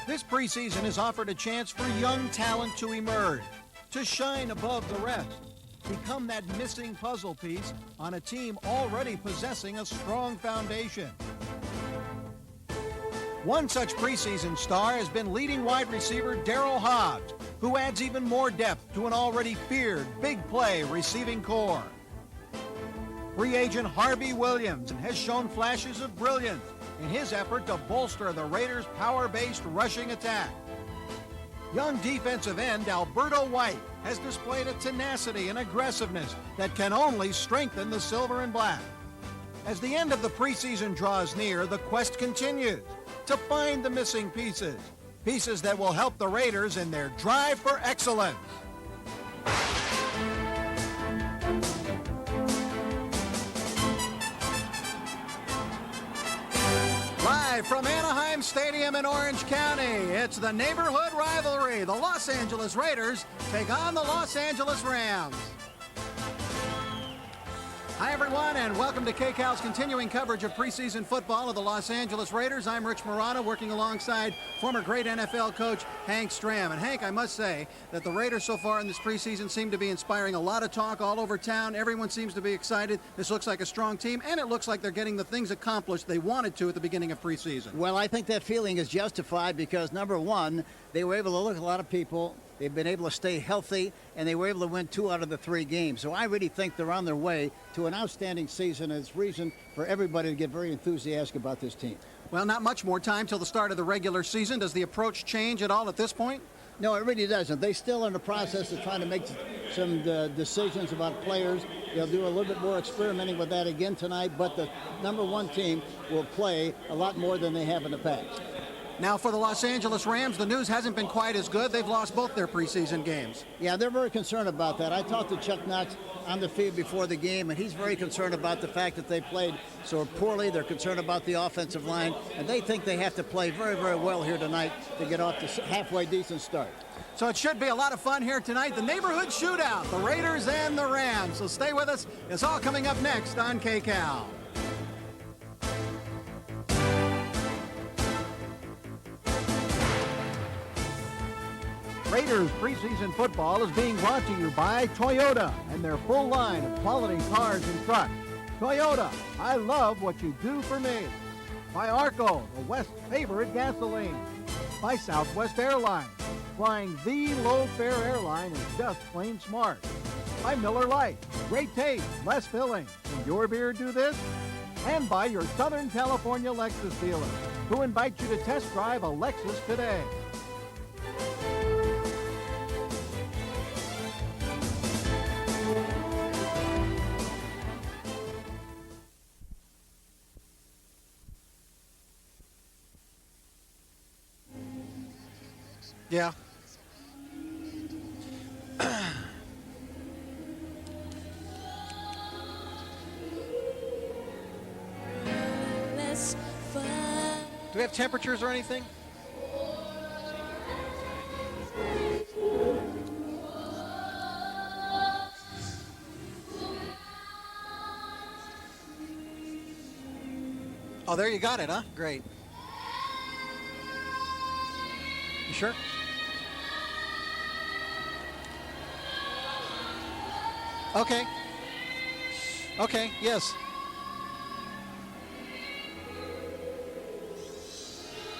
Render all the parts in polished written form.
This preseason has offered a chance for young talent to emerge, to shine above the rest, become that missing puzzle piece on a team already possessing a strong foundation. One such preseason star has been leading wide receiver Darryl Hobbs, who adds even more depth to an already feared big play receiving core. Free agent Harvey Williams has shown flashes of brilliance in his effort to bolster the Raiders' power-based rushing attack. Young defensive end Alberto White has displayed a tenacity and aggressiveness that can only strengthen the silver and black. As the end of the preseason draws near, the quest continues to find the missing pieces, pieces that will help the Raiders in their drive for excellence. Live from Anaheim Stadium in Orange County, it's the neighborhood rivalry. The Los Angeles Raiders take on the Los Angeles Rams. Hi, everyone, and welcome to KCAL's continuing coverage of preseason football of the Los Angeles Raiders. I'm Rich MAROTTA, working alongside former great NFL coach Hank STRAMM. And Hank, I must say that the Raiders so far in this preseason seem to be inspiring a lot of talk all over town. Everyone seems to be excited. This looks like a strong team, and it looks like they're getting the things accomplished they wanted to at the beginning of preseason. Well, I think that feeling is justified because, number one, they were able to look at a lot of people. They've been able to stay healthy, and they were able to win 2 out of the 3 games. So I really think they're on their way to an outstanding season, and it's reason for everybody to get very enthusiastic about this team. Well, not much more time till the start of the regular season. Does the approach change at all at this point? No, it really doesn't. They're still in the process of trying to make some decisions about players. They'll do a little bit more experimenting with that again tonight, but the number 1 team will play a lot more than they have in the past. Now, for the Los Angeles Rams, the news hasn't been quite as good. They've lost both their preseason games. Yeah, they're very concerned about that. I talked to Chuck Knox on the field before the game, and he's very concerned about the fact that they played so poorly. They're concerned about the offensive line, and they think they have to play very, very well here tonight to get off the halfway decent start. So it should be a lot of fun here tonight. The neighborhood shootout, the Raiders and the Rams. So stay with us. It's all coming up next on KCAL. Raiders preseason football is being brought to you by Toyota and their full line of quality cars and trucks. Toyota, I love what you do for me. By Arco, the West's favorite gasoline. By Southwest Airlines, flying the low-fare airline is just plain smart. By Miller Lite, great taste, less filling. Can your beer do this? And by your Southern California Lexus dealer, who invite you to test drive a Lexus today. Yeah. Do we have temperatures or anything? Oh, there you got it, huh? Great. You sure? Okay. Okay, yes.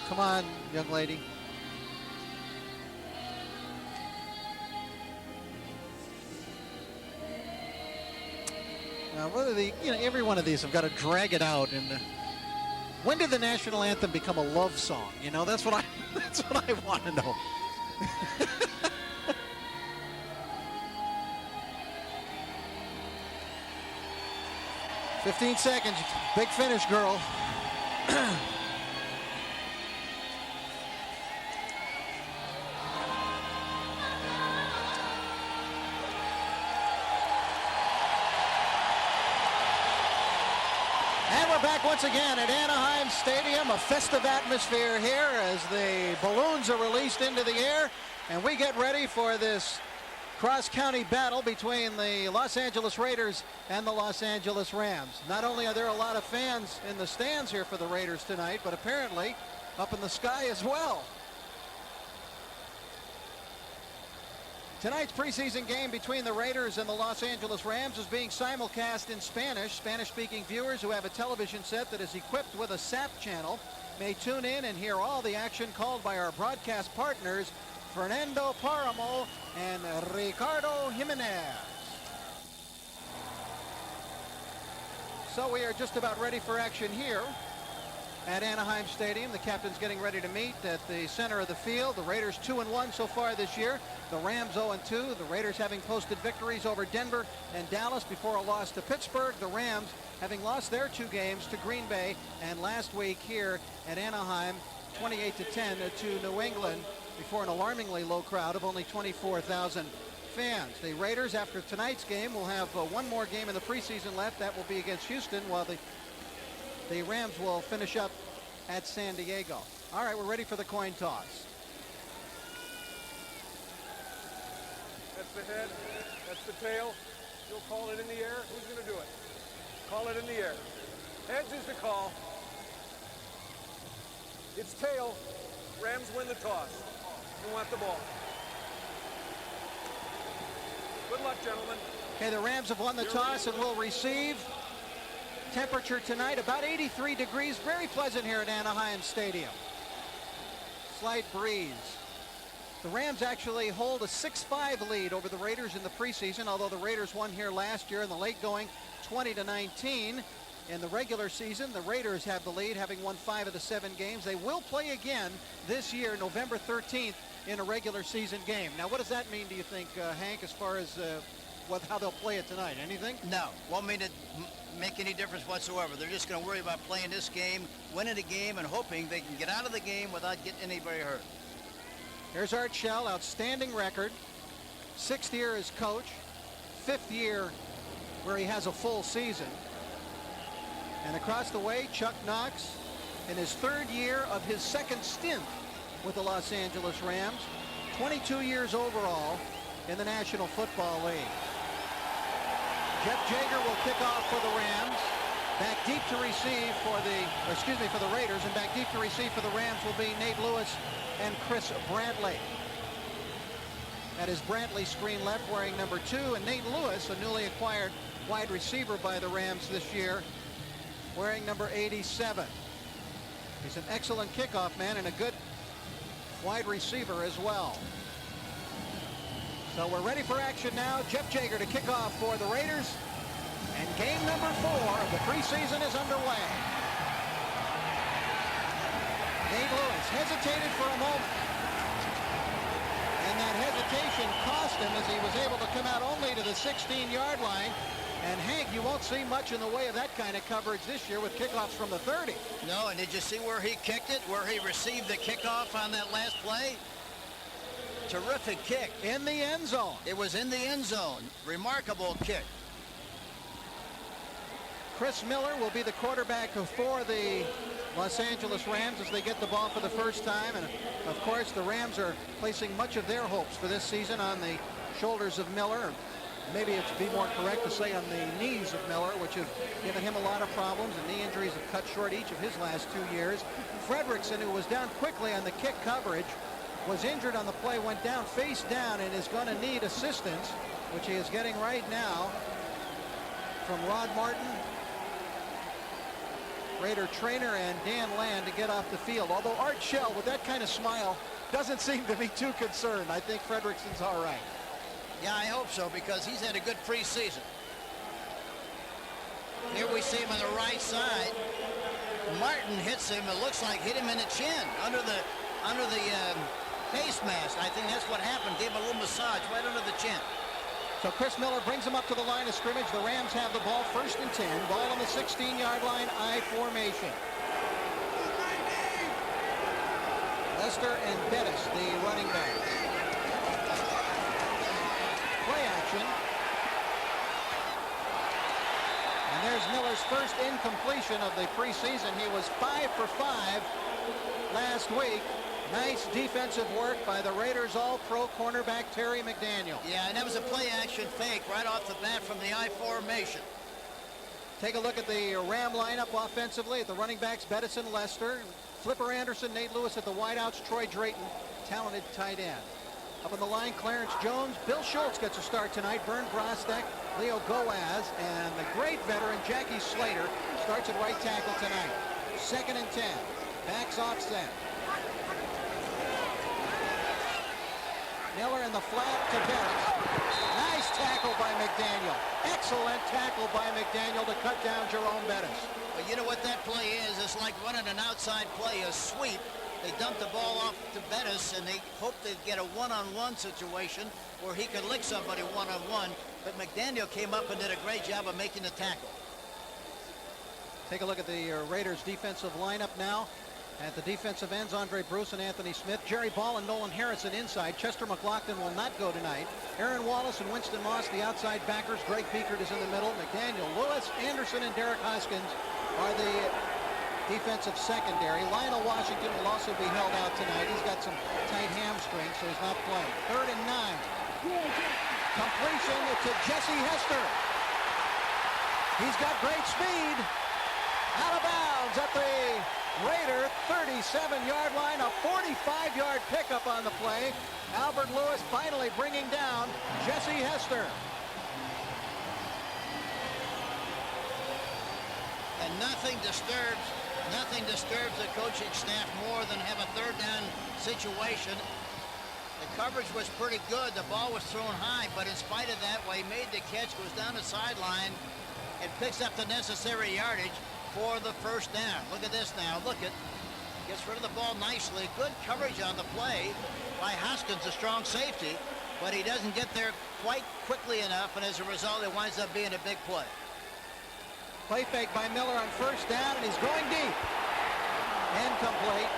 Come on, young lady. Now, what are the, every one of these have got to drag it out. And when did the national anthem become a love song? That's what I want to know. 15 seconds. Big finish, girl. And we're back once again at Anaheim Stadium. A festive atmosphere here as the balloons are released into the air. And we get ready for this cross-county battle between the Los Angeles Raiders and the Los Angeles Rams. Not only are there a lot of fans in the stands here for the Raiders tonight, but apparently up in the sky as well. Tonight's preseason game between the Raiders and the Los Angeles Rams is being simulcast in Spanish. Spanish-speaking viewers who have a television set that is equipped with a SAP channel may tune in and hear all the action called by our broadcast partners, Fernando Paramo and Ricardo Jimenez. So we are just about ready for action here at Anaheim Stadium. The captain's getting ready to meet at the center of the field. The Raiders 2-1 so far this year. The Rams 0-2. The Raiders having posted victories over Denver and Dallas before a loss to Pittsburgh. The Rams having lost their 2 games to Green Bay and last week here at Anaheim 28-10 to New England before an alarmingly low crowd of only 24,000 fans. The Raiders, after tonight's game, will have one more game in the preseason left. That will be against Houston, while the Rams will finish up at San Diego. All right, we're ready for the coin toss. That's the head. That's the tail. You'll call it in the air. Who's going to do it? Call it in the air. Heads is the call. It's tail. Rams win the toss. You want the ball. Good luck, gentlemen. Okay, the Rams have won the toss and will receive. Temperature tonight about 83 degrees. Very pleasant here at Anaheim Stadium. Slight breeze. The Rams actually hold a 6-5 lead over the Raiders in the preseason, although the Raiders won here last year in the late going 20-19. In the regular season, the Raiders have the lead, having won 5 of the 7 games. They will play again this year, November 13th, in a regular season game. Now, what does that mean, do you think, Hank, as far as how they'll play it tonight? Anything? No, won't mean to make any difference whatsoever. They're just going to worry about playing this game, winning the game, and hoping they can get out of the game without getting anybody hurt. Here's Art Shell, outstanding record. 6th year as coach, 5th year where he has a full season. And across the way, Chuck Knox in his 3rd year of his 2nd stint with the Los Angeles Rams. 22 years overall in the National Football League. Jeff Jager will kick off for the Rams. Back deep to receive for the Raiders, and back deep to receive for the Rams will be Nate Lewis and Chris Brantley. That is Brantley screen left wearing number 2, and Nate Lewis, a newly acquired wide receiver by the Rams this year, wearing number 87. He's an excellent kickoff man and a good wide receiver as well. So we're ready for action now. Jeff Jager to kick off for the Raiders. And game number 4 of the preseason is underway. Nate Lewis hesitated for a moment. And that hesitation cost him as he was able to come out only to the 16-yard line. And Hank, you won't see much in the way of that kind of coverage this year with kickoffs from the 30. No, and did you see where he kicked it, where he received the kickoff on that last play? Terrific kick. In the end zone. It was in the end zone. Remarkable kick. Chris Miller will be the quarterback for the Los Angeles Rams as they get the ball for the first time. And of course, the Rams are placing much of their hopes for this season on the shoulders of Miller. Maybe it's be more correct to say on the knees of Miller, which have given him a lot of problems, and knee injuries have cut short each of his last 2 years. Fredrickson, who was down quickly on the kick coverage, was injured on the play, went down face down, and is going to need assistance, which he is getting right now from Rod Martin, Raider trainer, and Dan Land to get off the field. Although Art Shell, with that kind of smile, doesn't seem to be too concerned. I think Fredrickson's all right. Yeah, I hope so, because he's had a good preseason. Here we see him on the right side. Martin hits him, it looks like hit him in the chin, under the face mask. I think that's what happened. Gave him a little massage right under the chin. So Chris Miller brings him up to the line of scrimmage. The Rams have the ball 1st and 10. Ball on the 16-yard line, I formation. Lester and Bettis, the running backs. Play action. And there's Miller's first incompletion of the preseason. He was 5 for 5 last week. Nice defensive work by the Raiders all-pro cornerback Terry McDaniel. Yeah, and that was a play-action fake right off the bat from the I formation. Take a look at the Ram lineup offensively. At the running backs, Bettis and Lester. Flipper Anderson, Nate Lewis at the wideouts, Troy Drayton, talented tight end. Up on the line, Clarence Jones. Bill Schultz gets a start tonight. Bernd Brostek, Leo Goaz, and the great veteran Jackie Slater starts at right tackle tonight. 2nd and 10. Backs offset. Miller in the flat to Bettis. Nice tackle by McDaniel. Excellent tackle by McDaniel to cut down Jerome Bettis. But you know what that play is? It's like running an outside play, a sweep. They dumped the ball off to Bettis, and they hoped they'd get a one-on-one situation where he could lick somebody one-on-one. But McDaniel came up and did a great job of making the tackle. Take a look at the Raiders defensive lineup now. At the defensive ends, Andre Bruce and Anthony Smith. Jerry Ball and Nolan Harrison inside. Chester McLaughlin will not go tonight. Aaron Wallace and Winston Moss, the outside backers. Greg Biekert is in the middle. McDaniel, Lewis, Anderson, and Derek Hoskins are the defensive secondary. Lionel Washington will also be held out tonight. He's got some tight hamstrings, so he's not playing. 3rd and 9. Completion to Jesse Hester. He's got great speed. Out of bounds at the Raider 37-yard line. A 45-yard pickup on the play. Albert Lewis finally bringing down Jesse Hester. And nothing disturbs the coaching staff more than have a 3rd down situation. The coverage was pretty good. The ball was thrown high, but in spite of that, while he made the catch, goes down the sideline and picks up the necessary yardage for the 1st down. Look at this now. Look at. Gets rid of the ball nicely. Good coverage on the play by Hoskins, a strong safety, but he doesn't get there quite quickly enough, and as a result, it winds up being a big play. Play fake by Miller on 1st down, and he's going deep. Incomplete.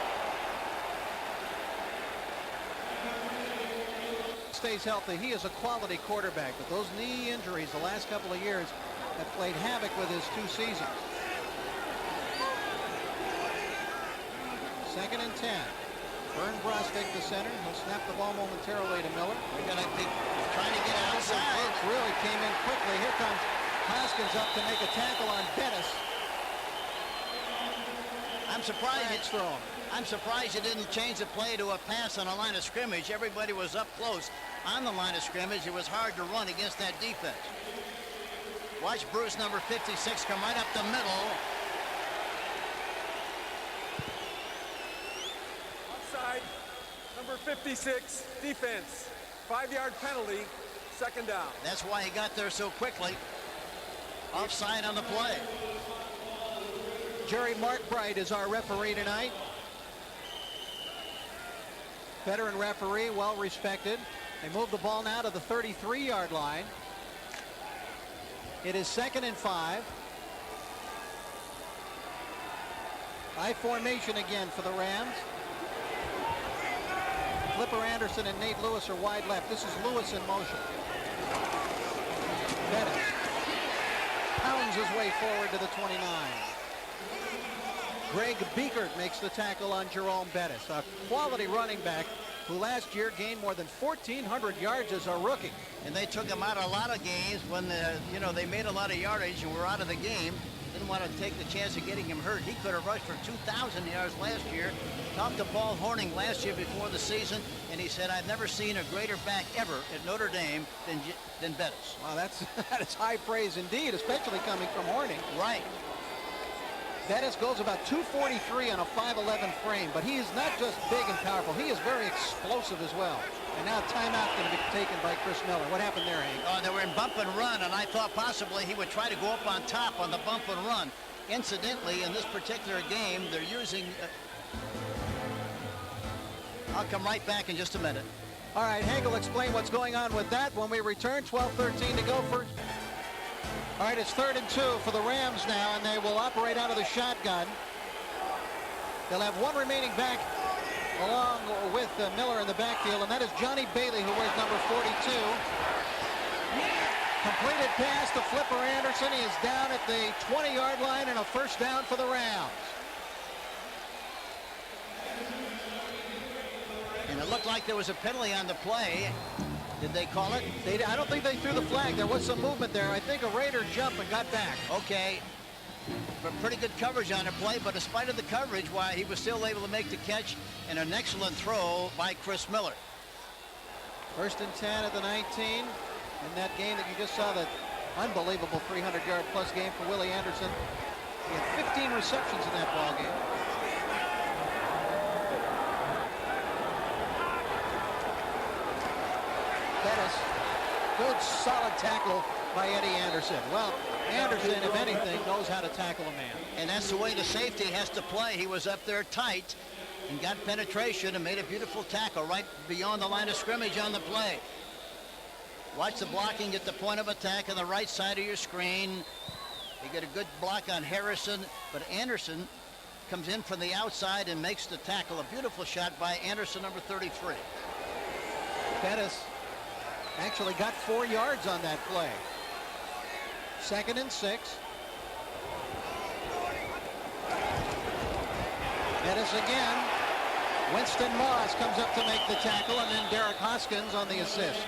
Stays healthy. He is a quality quarterback, but those knee injuries the last couple of years have played havoc with his 2 seasons. 2nd and 10. Bernd Brostek, the center. He'll snap the ball momentarily to Miller. They're going to be trying to get outside. Brooks really came in quickly. Here comes Hoskins up to make a tackle on Bettis. I'm surprised you didn't change the play to a pass on a line of scrimmage. Everybody was up close on the line of scrimmage. It was hard to run against that defense. Watch Bruce, number 56, come right up the middle. Offside, number 56, defense. 5-yard penalty, 2nd down. That's why he got there so quickly. Offside on the play. Jerry Markbright is our referee tonight. Veteran referee, well respected. They move the ball now to the 33-yard line. It is 2nd and 5. I formation again for the Rams. Flipper Anderson and Nate Lewis are wide left. This is Lewis in motion. Bettis pounds his way forward to the 29. Greg Biekert makes the tackle on Jerome Bettis, a quality running back who last year gained more than 1,400 yards as a rookie. And they took him out of a lot of games when they made a lot of yardage and were out of the game. Didn't want to take the chance of getting him hurt. He could have rushed for 2,000 yards last year. Talked to Paul Hornung last year before the season, and he said, "I've never seen a greater back ever at Notre Dame than Bettis." Wow, that is high praise indeed, especially coming from Hornung. Right. Bettis goes about 243 on a 5'11 frame, but he is not just big and powerful. He is very explosive as well. And now timeout going to be taken by Chris Miller. What happened there, Hank? Oh, they were in bump and run, and I thought possibly he would try to go up on top on the bump and run. Incidentally, in this particular game, they're using... I'll come right back in just a minute. All right, Hank will explain what's going on with that when we return. 12:13 to go first. All right, it's 3rd and 2 for the Rams now, and they will operate out of the shotgun. They'll have one remaining back along with Miller in the backfield, and that is Johnny Bailey, who wears number 42. Completed pass to Flipper Anderson. He is down at the 20-yard line and a 1st down for the Rams. And it looked like there was a penalty on the play. Did they call it? I don't think they threw the flag. There was some movement there. I think a Raider jumped and got back. Okay. But pretty good coverage on the play, but in spite of the coverage, why he was still able to make the catch and an excellent throw by Chris Miller. First and 10 at the 19. In that game that you just saw, that unbelievable 300-yard plus game for Willie Anderson. He had 15 receptions in that ball game. Pettis, good solid tackle by Eddie Anderson. Well, Anderson, if anything, knows how to tackle a man. And that's the way the safety has to play. He was up there tight and got penetration and made a beautiful tackle right beyond the line of scrimmage on the play. Watch the blocking at the point of attack on the right side of your screen. You get a good block on Harrison, but Anderson comes in from the outside and makes the tackle. A beautiful shot by Anderson, number 33. Pettis actually got 4 yards on that play. 2nd and 6. Pettis again. Winston Moss comes up to make the tackle, and then Derek Hoskins on the assist.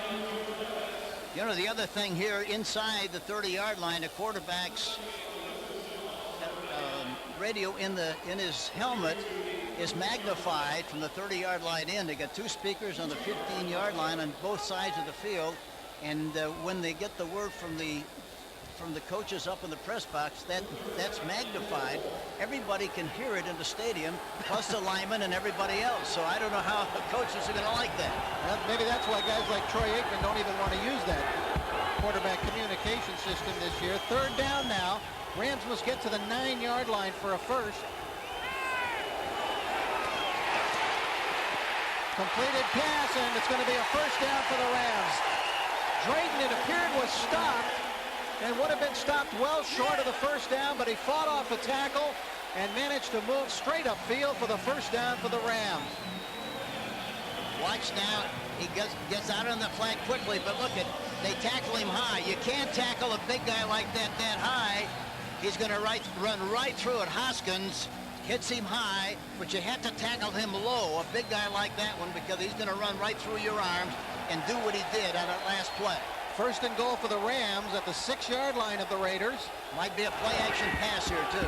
You know, the other thing here, inside the 30-yard line, the quarterback's radio in his helmet is magnified from the 30-yard line in. They got 2 speakers on the 15-yard line on both sides of the field, and when they get the word from the coaches up in the press box, that's magnified. Everybody can hear it in the stadium, plus the linemen and everybody else. So I don't know how the coaches are going to like that. Well, maybe that's why guys like Troy Aikman don't even want to use that quarterback communication system this year. 3rd down now. Rams must get to the 9-yard line for a first. Completed pass, and it's going to be a first down for the Rams. Drayton, it appeared, was stopped and would have been stopped well short of the first down, but he fought off a tackle and managed to move straight upfield for the first down for the Rams. Watch now, he gets out on the flat quickly, but look, they tackle him high. You can't tackle a big guy like that high. He's going to run right through it. Hoskins hits him high, but you have to tackle him low, a big guy like that one, because he's going to run right through your arms and do what he did on that last play. First and goal for the Rams at the 6-yard line of the Raiders. Might be a play-action pass here, too.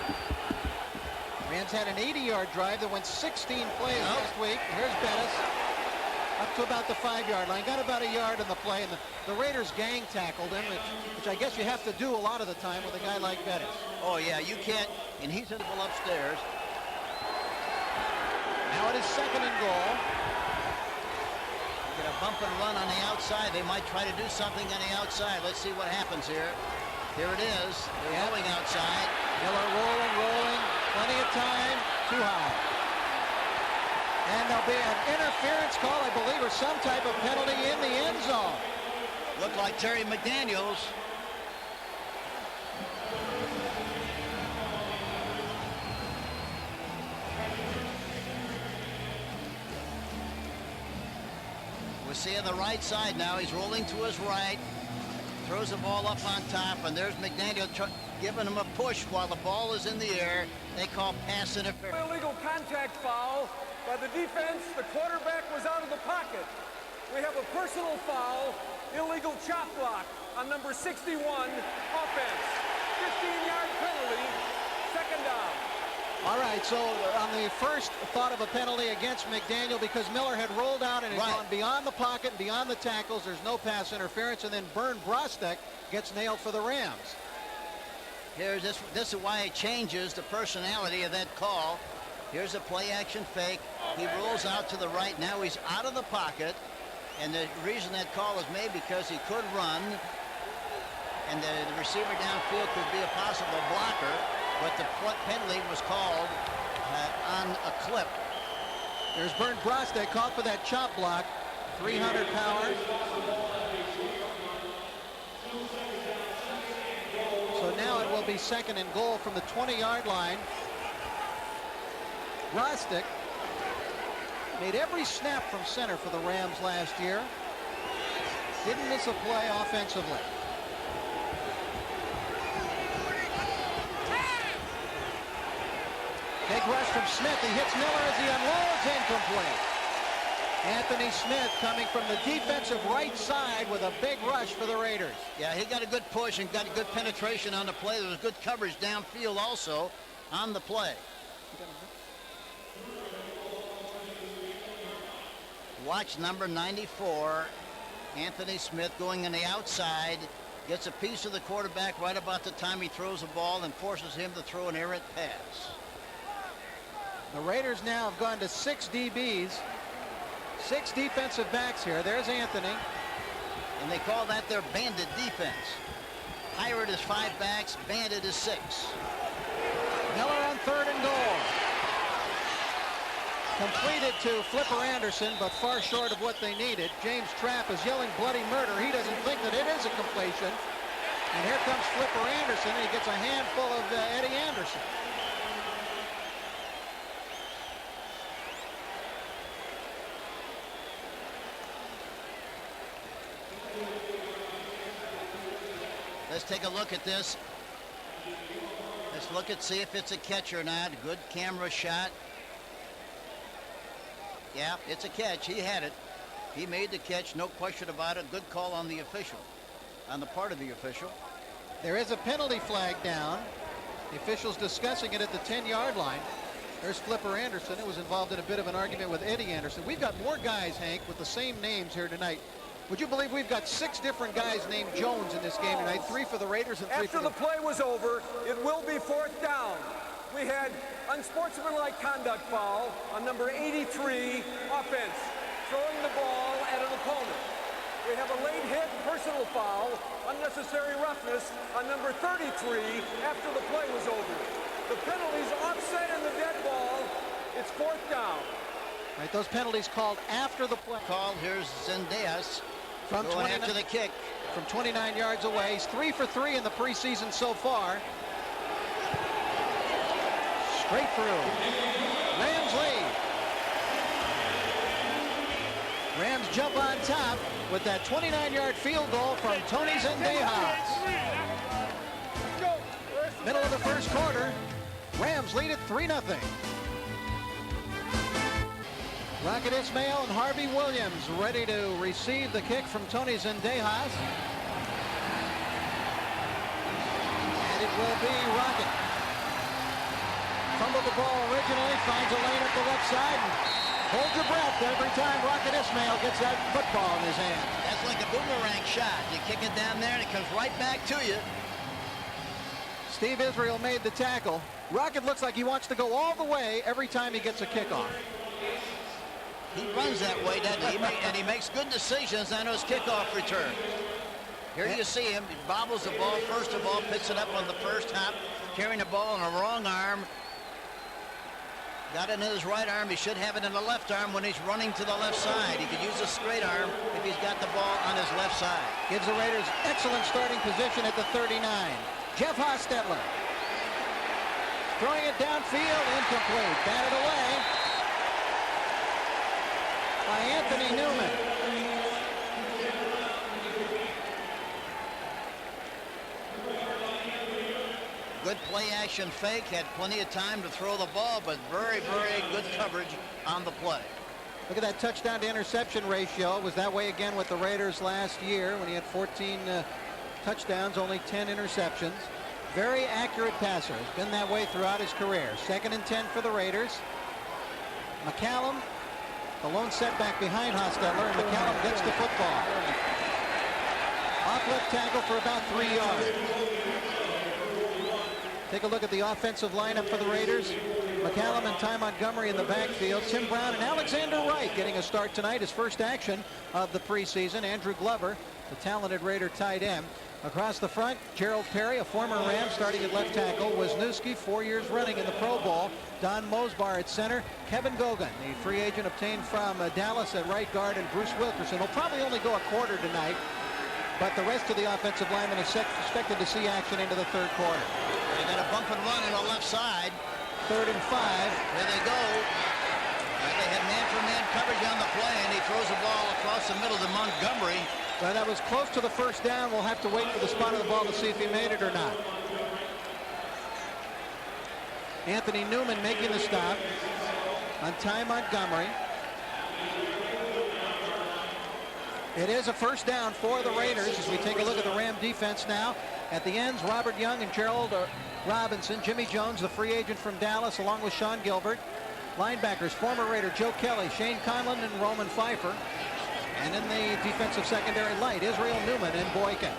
Rams had an 80-yard drive that went 16 plays last week. Here's Pettis up to about the 5-yard line. Got about a yard in the play, and the Raiders gang tackled him, which I guess you have to do a lot of the time with a guy like Pettis. Oh, yeah, you can't, and he's upstairs. Now it is 2nd and goal. Get a bump and run on the outside. They might try to do something on the outside. Let's see what happens here. Here it is. They're going outside. Miller rolling. Plenty of time. Too high. And there'll be an interference call, I believe, or some type of penalty in the end zone. Looked like Terry McDaniels. We see on the right side now, he's rolling to his right, throws the ball up on top, and there's McDaniel giving him a push while the ball is in the air. They call pass interference. Illegal contact foul by the defense. The quarterback was out of the pocket. We have a personal foul, illegal chop block on number 61, offense. 15-yard penalty, 2nd down. All right, so on the first thought of a penalty against McDaniel, because Miller had rolled out and had gone beyond the pocket and beyond the tackles, there's no pass interference, and then Bernd Brostek gets nailed for the Rams. Here's this is why it changes the personality of that call. Here's a play-action fake. He rolls out to the right. Now he's out of the pocket, and the reason that call is made because he could run, and the receiver downfield could be a possible blocker. But the penalty was called on a clip. There's Bernd Brostek called for that chop block. 300 power. So now it will be 2nd and goal from the 20-yard line. Brostek made every snap from center for the Rams last year. Didn't miss a play offensively. Big rush from Smith. He hits Miller as he unloads, incomplete. Anthony Smith coming from the defensive right side with a big rush for the Raiders. Yeah, he got a good push and got a good penetration on the play. There was good coverage downfield also on the play. Watch number 94 Anthony Smith going on the outside, gets a piece of the quarterback right about the time he throws the ball and forces him to throw an errant pass. The Raiders now have gone to 6 DBs, 6 defensive backs here. There's Anthony. And they call that their bandit defense. Pirate is 5 backs, bandit is 6. Miller on 3rd and goal. Completed to Flipper Anderson, but far short of what they needed. James Trapp is yelling bloody murder. He doesn't think that it is a completion. And here comes Flipper Anderson, and he gets a handful of Eddie Anderson. Let's take a look at this. Let's look at see if it's a catch or not. Good camera shot. Yeah, it's a catch. He had it. He made the catch, no question about it. Good call on the official, on the part of the official. There is a penalty flag down. The official's discussing it at the 10-yard line. There's Flipper Anderson, who was involved in a bit of an argument with Eddie Anderson. We've got more guys, Hank, with the same names here tonight. Would you believe we've got 6 different guys named Jones in this game tonight? 3 for the Raiders and 3 for the... After the play was over, it will be 4th down. We had unsportsmanlike conduct foul on number 83, offense, throwing the ball at an opponent. We have a late hit, personal foul, unnecessary roughness on number 33 after the play was over. The penalties offset in the dead ball. It's 4th down. All right, those penalties called after the play. Call, here's Zendejas From going after the kick. From 29 yards away. He's 3 for 3 in the preseason so far. Straight through. Rams lead. Rams jump on top with that 29-yard field goal from Tony Zendejas. Middle of the first quarter. Rams lead it 3-0. Rocket Ismail and Harvey Williams ready to receive the kick from Tony Zendejas. And it will be Rocket. Fumbled the ball originally, finds a lane up the left side, and hold your breath every time Rocket Ismail gets that football in his hand. That's like a boomerang shot. You kick it down there and it comes right back to you. Steve Israel made the tackle. Rocket looks like he wants to go all the way every time he gets a kickoff. He runs that way, doesn't he? And he makes good decisions on his kickoff return. Here you see him. He bobbles the ball first of all, picks it up on the first hop, carrying the ball in the wrong arm. Got it in his right arm. He should have it in the left arm when he's running to the left side. He could use a straight arm if he's got the ball on his left side. Gives the Raiders excellent starting position at the 39. Jeff Hostetler throwing it downfield, incomplete. Batted away by Anthony Newman. Good play action fake, had plenty of time to throw the ball, but very, very good coverage on the play. Look at that touchdown to interception ratio. It was that way again with the Raiders last year when he had 14 touchdowns, only 10 interceptions. Very accurate passer. Has been that way throughout his career. 2nd and 10 for the Raiders. McCallum, the lone setback behind Hostetler, and McCallum gets the football. Off left tackle for about 3 yards. Take a look at the offensive lineup for the Raiders. McCallum and Ty Montgomery in the backfield. Tim Brown and Alexander Wright getting a start tonight. His first action of the preseason. Andrew Glover, the talented Raider tight end. Across the front, Gerald Perry, a former Ram, starting at left tackle. Wisniewski, 4 years running in the Pro Bowl. Don Mosbar at center. Kevin Gogan, the free agent obtained from Dallas at right guard, and Bruce Wilkerson will probably only go a quarter tonight, but the rest of the offensive linemen is expected to see action into the third quarter. They got a bump and run on the left side. 3rd and 5. There they go. They had man-for-man coverage on the play, and he throws the ball across the middle to Montgomery. Well, that was close to the first down. We'll have to wait for the spot of the ball to see if he made it or not. Anthony Newman making the stop on Ty Montgomery. It is a first down for the Raiders as we take a look at the Ram defense now. At the ends, Robert Young and Gerald Robinson. Jimmy Jones, the free agent from Dallas, along with Sean Gilbert. Linebackers, former Raider Joe Kelly, Shane Conlon, and Roman Pfeiffer. And in the defensive secondary light, Israel Newman and Boykin.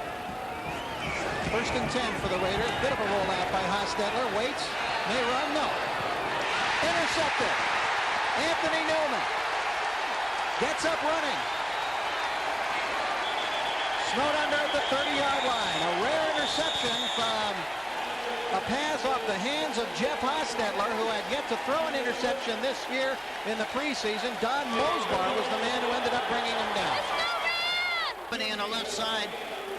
1st and 10 for the Raiders. Bit of a rollout by Hostetler. Waits. May run. No. Intercepted. Anthony Newman gets up running. Snowed under at the 30-yard line. A rare interception from a pass off the hands of Jeff Hostetler, who had yet to throw an interception this year in the preseason. Don Mosbar was the man who ended up bringing him down. On the left side,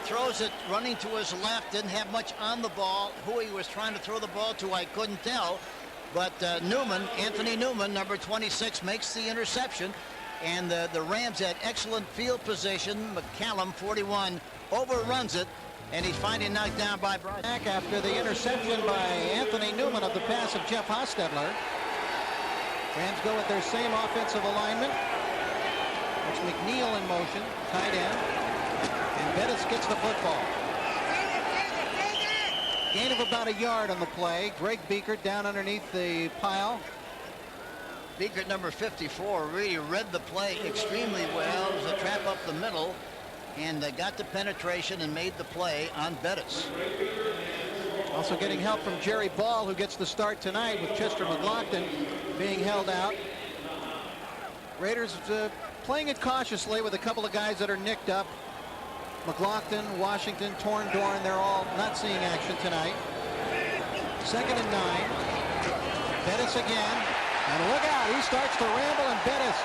throws it running to his left, didn't have much on the ball. Who he was trying to throw the ball to, I couldn't tell. But Newman, Anthony Newman, number 26, makes the interception. And the Rams had excellent field position. McCallum, 41, overruns it. And he's finally knocked down by Bryce. Back after the interception by Anthony Newman of the pass of Jeff Hostetler. Rams go with their same offensive alignment. It's McNeil in motion, tight end. And Bettis gets the football. Gain of about a yard on the play. Greg Beekert down underneath the pile. Beekert, number 54, really read the play extremely well. It was a trap up the middle. And got the penetration and made the play on Bettis. Also getting help from Jerry Ball, who gets the start tonight with Chester McLaughlin being held out. Raiders playing it cautiously with a couple of guys that are nicked up. McLaughlin, Washington, Dorn, they're all not seeing action tonight. 2nd and 9. Bettis again. And look out, he starts to ramble, and Bettis,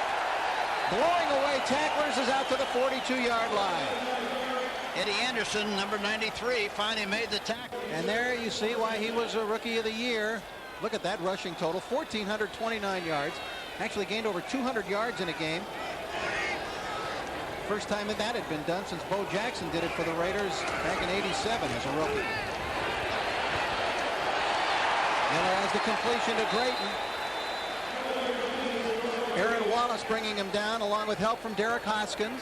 blowing away tacklers, is out to the 42-yard line. Eddie Anderson, number 93, finally made the tackle. And there you see why he was a Rookie of the Year. Look at that rushing total, 1,429 yards. Actually gained over 200 yards in a game. First time that had been done since Bo Jackson did it for the Raiders back in '87 as a rookie. Miller has the completion to Drayton. Aaron Wallace bringing him down along with help from Derek Hoskins.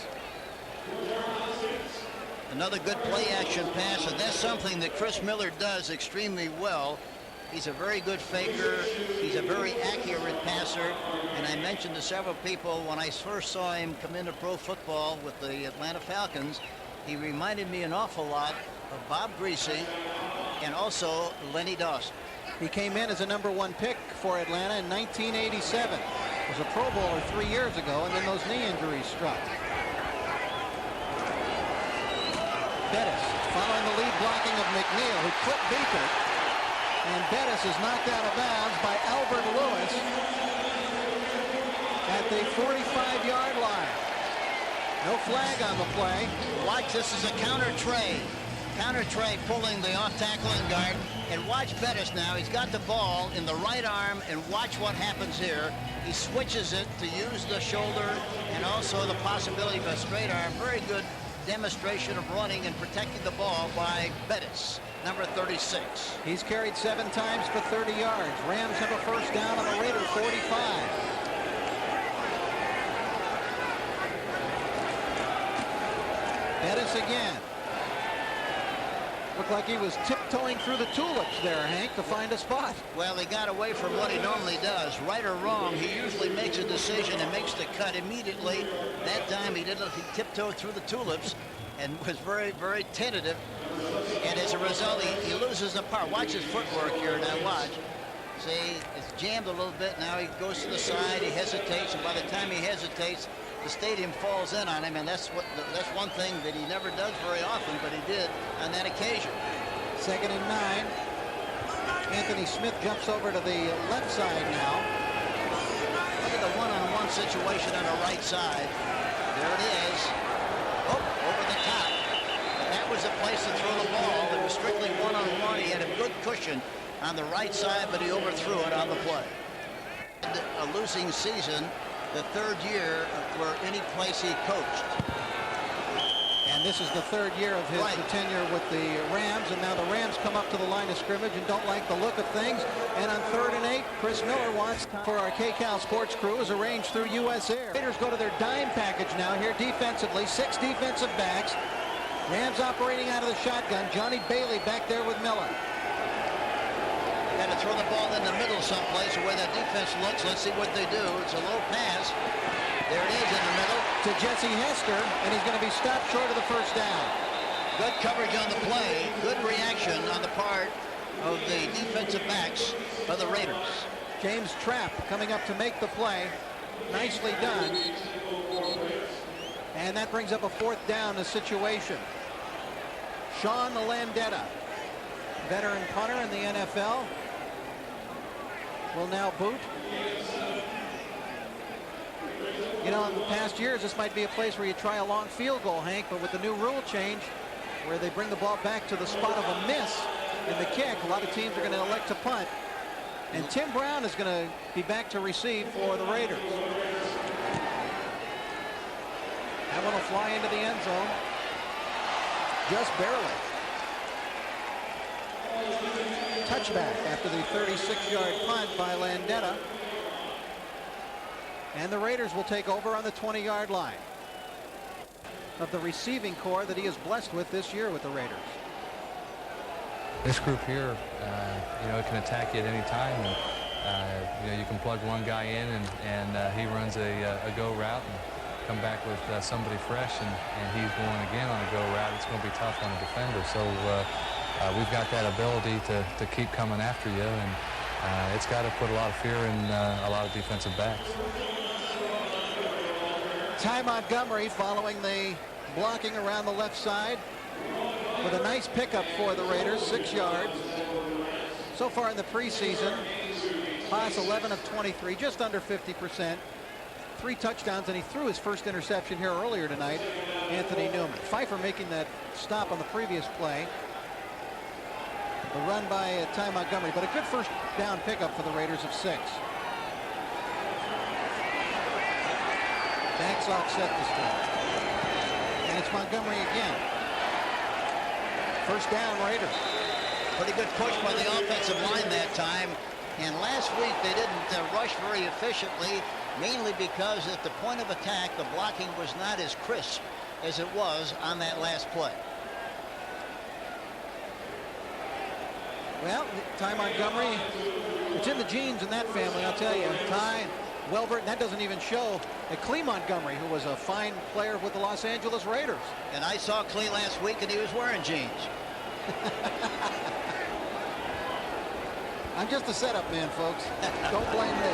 Another good play action pass, and that's something that Chris Miller does extremely well. He's a very good faker. He's a very accurate passer. And I mentioned to several people when I first saw him come into pro football with the Atlanta Falcons, he reminded me an awful lot of Bob Greasy and also Lenny Dawson. He came in as a #1 pick for Atlanta in 1987. Was a Pro Bowler 3 years ago, and then those knee injuries struck. Bettis following the lead blocking of McNeil, who clipped Beekert. And Bettis is knocked out of bounds by Albert Lewis at the 45-yard line. No flag on the play. Watch, this is a counter tray. Counter tray pulling the off tackling guard. And watch Bettis now. He's got the ball in the right arm, and watch what happens here. He switches it to use the shoulder and also the possibility of a straight arm. Very good demonstration of running and protecting the ball by Bettis, number 36. He's carried 7 times for 30 yards. Rams have a first down on the Raider 45. Bettis again. Looked like he was tiptoeing through the tulips there, Hank, to find a spot. Well, he got away from what he normally does. Right or wrong, he usually makes a decision and makes the cut immediately. That time he didn't. He tiptoed through the tulips and was very, very tentative. And as a result, he loses the power. Watch his footwork here now. Watch. See, it's jammed a little bit. Now he goes to the side. He hesitates, and by the time he hesitates, the stadium falls in on him, and that's one thing that he never does very often, but he did on that occasion. 2nd and 9. Anthony Smith jumps over to the left side now. Look at the one-on-one situation on the right side. There it is. Oh, over the top. That was the place to throw the ball. It was strictly one-on-one. He had a good cushion on the right side, but he overthrew it on the play. A losing season, the 3rd year for any place he coached. And this is the 3rd year of his tenure with the Rams, and now the Rams come up to the line of scrimmage and don't like the look of things. And on 3rd and 8, Chris Miller wants for our KCAL sports crew is arranged through U.S. Air. Raiders go to their dime package now here defensively. 6 defensive backs. Rams operating out of the shotgun. Johnny Bailey back there with Miller. Got to throw the ball in the middle someplace, the way that defense looks. Let's see what they do. It's a low pass. There it is in the middle. To Jesse Hester, and he's going to be stopped short of the first down. Good coverage on the play. Good reaction on the part of the defensive backs for the Raiders. James Trapp coming up to make the play. Nicely done. And that brings up a fourth down situation. Sean Landetta, veteran punter in the NFL, will now boot. You know, in the past years, this might be a place where you try a long field goal, Hank, but with the new rule change, where they bring the ball back to the spot of a miss in the kick, a lot of teams are going to elect to punt. And Tim Brown is going to be back to receive for the Raiders. That one will fly into the end zone. Just barely. Touchback after the 36-yard punt by Landetta. And the Raiders will take over on the 20-yard line of the receiving core that he is blessed with this year with the Raiders. This group here, you know, it can attack you at any time. And, you know, you can plug one guy in and he runs a go route and come back with somebody fresh and he's going again on a go route. It's going to be tough on a defender. So we've got that ability to keep coming after you, and it's got to put a lot of fear in a lot of defensive backs. Ty Montgomery following the blocking around the left side with a nice pickup for the Raiders, 6 yards. So far in the preseason, pass 11 of 23, just under 50%. 3 touchdowns, and he threw his first interception here earlier tonight, Anthony Newman. Pfeiffer making that stop on the previous play. The run by Ty Montgomery, but a good first down pickup for the Raiders of 6. Backs offset this time. And it's Montgomery again. First down, Raiders. Pretty good push by the offensive line that time. And last week they didn't rush very efficiently, mainly because at the point of attack, the blocking was not as crisp as it was on that last play. Well, Ty Montgomery, it's in the genes in that family, I'll tell you. Ty, Welbert, and that doesn't even show that Clee Montgomery, who was a fine player with the Los Angeles Raiders. And I saw Clee last week, and he was wearing jeans. I'm just a setup man, folks. Don't blame me.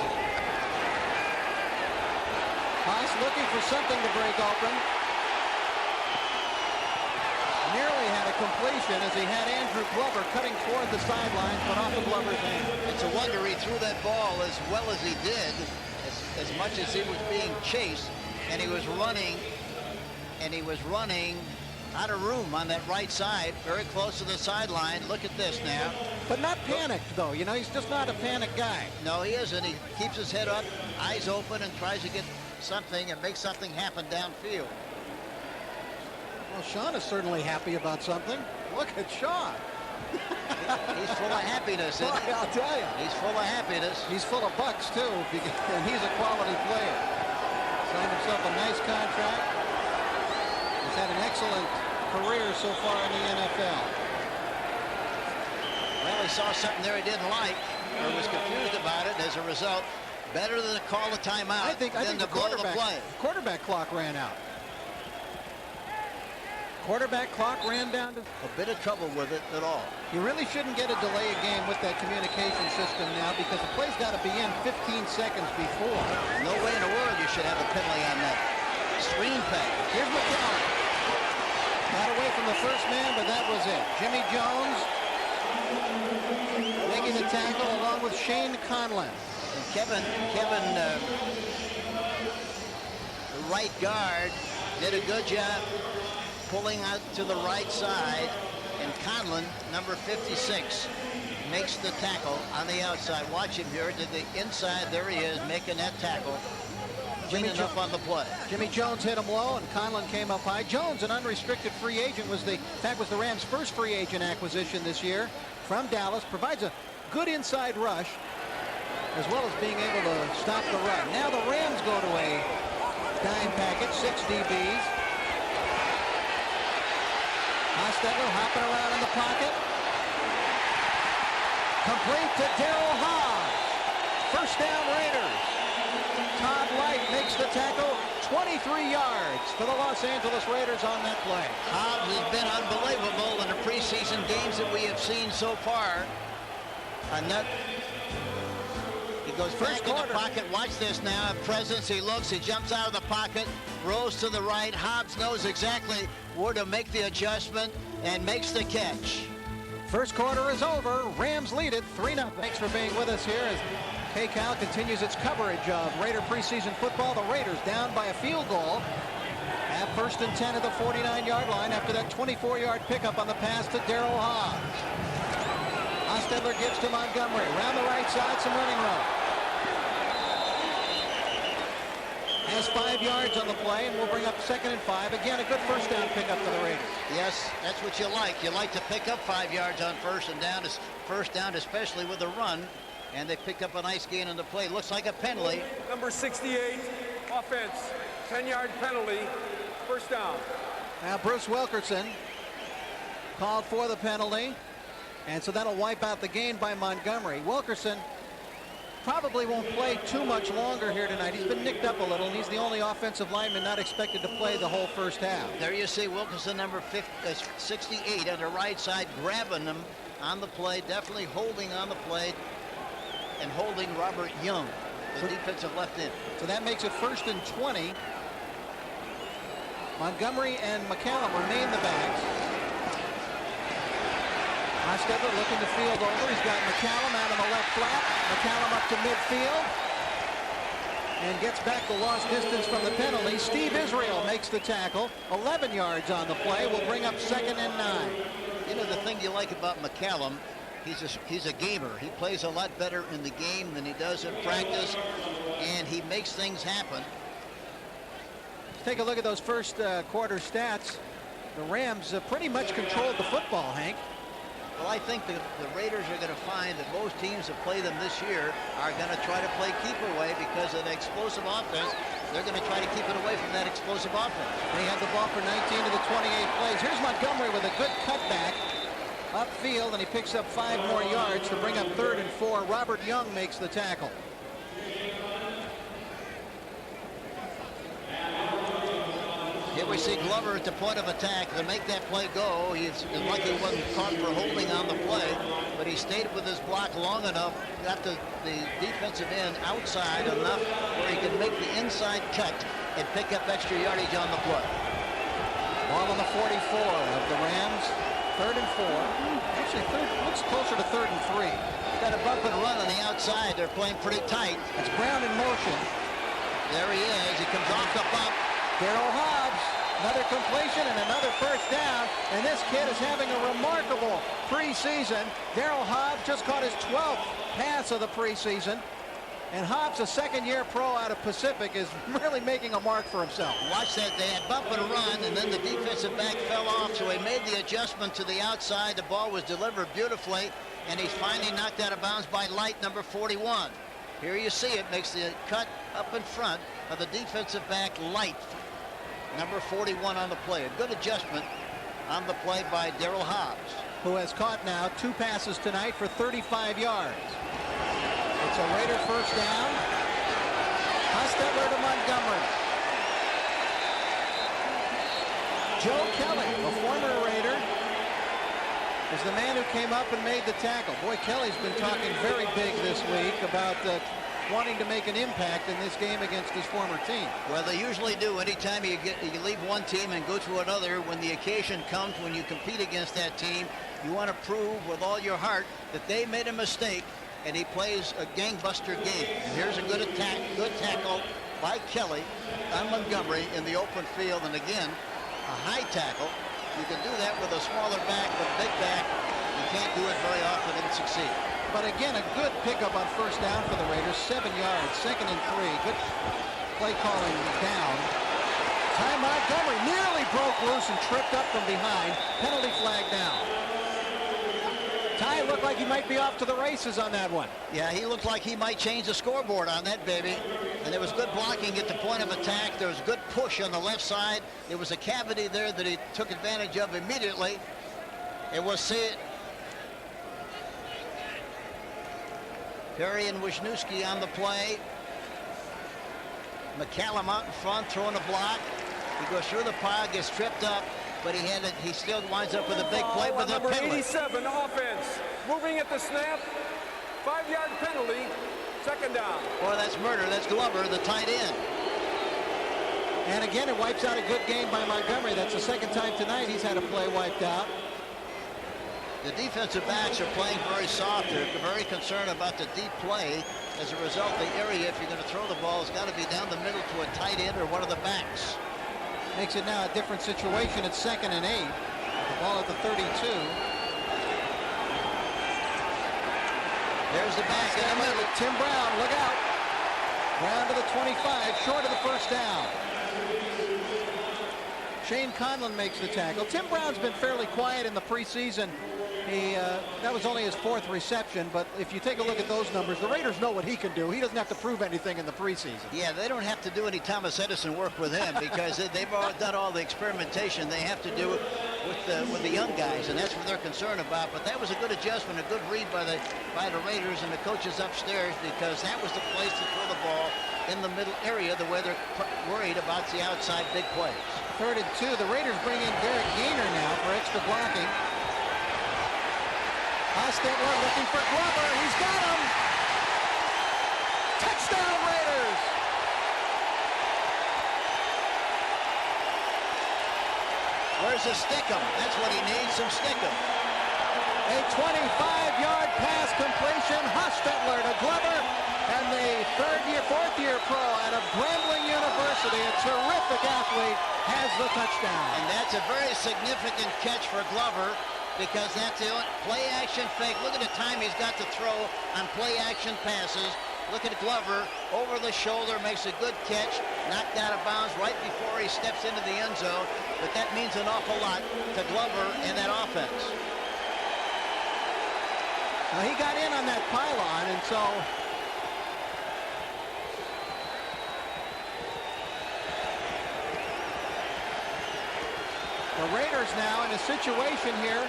Haas looking for something to break open. Nearly had a completion as he had Andrew Glover cutting toward the sidelines, but off of Glover's hand. It's a wonder he threw that ball as well as he did, as much as he was being chased, and he was running out of room on that right side, very close to the sideline. Look at this now. But not panicked, though. You know, he's just not a panic guy. No, he isn't. He keeps his head up, eyes open, and tries to get something and make something happen downfield. Well, Sean is certainly happy about something. Look at Sean. He's full of happiness, isn't he? I'll tell you. He's full of happiness. He's full of bucks, too, and he's a quality player. Signed himself a nice contract. He's had an excellent career so far in the NFL. Well, he saw something there he didn't like, or was confused about it. As a result, better than to call a timeout than to blow the play. Quarterback clock ran out. Quarterback clock ran down to a bit of trouble with it at all. You really shouldn't get a delay a game with that communication system now, because the play's got to be in 15 seconds before. No way in the world you should have a penalty on that screen pass. Here's McCallum. Got away from the first man, but that was it. Jimmy Jones making the tackle along with Shane Conlon. And Kevin, the right guard, did a good job pulling out to the right side, and Conlon, number 56, makes the tackle on the outside. Watch him here to the inside. There he is, making that tackle. Cleaning up on the play. Jimmy Jones hit him low, and Conlon came up high. Jones, an unrestricted free agent, was the Rams' first free agent acquisition this year from Dallas. Provides a good inside rush, as well as being able to stop the run. Now the Rams go to a dime package, 6 DBs. Hostetler hopping around in the pocket. Complete to Darryl Hobbs. First down, Raiders. Todd Light makes the tackle. 23 yards for the Los Angeles Raiders on that play. Hobbs has been unbelievable in the preseason games that we have seen so far. He goes back in the pocket. Watch this now. Presence. He looks. He jumps out of the pocket. Rolls to the right. Hobbs knows exactly where to make the adjustment and makes the catch. First quarter is over. Rams lead it 3-0. Thanks for being with us here as KCAL continues its coverage of Raider preseason football. The Raiders down by a field goal at 1st and 10 at the 49-yard line after that 24-yard pickup on the pass to Darryl Hobbs. Hostetler gives to Montgomery. Around the right side, some running room. Has 5 yards on the play, and we'll bring up 2nd and 5. Again, a good first down pickup for the Raiders. Yes, that's what you like. You like to pick up 5 yards on first down, especially with a run. And they picked up a nice gain on the play. Looks like a penalty. Number 68, offense, 10-yard penalty, first down. Now Bruce Wilkerson called for the penalty, and so that'll wipe out the gain by Montgomery. Wilkerson probably won't play too much longer here tonight. He's been nicked up a little, and he's the only offensive lineman not expected to play the whole first half. There you see Wilkerson, number 68 on the right side, grabbing him on the play, definitely holding on the play, and holding Robert Young, the defensive left end. So that makes it 1st and 20. Montgomery and McCallum remain the backs. Hostetler looking to field over. He's got McCallum out on the left flat. McCallum up to midfield and gets back the lost distance from the penalty. Steve Israel makes the tackle. 11 yards on the play. Will bring up 2nd and 9. You know, the thing you like about McCallum, he's a gamer. He plays a lot better in the game than he does in practice, and he makes things happen. Take a look at those first quarter stats. The Rams pretty much controlled the football, Hank. Well, I think the Raiders are going to find that most teams that play them this year are going to try to play keep away because of the explosive offense. They're going to try to keep it away from that explosive offense. They had the ball for 19 of the 28 plays. Here's Montgomery with a good cutback upfield, and he picks up 5 more yards to bring up 3rd and 4. Robert Young makes the tackle. Here we see Glover at the point of attack to make that play go. He's lucky he wasn't caught for holding on the play, but he stayed with his block long enough, got the defensive end outside enough where he could make the inside cut and pick up extra yardage on the play. Ball on the 44 of the Rams. 3rd and 4. Actually, looks closer to 3rd and 3. Got a bump and run on the outside. They're playing pretty tight. It's Brown in motion. There he is. He comes off the bump. Darryl Hobbs, another completion and another first down. And this kid is having a remarkable preseason. Darryl Hobbs just caught his 12th pass of the preseason. And Hobbs, a second-year pro out of Pacific, is really making a mark for himself. Watch that. They had bump and run, and then the defensive back fell off, so he made the adjustment to the outside. The ball was delivered beautifully, and he's finally knocked out of bounds by Light, number 41. Here you see it. Makes the cut up in front of the defensive back, Light, number 41 on the play. A good adjustment on the play by Darryl Hobbs, who has caught now 2 passes tonight for 35 yards. It's a Raider first down. Hostetler to Montgomery. Joe Kelly, a former Raider, is the man who came up and made the tackle. Boy, Kelly's been talking very big this week about wanting to make an impact in this game against his former team. Well, they usually do. Anytime you leave one team and go to another, when the occasion comes, when you compete against that team, you want to prove with all your heart that they made a mistake, and he plays a gangbuster game. And here's a good attack, good tackle by Kelly on Montgomery in the open field, and again, a high tackle. You can do that with a smaller back, but a big back, you can't do it very often and succeed. But again, a good pickup on first down for the Raiders. 7 yards, 2nd and 3. Good play calling down. Ty Montgomery nearly broke loose and tripped up from behind. Penalty flag down. Ty looked like he might be off to the races on that one. Yeah, he looked like he might change the scoreboard on that baby. And there was good blocking at the point of attack. There was good push on the left side. There was a cavity there that he took advantage of immediately. It was Perry and Wisniewski on the play. McCallum out in front throwing a block. He goes through the pile, gets tripped up, but he still winds up with a big play with a number penalty. 87, offense. Moving at the snap. 5-yard penalty. Second down. Boy, that's murder. That's Glover, the tight end. And again, it wipes out a good game by Montgomery. That's the second time tonight he's had a play wiped out. The defensive backs are playing very soft. They're very concerned about the deep play. As a result, the area, if you're going to throw the ball, has got to be down the middle to a tight end or one of the backs. Makes it now a different situation. It's 2nd and 8. The ball at the 32. There's the back in the middle. Tim Brown, look out. Brown to the 25, short of the first down. Shane Conlon makes the tackle. Tim Brown's been fairly quiet in the preseason. That was only his 4th reception, but if you take a look at those numbers, the Raiders know what he can do. He doesn't have to prove anything in the preseason. Yeah, they don't have to do any Thomas Edison work with him because they've done all the experimentation they have to do with the young guys, and that's what they're concerned about. But that was a good adjustment, a good read by the Raiders and the coaches upstairs, because that was the place to throw the ball in the middle area, the way they're worried about the outside big plays. 3rd and 2. The Raiders bring in Derek Gainer now for extra blocking. Hostetler looking for Glover. He's got him. Touchdown, Raiders. Where's the stickum? That's what he needs, some stickum. A 25-yard pass completion. Hostetler to Glover. And the 4th-year pro out of Grambling University, a terrific athlete, has the touchdown. And that's a very significant catch for Glover, because that's the play-action fake. Look at the time he's got to throw on play-action passes. Look at Glover over the shoulder, makes a good catch, knocked out of bounds right before he steps into the end zone. But that means an awful lot to Glover and that offense. Now, he got in on that pylon, and so the Raiders now in a situation here.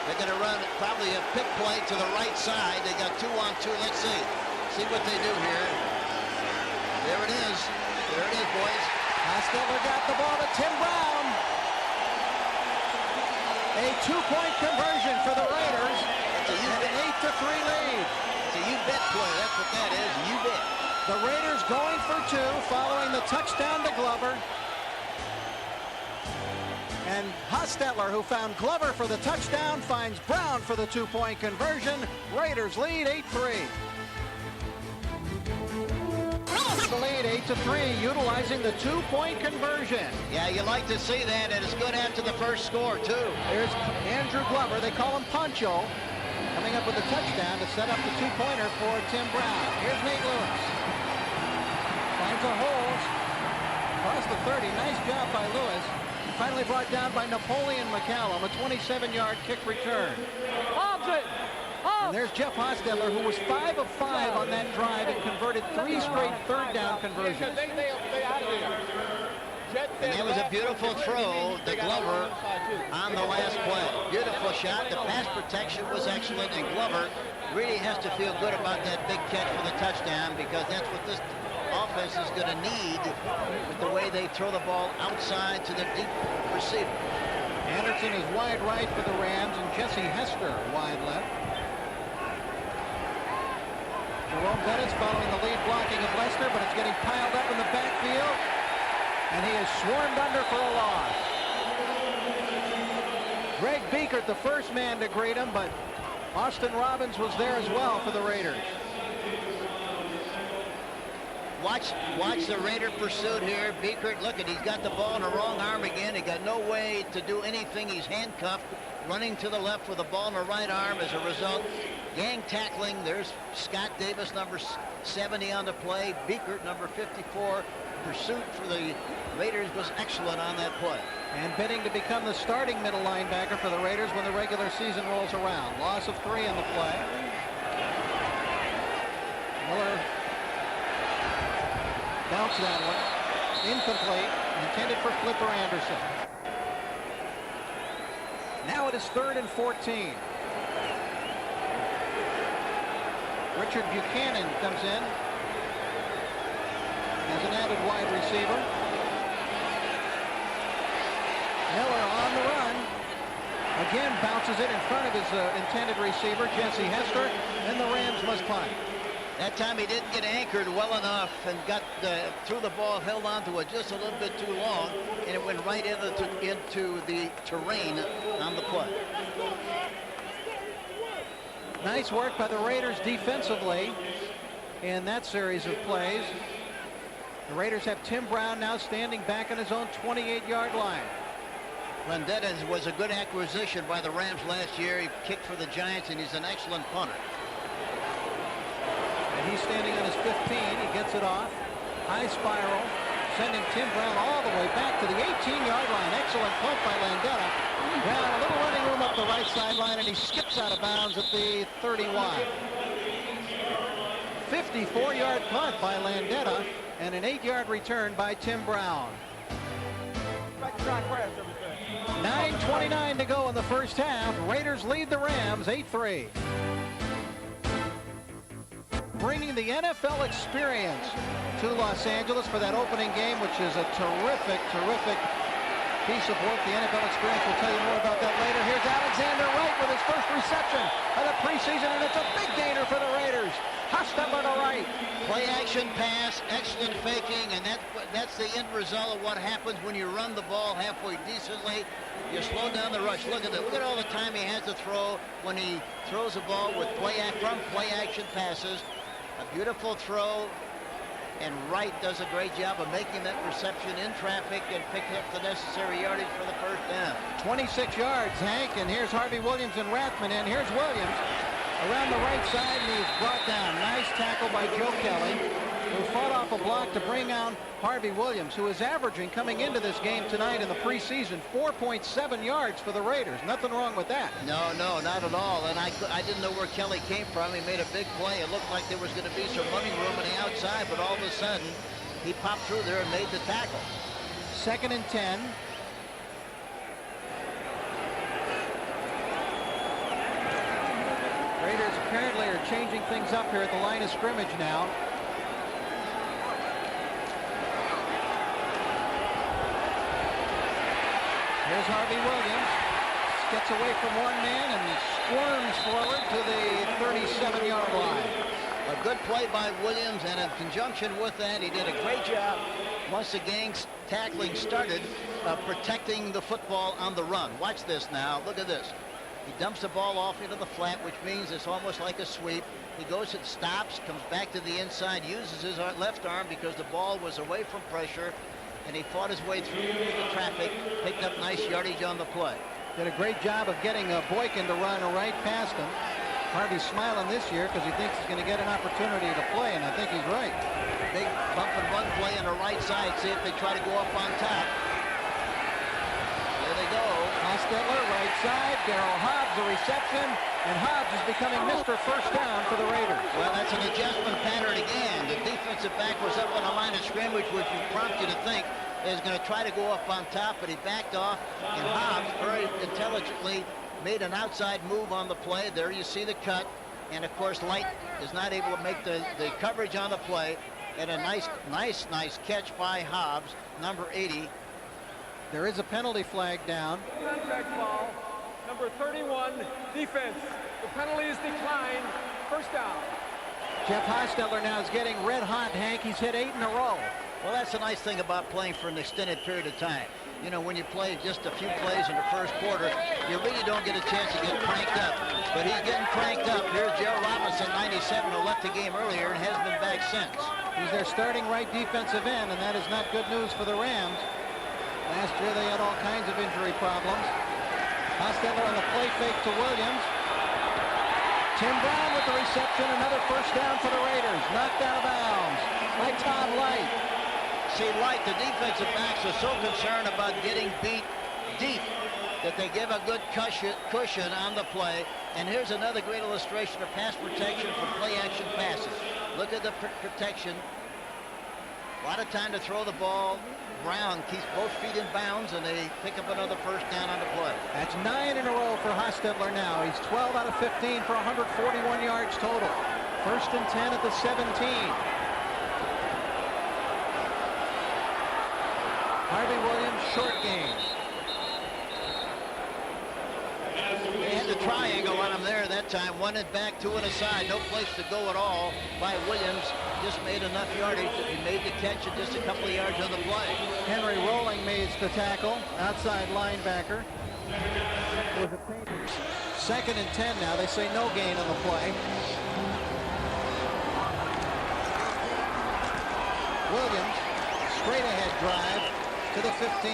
They're going to run probably a pick play to the right side. They got 2-on-2. Let's see what they do here. There it is. There it is, boys. Hostetler got the ball to Tim Brown. A 2-point conversion for the Raiders. It's a and an 8-3 lead. It's a you-bet play. That's what that is. You bet. The Raiders going for 2 following the touchdown to Glover. And Hostetler, who found Glover for the touchdown, finds Brown for the 2-point conversion. Raiders lead 8-3. The lead 8-3, utilizing the 2-point conversion. Yeah, you like to see that, and it's good after the first score, too. Here's Andrew Glover. They call him Poncho. Coming up with a touchdown to set up the 2-pointer for Tim Brown. Here's Nate Lewis. Finds a hole. Across the 30. Nice job by Lewis. Finally brought down by Napoleon McCallum, a 27-yard kick return. And there's Jeff Hostetler, who was 5 of 5 on that drive and converted 3 straight 3rd down conversions. And that was a beautiful throw to Glover on the last play. Beautiful shot. The pass protection was excellent, and Glover really has to feel good about that big catch for the touchdown, because that's what this offense is going to need with the way they throw the ball outside to the deep receiver. Anderson is wide right for the Rams, and Jesse Hester wide left. Jerome Bettis following the lead blocking of Lester, but it's getting piled up in the backfield, and he is swarmed under for a loss. Greg Biekert, the first man to greet him, but Austin Robbins was there as well for the Raiders. Watch the Raider pursuit here. Biekert, look at, he's got the ball in the wrong arm again. He got no way to do anything. He's handcuffed, running to the left with the ball in the right arm. As a result, gang tackling. There's Scott Davis, number 70 on the play. Biekert, number 54. Pursuit for the Raiders was excellent on that play. And bidding to become the starting middle linebacker for the Raiders when the regular season rolls around. Loss of 3 on the play. Miller bounced that one. Incomplete. Intended for Flipper Anderson. Now it is 3rd and 14. Richard Buchanan comes in. as an added wide receiver. Miller on the run. Again bounces it in front of his intended receiver, Jesse Hester, and the Rams must punt. That time he didn't get anchored well enough and got threw the ball, held on to it just a little bit too long, and it went right into the terrain on the play. Nice work by the Raiders defensively in that series of plays. The Raiders have Tim Brown now standing back on his own 28-yard line. Landeta was a good acquisition by the Rams last year. He kicked for the Giants, and he's an excellent punter. And he's standing on his 15. He gets it off. High spiral, sending Tim Brown all the way back to the 18-yard line. Excellent punt by Landeta. Brown, a little running room up the right sideline, and he skips out of bounds at the 31. 54-yard punt by Landeta, and an 8-yard return by Tim Brown. 9:29 to go in the first half. Raiders lead the Rams 8-3. Bringing the NFL experience to Los Angeles for that opening game, which is a terrific piece of work. The NFL experience, will tell you more about that later. Here's Alexander Wright with his first reception of the preseason, and it's a big gainer for the Raiders. Hostetler to right. Play action pass, excellent faking, and that's the end result of what happens when you run the ball halfway decently. You slow down the rush. Look at that. Look at all the time he has to throw when he throws the ball with play action passes. A beautiful throw, and Wright does a great job of making that reception in traffic and picking up the necessary yardage for the first down. 26 yards, Hank, and here's Harvey Williams and Rathman in. Here's Williams around the right side, and he's brought down. Nice tackle by Joe Kelly, who fought off a block to bring down Harvey Williams, who is averaging, coming into this game tonight in the preseason, 4.7 yards for the Raiders. Nothing wrong with that. No, not at all. And I didn't know where Kelly came from. He made a big play. It looked like there was going to be some running room on the outside, but all of a sudden, he popped through there and made the tackle. 2nd and 10. Raiders apparently are changing things up here at the line of scrimmage now. Here's Harvey Williams. Gets away from one man and squirms forward to the 37-yard line. A good play by Williams, and in conjunction with that, he did a great job once the gang's tackling started, protecting the football on the run. Watch this now. Look at this. He dumps the ball off into the flat, which means it's almost like a sweep. He goes and stops, comes back to the inside, uses his left arm because the ball was away from pressure, and he fought his way through the traffic, picked up nice yardage on the play. Did a great job of getting Boykin to run right past him. Harvey's smiling this year because he thinks he's going to get an opportunity to play, and I think he's right. Big bump and run play on the right side. See if they try to go up on top. There they go. Hostetler, right side. Darryl Hobbs, the reception, and Hobbs is becoming Mr. First Down for the Raiders. Well, that's an adjustment pattern again. The defensive back was up on the line of scrimmage, which would prompt you to think is going to try to go up on top, but he backed off, and Hobbs very intelligently made an outside move on the play. There you see the cut, and of course Light is not able to make the coverage on the play, and a nice catch by Hobbs, number 80. There is a penalty flag down. Contact foul, number 31, defense. The penalty is declined. First down. Jeff Hostetler now is getting red hot, Hank. He's hit 8 in a row. Well, that's the nice thing about playing for an extended period of time. You know, when you play just a few plays in the first quarter, you really don't get a chance to get cranked up. But he's getting cranked up. Here's Gerald Robinson, 97, who left the game earlier and hasn't been back since. He's their starting right defensive end, and that is not good news for the Rams. Last year they had all kinds of injury problems. Hostetler on the play fake to Williams. Tim Brown with the reception. Another first down for the Raiders. Knocked out of bounds by Todd Light. See, Light, the defensive backs are so concerned about getting beat deep that they give a good cushion on the play. And here's another great illustration of pass protection for play-action passes. Look at the protection. A lot of time to throw the ball. Brown keeps both feet in bounds, and they pick up another first down on the play. That's 9 in a row for Hostetler now. He's 12 out of 15 for 141 yards total. First and 10 at the 17. Harvey Williams, short gain. They had the triangle on him there that time. One it back, two and a side. No place to go at all by Williams. Just made enough yardage. He made the catch at just a couple of yards on the play. Henry Rolling made the tackle. Outside linebacker. Second and 10 now. They say no gain on the play. Williams, straight ahead drive to the 15.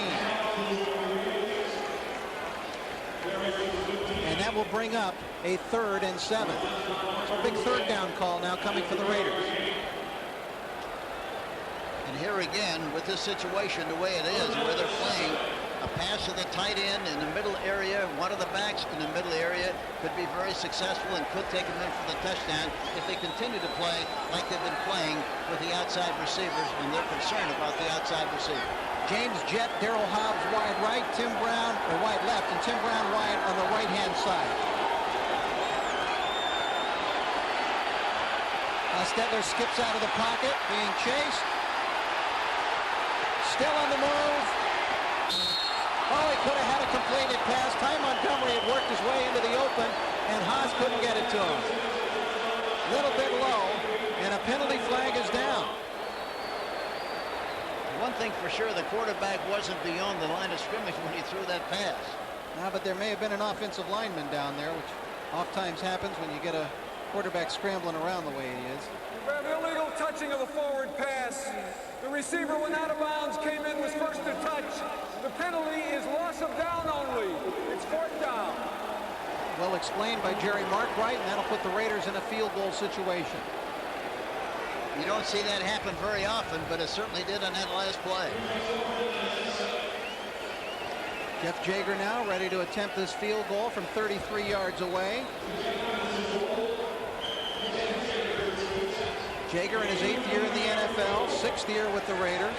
And that will bring up a 3rd and 7. So a big third down call now coming for the Raiders. And here again, with this situation the way it is, where they're playing, a pass to the tight end in the middle area, one of the backs in the middle area could be very successful and could take them in for the touchdown if they continue to play like they've been playing with the outside receivers, and they're concerned about the outside receiver. James Jett, Daryl Hobbs wide right, Tim Brown, or wide left, and Tim Brown wide on the right-hand side. Stetler skips out of the pocket, being chased. Still on the move. Oh, he could have had a completed pass. Ty Montgomery had worked his way into the open, and Haas couldn't get it to him. Little bit low, and a penalty flag is down. One thing for sure, the quarterback wasn't beyond the line of scrimmage when he threw that pass. But there may have been an offensive lineman down there, which oftentimes happens when you get a quarterback scrambling around the way he is. We have illegal touching of the forward pass. The receiver went out of bounds, came in, was first to touch. The penalty is loss of down only. It's 4th down. Well explained by Jerry Markwright, and that'll put the Raiders in a field goal situation. You don't see that happen very often, but it certainly did on that last play. Jeff Jager now ready to attempt this field goal from 33 yards away. Jager in his 8th year in the NFL, 6th year with the Raiders.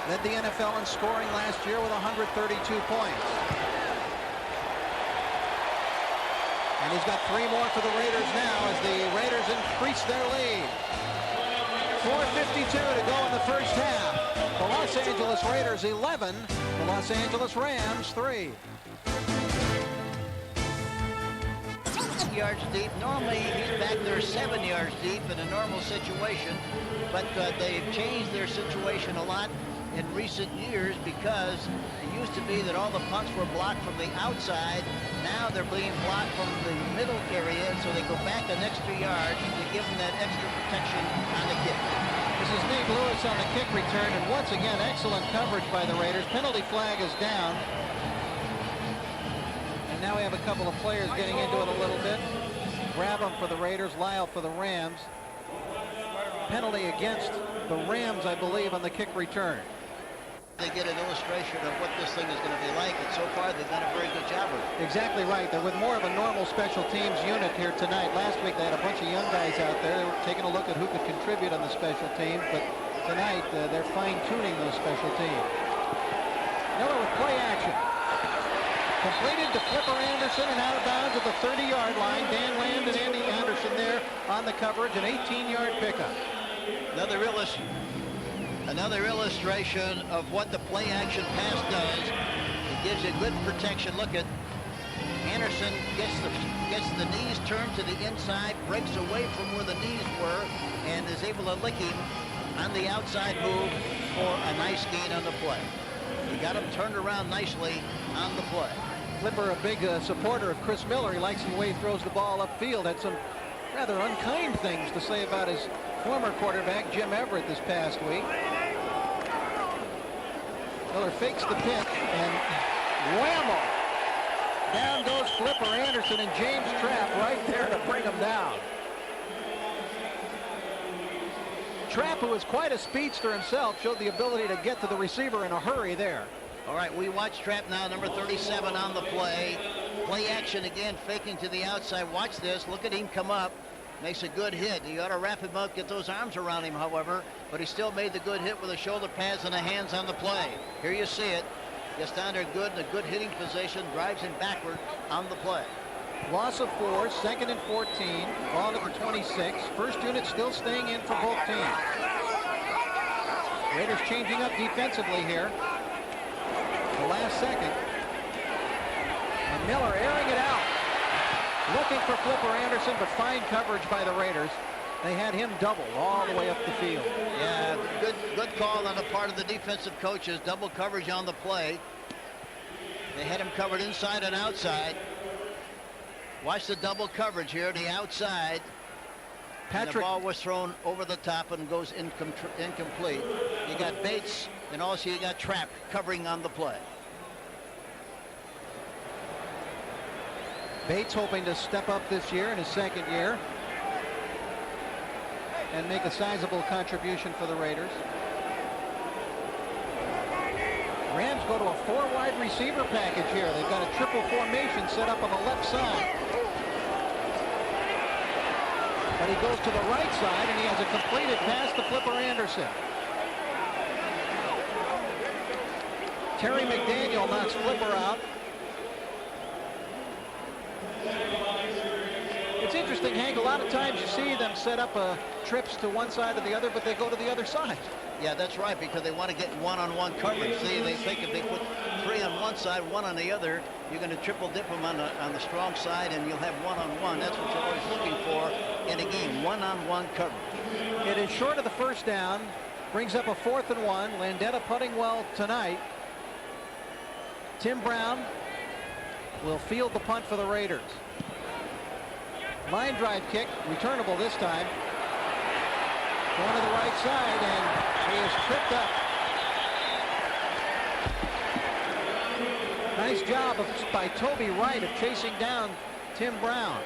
Led the NFL in scoring last year with 132 points. And he's got 3 more for the Raiders now as the Raiders increase their lead. 4:52 to go in the first half. The Los Angeles Raiders 11, the Los Angeles Rams 3. Yards deep. Normally he's back there 7 yards deep in a normal situation, but they've changed their situation a lot in recent years because it used to be that all the punts were blocked from the outside. Now they're being blocked from the middle area, so they go back an extra yard to give them that extra protection on the kick. This is Nick Lewis on the kick return, and once again excellent coverage by the Raiders. Penalty flag is down. Now we have a couple of players getting into it a little bit. Grab them for the Raiders, Lyle for the Rams. Penalty against the Rams, I believe, on the kick return. They get an illustration of what this thing is going to be like, and so far they've done a very good job with it. Exactly right. They're with more of a normal special teams unit here tonight. Last week they had a bunch of young guys out there. They were taking a look at who could contribute on the special teams, but tonight they're fine-tuning those special teams. Miller with play action. Completed to Flipper Anderson and out of bounds at the 30-yard line. Dan Land and Andy Anderson there on the coverage, an 18-yard pickup. Another illustration of what the play action pass does. It gives you good protection. Look at Anderson gets the knees turned to the inside, breaks away from where the knees were, and is able to lick him on the outside move for a nice gain on the play. He got him turned around nicely on the play. Flipper, a big supporter of Chris Miller. He likes the way he throws the ball upfield. Had some rather unkind things to say about his former quarterback, Jim Everett, this past week. Miller fakes the pitch, and whammo! Down goes Flipper Anderson, and James Trapp right there to bring him down. Trapp, who is quite a speedster himself, showed the ability to get to the receiver in a hurry there. All right, we watch Trapp now, number 37 on the play. Play action again, faking to the outside. Watch this. Look at him come up. Makes a good hit. You ought to wrap him up, get those arms around him, however, but he still made the good hit with the shoulder pads and the hands on the play. Here you see it. Gets down there good in a good hitting position, drives him backward on the play. Loss of 4, 2nd and 14, ball number 26. First unit still staying in for both teams. Raiders changing up defensively here. The last second. And Miller airing it out. Looking for Flipper Anderson, but fine coverage by the Raiders. They had him doubled all the way up the field. Yeah, good call on the part of the defensive coaches. Double coverage on the play. They had him covered inside and outside. Watch the double coverage here, the outside. And the ball was thrown over the top and goes incomplete. You got Bates, and also you got Trapp covering on the play. Bates hoping to step up this year in his second year and make a sizable contribution for the Raiders. Rams go to a 4 wide receiver package here. They've got a triple formation set up on the left side. But he goes to the right side, and he has a completed pass to Flipper Anderson. Terry McDaniel knocks Flipper out. It's interesting, Hank, a lot of times you see them set up trips to one side or the other, but they go to the other side. Yeah, that's right, because they want to get one-on-one coverage. See, they think if they put 3 on one side, 1 on the other, you're going to triple dip them on the strong side, and you'll have one-on-one. That's what you're always looking for in a game, one-on-one coverage. It is short of the first down, brings up a 4th and 1. Landeta putting well tonight. Tim Brown will field the punt for the Raiders. Line drive kick, returnable this time. Going to the right side, and he is tripped up. Nice job by Toby Wright of chasing down Tim Brown.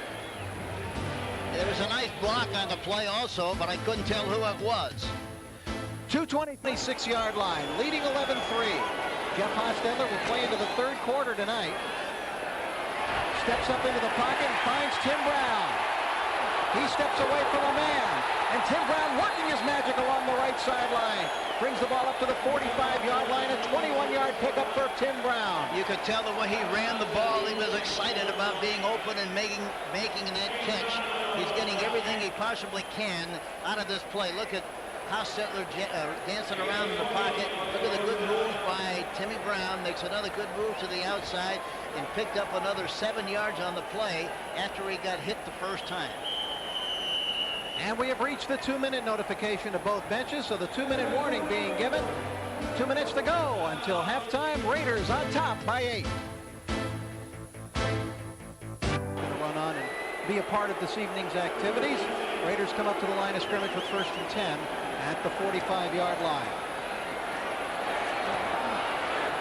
There was a nice block on the play also, but I couldn't tell who it was. 26-yard line, leading 11-3. Jeff Hostetler will play into the 3rd quarter tonight. Steps up into the pocket and finds Tim Brown. He steps away from a man, and Tim Brown working his magic along the right sideline. Brings the ball up to the 45-yard line, a 21-yard pickup for Tim Brown. You could tell the way he ran the ball, he was excited about being open and making that catch. He's getting everything he possibly can out of this play. Look at Hostetler dancing around in the pocket. Look at the good move by Timmy Brown. Makes another good move to the outside and picked up another 7 yards on the play after he got hit the first time. And we have reached the 2-minute notification to both benches, so the 2-minute warning being given. 2 minutes to go until halftime. Raiders on top by 8. Going to run on and be a part of this evening's activities. Raiders come up to the line of scrimmage with 1st and 10 at the 45-yard line.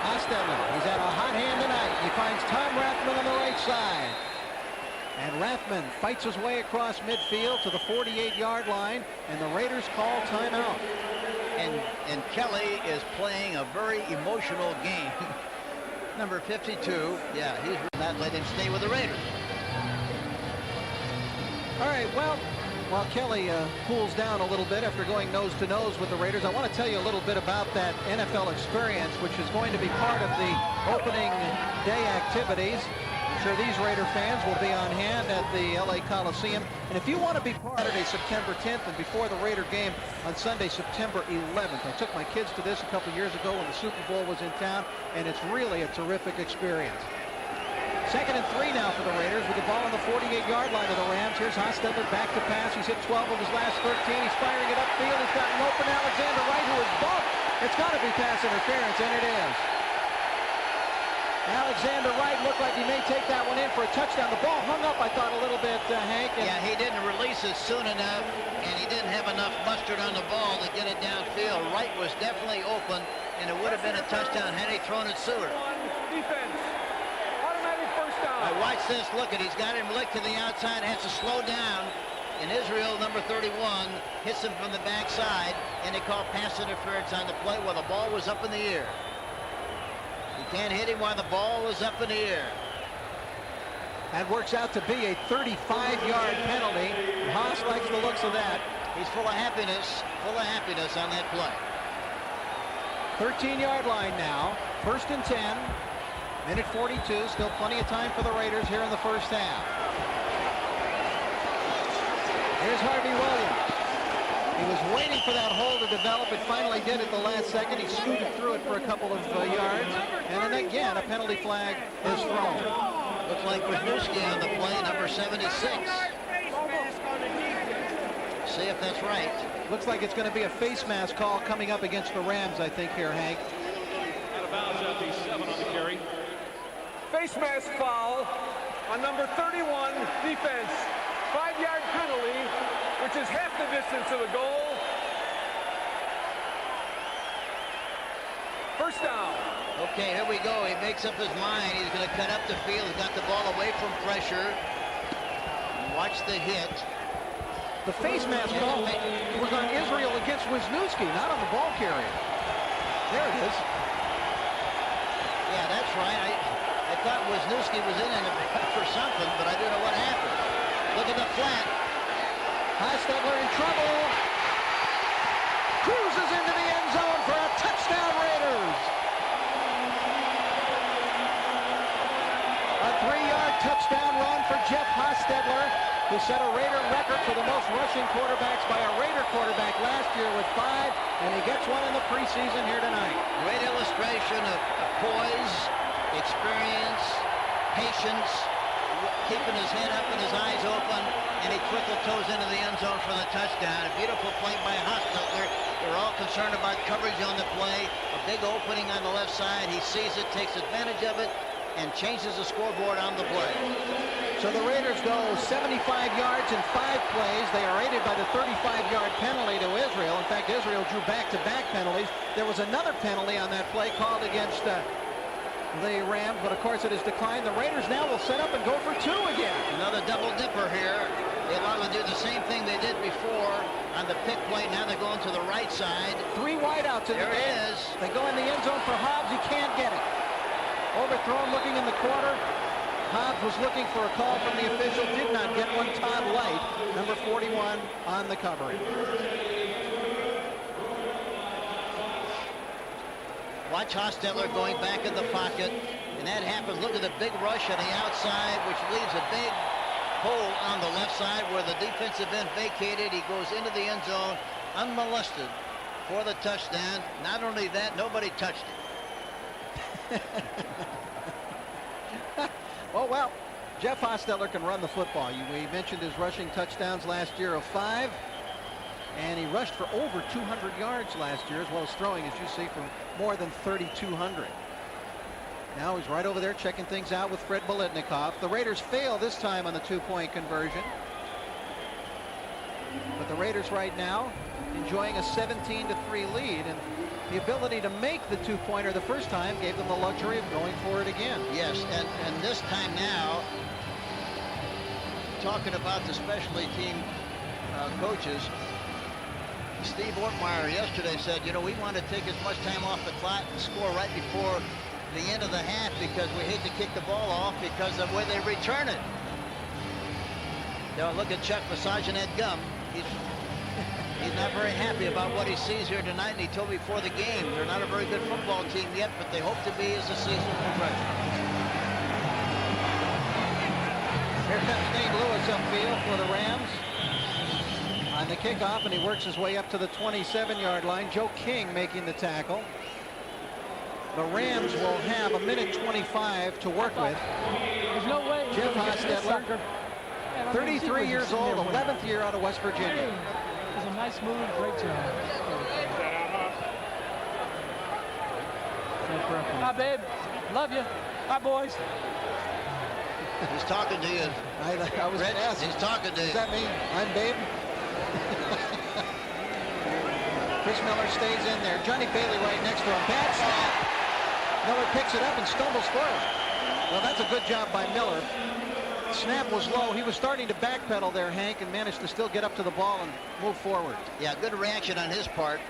Hostetler, he's had a hot hand tonight. He finds Tom Rathman on the right side. And Rathman fights his way across midfield to the 48-yard line, and the Raiders call timeout. And Kelly is playing a very emotional game. Number 52, yeah, he's not letting him stay with the Raiders. All right, well, while Kelly cools down a little bit after going nose-to-nose with the Raiders, I want to tell you a little bit about that NFL experience, which is going to be part of the opening day activities. I'm sure these Raider fans will be on hand at the LA Coliseum. And if you want to be part of Saturday, September 10th, and before the Raider game on Sunday, September 11th. I took my kids to this a couple years ago when the Super Bowl was in town, and it's really a terrific experience. 2nd and 3 now for the Raiders with the ball on the 48-yard line of the Rams. Here's Hostetler back to pass. He's hit 12 of his last 13. He's firing it upfield. He's got an open Alexander Wright who is bumped. It's got to be pass interference, and it is. Alexander Wright looked like he may take that one in for a touchdown. The ball hung up, I thought, a little bit, Hank. Yeah, he didn't release it soon enough, and he didn't have enough mustard on the ball to get it downfield. Wright was definitely open, and it would have been a touchdown had he thrown it sooner. Defense. Automatic first down. Now watch this. Look at, he's got him licked to the outside, has to slow down. And Israel, number 31, hits him from the backside, and they call pass interference on the play while the ball was up in the air. You can't hit him while the ball was up in the air. That works out to be a 35-yard penalty. Haas likes the looks of that. He's full of happiness on that play. 13-yard line now. 1st and 10. Minute 42. Still plenty of time for the Raiders here in the first half. Here's Harvey Williams. He was waiting for that hole to develop. It finally did at the last second. He scooted through it for a couple of yards. And then again, a penalty flag is thrown. Looks like Wisniewski on the play, number 76. See if that's right. Looks like it's going to be a face mask call coming up against the Rams, I think, here, Hank. Out of bounds at the 7 on the carry. Face mask foul on number 31, defense. 5-yard penalty, which is half the distance of the goal. First down. Okay, here we go. He makes up his mind. He's going to cut up the field. He's got the ball away from pressure. Watch the hit. The face mask call was on Israel against Wisniewski, not on the ball carrier. There it is. Yeah, that's right. I thought Wisniewski was in it for something, but I didn't know what happened. Look at the flat. Hostetler in trouble. Cruises into the end zone for a touchdown, Raiders. A 3-yard touchdown run for Jeff Hostetler, who set a Raider record for the most rushing quarterbacks by a Raider quarterback last year with 5, and he gets one in the preseason here tonight. Great illustration of poise, experience, patience, keeping his head up and his eyes open, and he twinkle toes into the end zone for the touchdown. A beautiful play by Hostetler. They're all concerned about coverage on the play. A big opening on the left side. He sees it, takes advantage of it, and changes the scoreboard on the play. So the Raiders go 75 yards in 5 plays. They are aided by the 35-yard penalty to Israel. In fact, Israel drew back-to-back penalties. There was another penalty on that play called against the Rams, but of course it has declined. The Raiders now will set up and go for 2 again. Another double dipper here. They allow them to do the same thing they did before on the pick play. Now they're going to the right side. 3 wideouts in there the it end. is. They go in the end zone for Hobbs. He can't get it. Overthrown, looking in the corner. Hobbs was looking for a call from the official. Did not get one. Todd Light, number 41, on the covering. Watch Hostetler going back in the pocket, and that happens. Look at the big rush on the outside, which leaves a big hole on the left side where the defensive end vacated. He goes into the end zone unmolested for the touchdown. Not only that, nobody touched it. Oh, well, Jeff Hostetler can run the football. We mentioned his rushing touchdowns last year of 5, and he rushed for over 200 yards last year, as well as throwing, as you see, for more than 3,200. Now he's right over there checking things out with Fred Biletnikoff. The Raiders fail this time on the 2-point conversion. But the Raiders right now enjoying a 17-3 lead, and the ability to make the 2-pointer the first time gave them the luxury of going for it again. Yes, and this time now, talking about the specialty team coaches, Steve Ortmeyer yesterday said, you know, we want to take as much time off the clock and score right before the end of the half because we hate to kick the ball off because of the way they return it. Now look at Chuck massaging that gum. He's not very happy about what he sees here tonight, and he told me before the game they're not a very good football team yet, but they hope to be as the season progresses. Here comes Nate Lewis upfield for the Rams on the kickoff, and he works his way up to the 27-yard line. Joe King making the tackle. The Rams will have 1:25 to work with. There's no way. Jeff Hostetler, 33 years old, 11th year out of West Virginia. It was a nice move, great job. Hi, babe. Love you. Hi, boys. He's talking to you. I was Rich, asked. he's talking to you. Is that me? I'm Babe. Chris Miller stays in there. Johnny Bailey right next to him. Bad snap. Miller picks it up and stumbles forward. Well, that's a good job by Miller. Snap was low. He was starting to backpedal there, Hank, and managed to still get up to the ball and move forward. Yeah, good reaction on his part.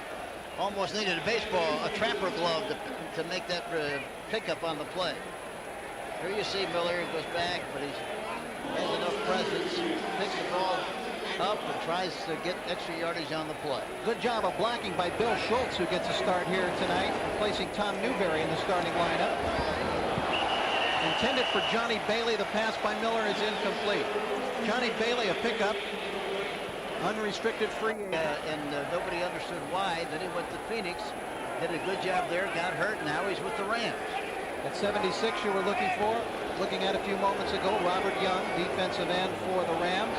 Almost needed a trapper glove to make that pickup on the play. Here you see Miller goes back, but he has enough presence, picks the ball up and tries to get extra yardage on the play. Good job of blocking by Bill Schultz, who gets a start here tonight, replacing Tom Newberry in the starting lineup. Intended for Johnny Bailey. The pass by Miller is incomplete. Johnny Bailey, a pickup. unrestricted free agent. And nobody understood why. Then he went to Phoenix, did a good job there, got hurt. Now he's with the Rams. At 76, you were looking at a few moments ago, Robert Young, defensive end for the Rams.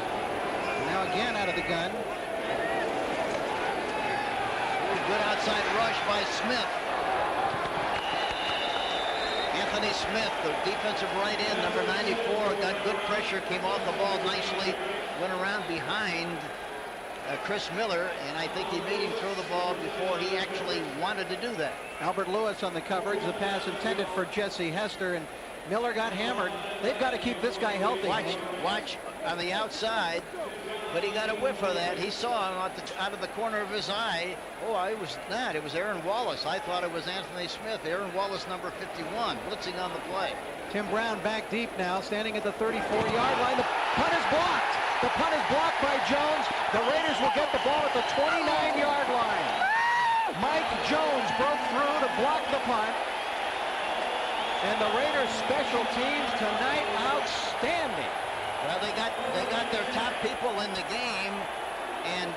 Now again out of the gun. Good outside rush by Smith. Anthony Smith, the defensive right end, number 94, got good pressure, came off the ball nicely, went around behind Chris Miller, and I think he made him throw the ball before he actually wanted to do that. Albert Lewis on the coverage. The pass intended for Jesse Hester, and Miller got hammered. They've got to keep this guy healthy. Watch on the outside, but he got a whiff of that. He saw him out of the corner of his eye. Oh, it was not. It was Aaron Wallace. I thought it was Anthony Smith. Aaron Wallace, number 51, blitzing on the play. Tim Brown back deep now, standing at the 34-yard line. The punt is blocked. The punt is blocked by Jones. The Raiders will get the ball at the 29-yard line. Mike Jones broke through to block the punt. And the Raiders special teams tonight outstanding. Well, they got their top people in the game, and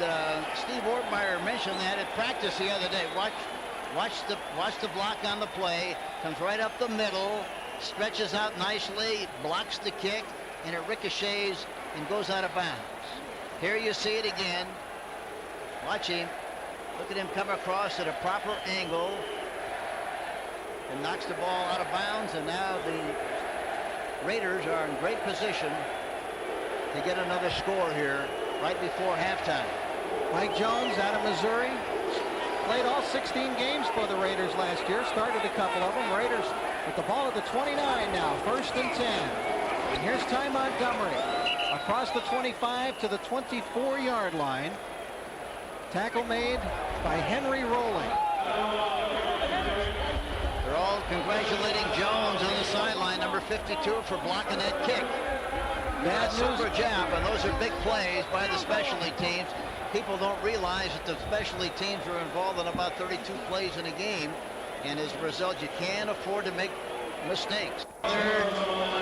Steve Ortmeyer mentioned that at practice the other day. Watch the block on the play. Comes right up the middle, stretches out nicely, blocks the kick, and it ricochets and goes out of bounds. Here you see it again. Watch him. Look at him come across at a proper angle and knocks the ball out of bounds, and now the Raiders are in great position to get another score here right before halftime. Mike Jones out of Missouri, played all 16 games for the Raiders last year, started a couple of them. Raiders with the ball at the 29 now, 1st and 10. And here's Ty Montgomery across the 25 to the 24-yard line. Tackle made by Henry Rolling. They're all congratulating Jones on the sideline, number 52, for blocking that kick. Bad news. Super job, and those are big plays by the specialty teams. People don't realize that the specialty teams are involved in about 32 plays in a game, and as a result, you can't afford to make mistakes. Third,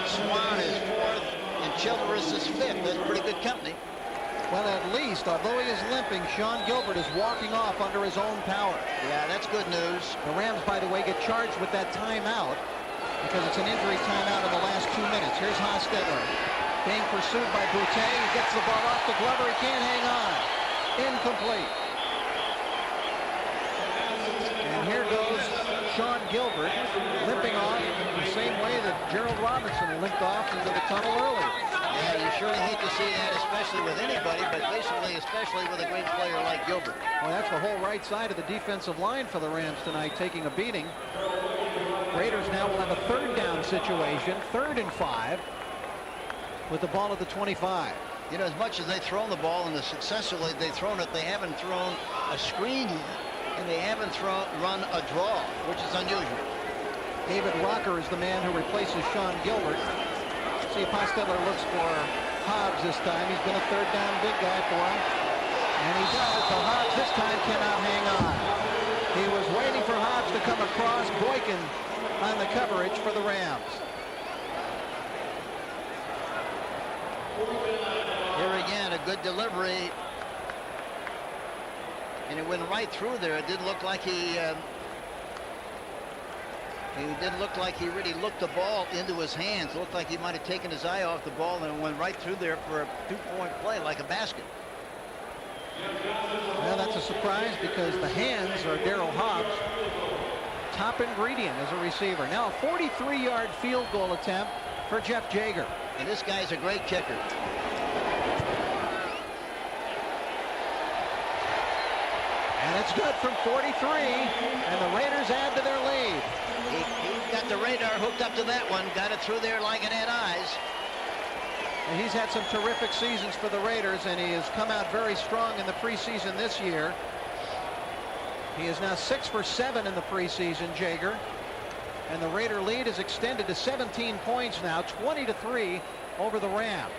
Swan is 4th, and Childress is 5th. That's pretty good company. Well, at least, although he is limping, Sean Gilbert is walking off under his own power. Yeah, that's good news. The Rams, by the way, get charged with that timeout because it's an injury timeout in the last 2 minutes. Here's Hostetler being pursued by Boutte. He gets the ball off to Glover. He can't hang on. Incomplete. And here goes Sean Gilbert limping off the same way that Gerald Robinson limped off into the tunnel earlier. Yeah, you surely hate to see that, especially with anybody, but basically especially with a great player like Gilbert. Well, that's the whole right side of the defensive line for the Rams tonight, taking a beating. Raiders now will have a 3rd down situation, 3rd and 5, with the ball at the 25. You know, as much as they've thrown the ball and as successfully they've thrown it, they haven't thrown a screen and they haven't run a draw, which is unusual. David Rocker is the man who replaces Sean Gilbert. See if Hostetler looks for Hobbs this time. He's been a 3rd down big guy for him. And he does. So Hobbs this time cannot hang on. He was waiting for Hobbs to come across. Boykin on the coverage for the Rams. Here again, a good delivery. And it went right through there. It didn't look like he didn't look like he really looked the ball into his hands. It looked like he might have taken his eye off the ball and it went right through there for a 2-point play like a basket. Well, that's a surprise because the hands are Darryl Hobbs' top ingredient as a receiver. Now a 43-yard field goal attempt for Jeff Jager. And this guy's a great kicker. And it's good from 43, and the Raiders add to their lead. He got the radar hooked up to that one, got it through there like it had eyes. And he's had some terrific seasons for the Raiders, and he has come out very strong in the preseason this year. He is now 6 for 7 in the preseason, Jager. And the Raider lead is extended to 17 points now, 20-3 over the Rams.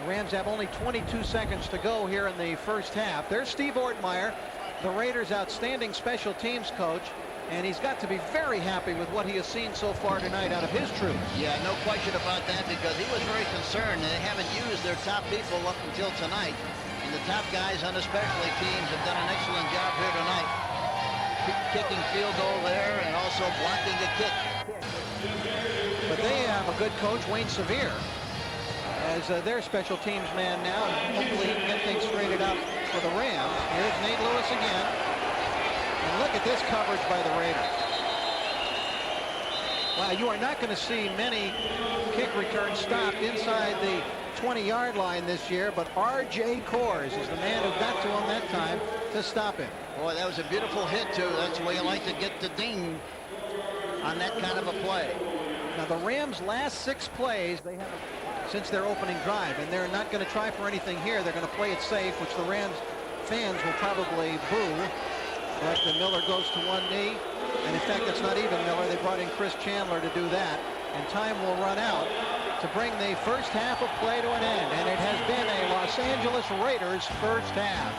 The Rams have only 22 seconds to go here in the first half. There's Steve Ortmeyer, the Raiders' outstanding special teams coach, and he's got to be very happy with what he has seen so far tonight out of his troops. Yeah, no question about that, because he was very concerned. They haven't used their top people up until tonight. And the the top guys on the specialty teams have done an excellent job here tonight. Kicking field goal there and also blocking a kick. But they have a good coach, Wayne Sevier, as their special teams man now, and hopefully he can get things straightened out for the Rams. Here's Nate Lewis again. And look at this coverage by the Raiders. Wow, you are not going to see many kick returns stopped inside the 20-yard line this year, but R.J. Kors is the man who got to him that time to stop him. Boy, that was a beautiful hit, too. That's the way you like to get the ding on that kind of a play. Now, the Rams' last 6 plays, they have since their opening drive, and they're not going to try for anything here. They're going to play it safe, which the Rams fans will probably boo. But Miller goes to one knee, and in fact, it's not even Miller. They brought in Chris Chandler to do that, and time will run out to bring the first half of play to an end, and it has been a Los Angeles Raiders first half.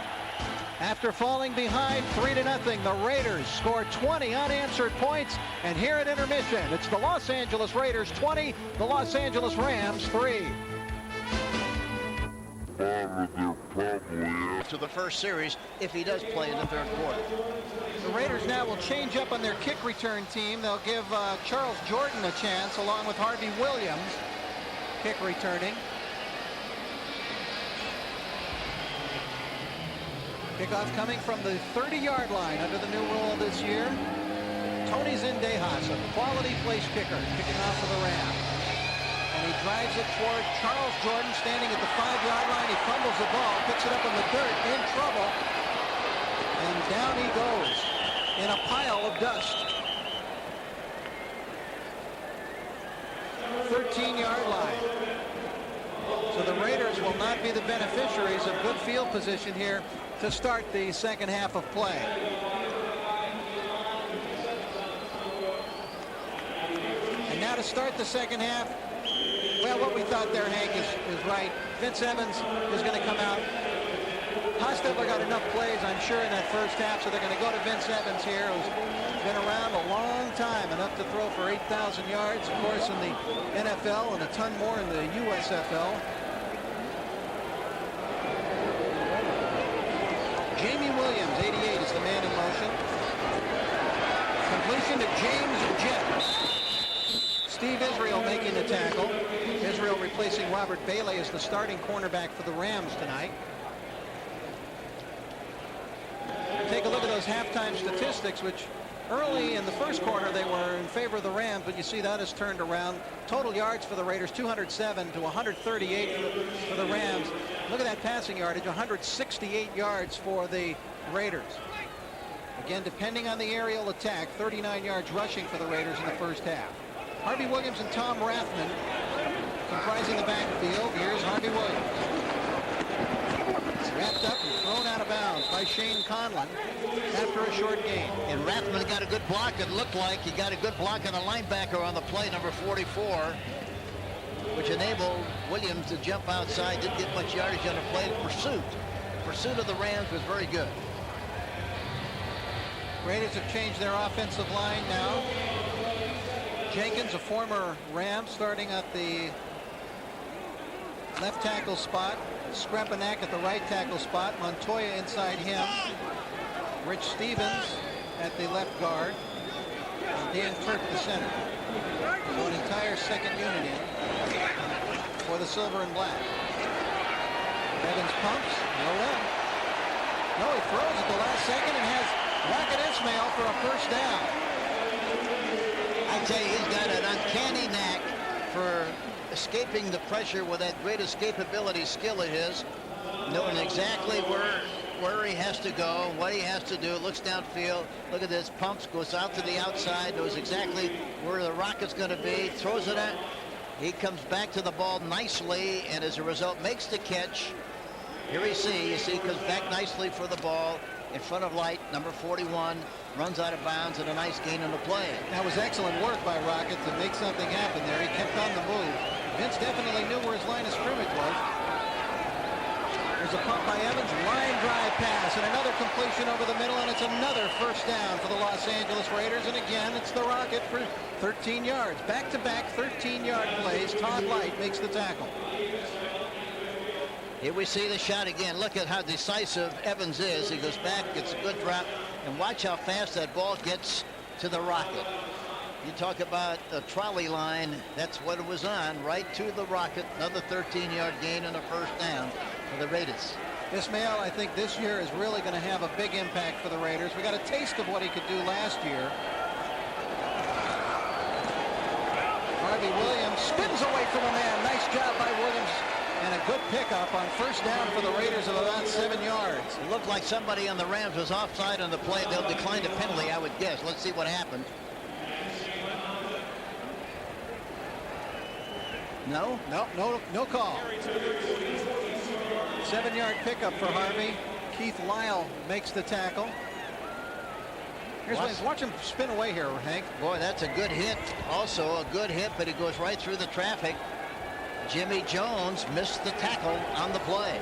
After falling behind 3-0, the Raiders scored 20 unanswered points, and here at intermission, it's the Los Angeles Raiders 20, the Los Angeles Rams 3. To the first series if he does play in the third quarter. The Raiders now will change up on their kick return team. They'll give Charles Jordan a chance along with Harvey Williams kick returning. Kickoff coming from the 30-yard line under the new rule this year. Tony Zendejas, a quality place kicker, kicking off for the Rams. And he drives it toward Charles Jordan standing at the 5-yard line. He fumbles the ball, picks it up in the dirt, in trouble. And down he goes in a pile of dust. 13-yard line. So the Raiders will not be the beneficiaries of good field position here to start the second half of play. And now to start the second half, well, what we thought there, Hank, is right. Vince Evans is going to come out. Hostetler got enough plays, I'm sure, in that first half, so they're going to go to Vince Evans here, who's been around a long time, enough to throw for 8,000 yards, of course, in the NFL and a ton more in the USFL. Jamie Williams, 88, is the man in motion. Completion to James Jett. Steve Israel making the tackle. Israel replacing Robert Bailey as the starting cornerback for the Rams tonight. Take a look at those halftime statistics, which early in the first quarter they were in favor of the Rams, but you see that has turned around. Total yards for the Raiders, 207 to 138 for the Rams. Look at that passing yardage, 168 yards for the Raiders. Again, depending on the aerial attack, 39 yards rushing for the Raiders in the first half. Harvey Williams and Tom Rathman comprising the backfield. Here's Harvey Williams. Wrapped up and thrown out of bounds by Shane Conlon after a short gain. And Rathman got a good block. It looked like he got a good block on a linebacker on the play, number 44, which enabled Williams to jump outside. Didn't get much yardage on the play. Pursuit of the Rams was very good. Raiders have changed their offensive line now. Jenkins, a former Ram, starting at the left tackle spot. Skrepanak at the right tackle spot. Montoya inside him. Rich Stevens at the left guard. And Dan Turk the center. So an entire second unit in for the silver and black. Evans pumps. No run. No, he throws at the last second and has Rocket Ismail for a first down. I tell you, he's got an uncanny knack for escaping the pressure with that great escapability skill of his, knowing exactly where he has to go, what he has to do. Looks downfield. Look at this. Pumps, goes out to the outside, knows exactly where the rocket's going to be, throws it at. He comes back to the ball nicely, and as a result, makes the catch. Here you see he comes back nicely for the ball in front of Light, number 41, runs out of bounds, and a nice gain on the play. That was excellent work by Rocket to make something happen there. He kept on the move. Vince definitely knew where his line of scrimmage was. There's a pump by Evans, line drive pass, and another completion over the middle, and it's another first down for the Los Angeles Raiders. And again, it's the Rocket for 13 yards. Back-to-back 13-yard plays. Todd Light makes the tackle. Here we see the shot again. Look at how decisive Evans is. He goes back, gets a good drop, and watch how fast that ball gets to the Rocket. You talk about a trolley line, that's what it was on, right to the Rocket. Another 13-yard gain and a first down for the Raiders. Ismail, I think this year is really going to have a big impact for the Raiders. We got a taste of what he could do last year. Harvey Williams spins away from a man. Nice job by Williams. And a good pickup on first down for the Raiders of about 7 yards. It looked like somebody on the Rams was offside on the play. They'll decline the penalty, I would guess. Let's see what happened. No? No call. 7-yard pickup for Harvey. Keith Lyle makes the tackle. Watch him spin away here, Hank. Boy, that's a good hit. Also a good hit, but he goes right through the traffic. Jimmy Jones missed the tackle on the play.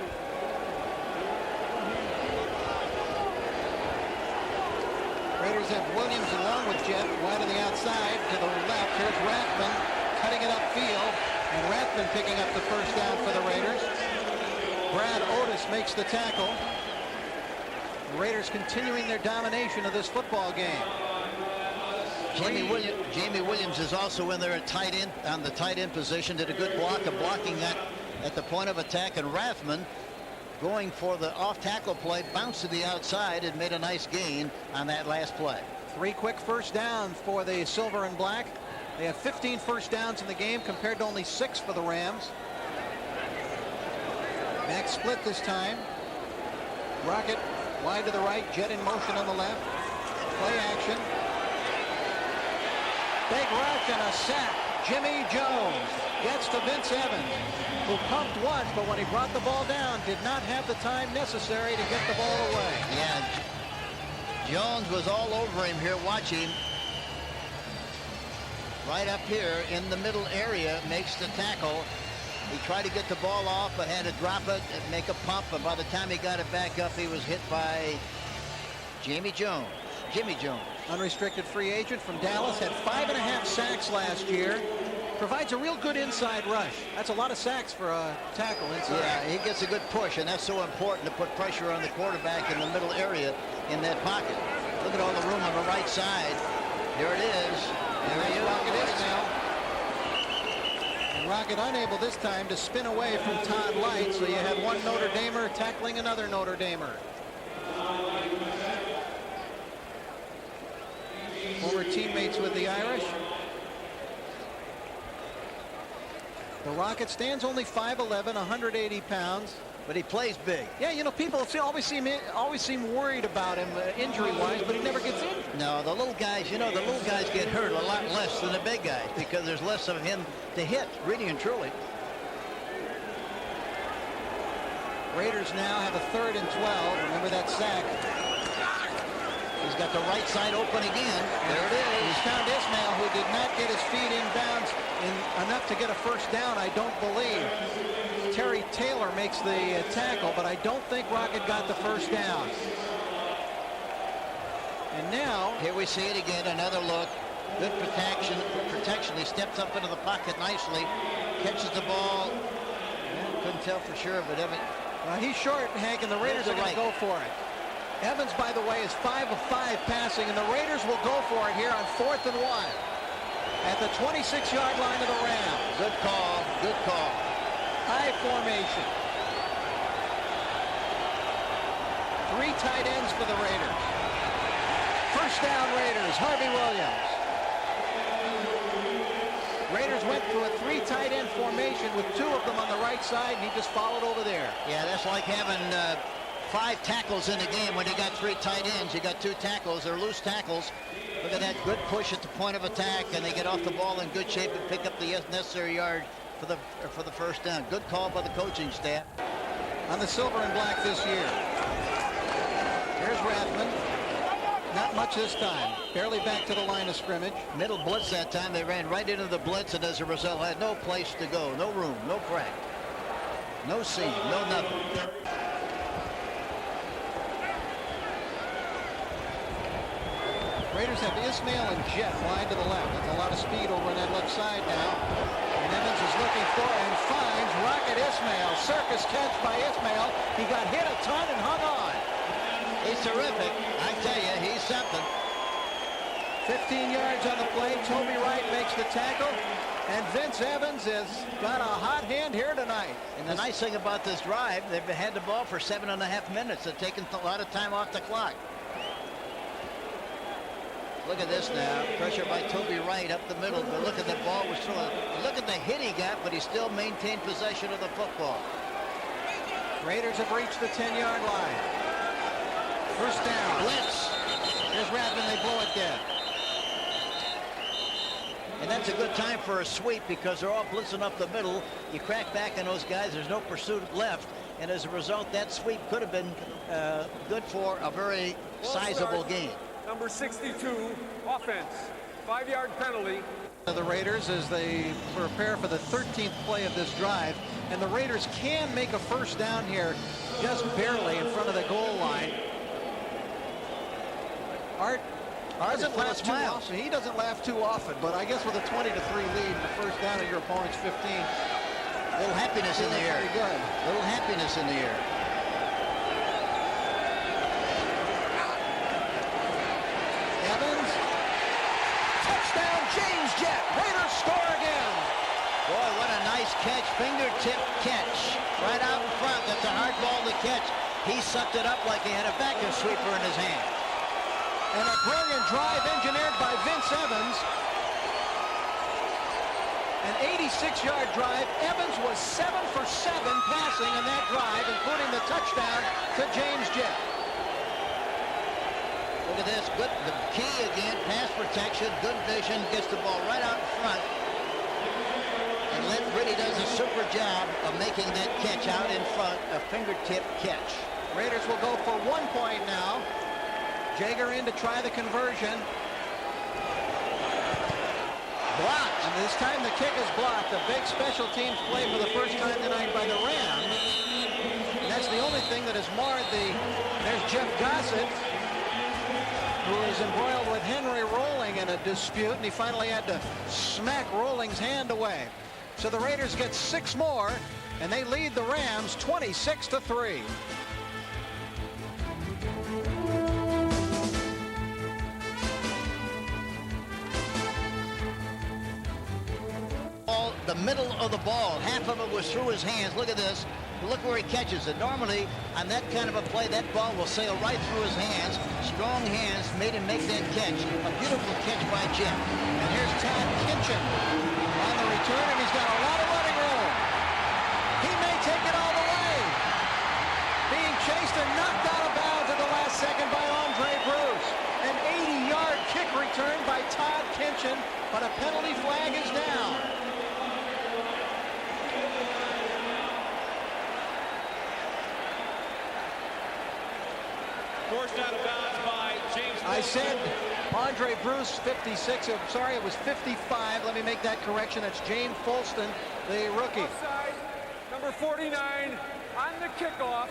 Raiders have Williams along with Jet wide on the outside to the left. Here's Rathman cutting it upfield, and Rathman picking up the first down for the Raiders. Brad Otis makes the tackle. The Raiders continuing their domination of this football game. Jamie Williams is also in there at tight end, on the tight end position. Did a good block of blocking that at the point of attack, and Rathman going for the off tackle play, bounced to the outside and made a nice gain on that last play. 3 quick first downs for the Silver and Black. They have 15 first downs in the game compared to only 6 for the Rams. Back split this time. Rocket wide to the right, Jet in motion on the left. Play action. Big rush and a sack. Jimmy Jones gets to Vince Evans, who pumped once, but when he brought the ball down, did not have the time necessary to get the ball away. Yeah, Jones was all over him here watching. Right up here in the middle area, makes the tackle. He tried to get the ball off, but had to drop it and make a pump, and by the time he got it back up, he was hit by Jimmy Jones. Unrestricted free agent from Dallas, had 5.5 sacks last year. Provides a real good inside rush. That's a lot of sacks for a tackle inside. Yeah, he gets a good push, and that's so important to put pressure on the quarterback in the middle area in that pocket. Look at all the room on the right side. Here it is. There he is. Rocket is now. And Rocket unable this time to spin away from Todd Light, so you had one Notre Damer tackling another Notre Damer. Former teammates with the Irish. The Rocket stands only 5'11", 180 pounds. But he plays big. Yeah, you know, people always seem worried about him injury-wise, but he never gets injured. No, the little guys, you know, the little guys get hurt a lot less than the big guys because there's less of him to hit, really and truly. Raiders now have a 3rd and 12. Remember that sack. He's got the right side open again. There it is. He's found Ismail, who did not get his feet inbounds enough to get a first down, I don't believe. Terry Taylor makes the tackle, but I don't think Rocket got the first down. And now, here we see it again, another look. Good protection. He steps up into the pocket nicely, catches the ball. Couldn't tell for sure, but he's short, Hank, and the Raiders are going to go for it. Evans, by the way, is 5 of 5 passing, and the Raiders will go for it here on 4th and 1 at the 26-yard line of the Rams. Good call. Good call. High formation. 3 tight ends for the Raiders. First down, Raiders. Harvey Williams. Raiders went through a 3 tight end formation with 2 of them on the right side, and he just followed over there. Yeah, that's like having 5 tackles in the game. When you got 3 tight ends, you got 2 tackles. They're loose tackles. Look at that good push at the point of attack, and they get off the ball in good shape and pick up the necessary yard for the first down. Good call by the coaching staff. On the Silver and Black this year. Here's Rathman. Not much this time. Barely back to the line of scrimmage. Middle blitz that time. They ran right into the blitz, and as a result had no place to go. No room, no crack, no seam, no nothing. Raiders have Ismail and Jet wide to the left. That's a lot of speed over on that left side now. And Evans is looking for and finds Rocket Ismail circus catch by Ismail. He got hit a ton and hung on. He's terrific. I tell you, he's something. 15 yards on the play. Toby Wright makes the tackle. And Vince Evans has got a hot hand here tonight. And the nice thing about this drive, they've had the ball for 7.5 minutes. They've taken a lot of time off the clock. Look at this now. Pressure by Toby Wright up the middle. But look at the ball was thrown. Look at the hit he got, but he still maintained possession of the football. Raiders have reached the 10-yard line. First down. Blitz. Here's Rathman. They blow it dead. And that's a good time for a sweep because they're all blitzing up the middle. You crack back on those guys. There's no pursuit left. And as a result, that sweep could have been good for a very sizable gain. Number 62, offense. 5-yard penalty. The Raiders as they prepare for the 13th play of this drive. And the Raiders can make a first down here just barely in front of the goal line. Art doesn't laugh too often. He doesn't laugh too often, but I guess with a 20-3 lead and the first down of your opponent's 15. A little happiness in the air. Pretty good. A little happiness in the air. Evans. Touchdown, James Jett. Raiders score again. Boy, what a nice catch. Fingertip catch. Right out in front. That's a hard ball to catch. He sucked it up like he had a vacuum sweeper in his hand. And a brilliant drive engineered by Vince Evans. An 86-yard drive. Evans was 7 for 7 passing in that drive, including the touchdown to James Jett. Look at this. Good. The key again, pass protection, good vision, gets the ball right out in front. And Lynn really does a super job of making that catch out in front, a fingertip catch. Raiders will go for 1 point now. Jager in to try the conversion. Blocked. And this time the kick is blocked. A big special teams play for the first time tonight by the Rams. And that's the only thing that has marred the... There's Jeff Gossett, who is embroiled with Henry Rolling in a dispute, and he finally had to smack Rolling's hand away. So the Raiders get 6 more, and they lead the Rams 26-3. The middle of the ball, half of it was through his hands. Look at this. Look where he catches it. Normally, on that kind of a play, that ball will sail right through his hands. Strong hands made him make that catch. A beautiful catch by Jim. And here's Todd Kitchen on the return, and he's got a lot of running room. He may take it all the way. Being chased and knocked out of bounds at the last second by Andre Bruce. An 80-yard kick return by Todd Kitchen, but a penalty flag is down. Forced out of bounds by James. I said Andre Bruce 56. I'm sorry, it was 55. Let me make that correction. That's James Folston, the rookie. Offside, number 49 on the kickoff.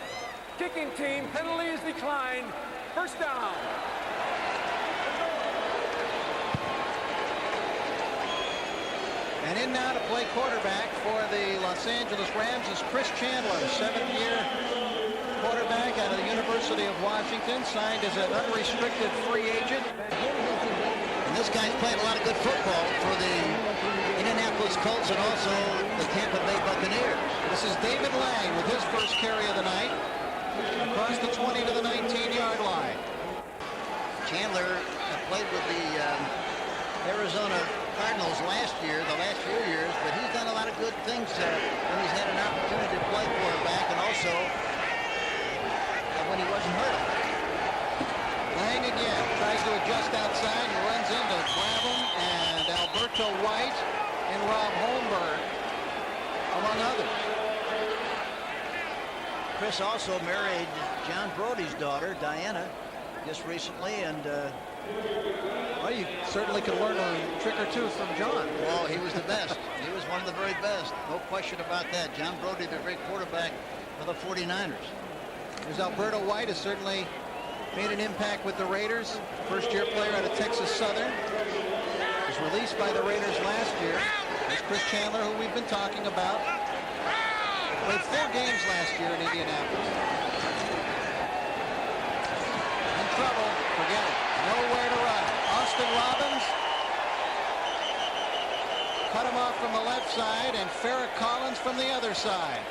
Kicking team, penalty is declined. First down. And in now to play quarterback for the Los Angeles Rams is Chris Chandler, 7th-year quarterback out of the University of Washington, signed as an unrestricted free agent. And this guy's played a lot of good football for the Indianapolis Colts and also the Tampa Bay Buccaneers. This is David Lang with his first carry of the night. Across the 20 to the 19-yard line. Chandler played with the Arizona Cardinals last year, the last few years, but he's done a lot of good things when he's had an opportunity to play quarterback and also when he wasn't hurt. Lang again tries to adjust outside and runs into Glavin and Alberto White and Rob Holmberg, among others. Chris also married John Brody's daughter, Diana, just recently, and well, you certainly could learn a trick or two from John. Well, he was the best. He was one of the very best. No question about that. John Brody, the great quarterback for the 49ers. There's Alberto White, has certainly made an impact with the Raiders. First-year player out of Texas Southern. Was released by the Raiders last year. There's Chris Chandler, who we've been talking about. Played 4 games last year in Indianapolis. In trouble. Forget it. Nowhere to run. Austin Robbins cut him off from the left side, and Farrah Collins from the other side.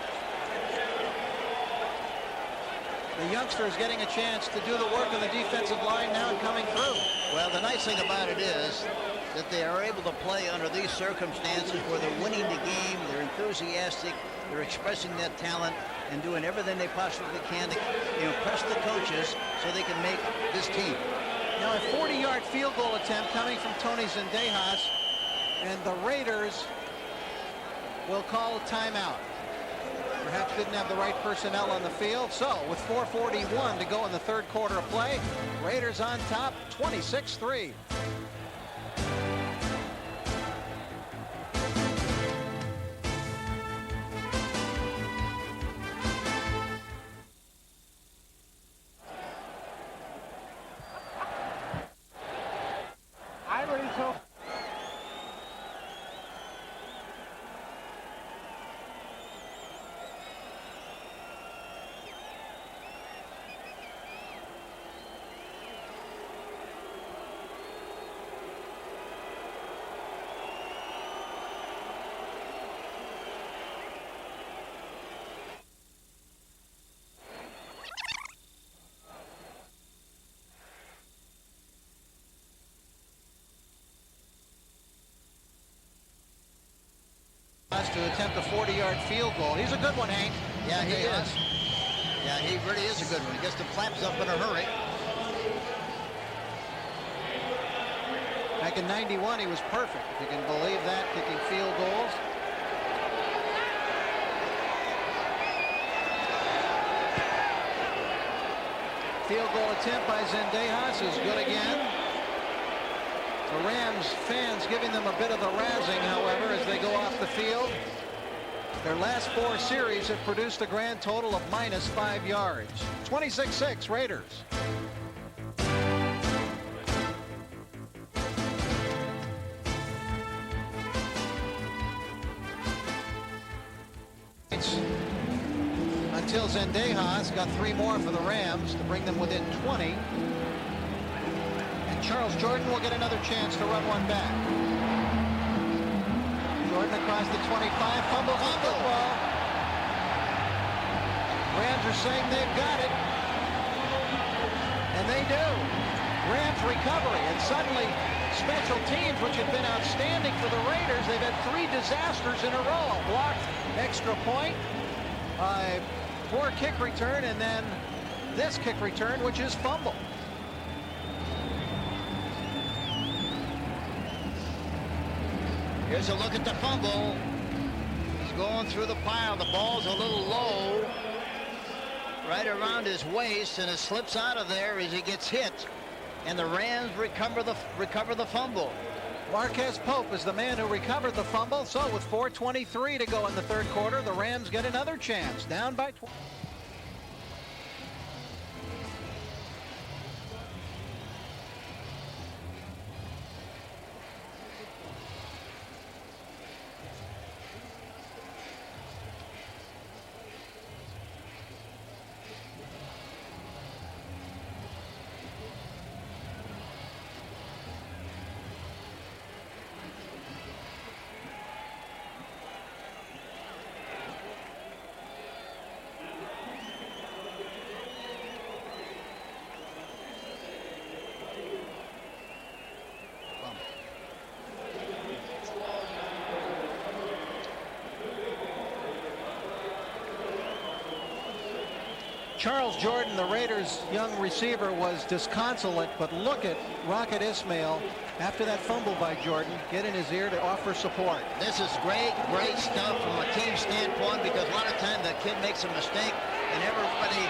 The youngster is getting a chance to do the work on the defensive line now and coming through. Well, the nice thing about it is that they are able to play under these circumstances where they're winning the game, they're enthusiastic, they're expressing that talent and doing everything they possibly can to impress the coaches so they can make this team. Now a 40-yard field goal attempt coming from Tony Zendejas, and the Raiders will call a timeout. Perhaps didn't have the right personnel on the field. So with 4:41 to go in the third quarter of play, Raiders on top, 26-3. I already told. To attempt a 40-yard field goal. He's a good one, Hank. Yeah, he is. Yeah, he really is a good one. He gets the flaps up in a hurry. Back in '91, he was perfect, if you can believe that, kicking field goals. Field goal attempt by Zendejas is good again. The Rams fans giving them a bit of a razzing, however, as they go off the field. Their last 4 series have produced a grand total of -5 yards. 26-6 Raiders. Until Zendejas got 3 more for the Rams to bring them within 20. Charles Jordan will get another chance to run one back. Jordan across the 25, fumbles the football. Rams are saying they've got it. And they do. Rams recovery, and suddenly special teams, which had been outstanding for the Raiders, they've had 3 disasters in a row. Blocked extra point, poor kick return, and then this kick return, which is fumble. Here's a look at the fumble. He's going through the pile. The ball's a little low, right around his waist, and it slips out of there as he gets hit. And the Rams recover the fumble. Marquez Pope is the man who recovered the fumble. So with 4:23 to go in the third quarter, the Rams get another chance, down by 20. Charles Jordan, the Raiders' young receiver, was disconsolate, but look at Rocket Ismail after that fumble by Jordan. Get in his ear to offer support. This is great stuff from a team standpoint, because a lot of times the kid makes a mistake and everybody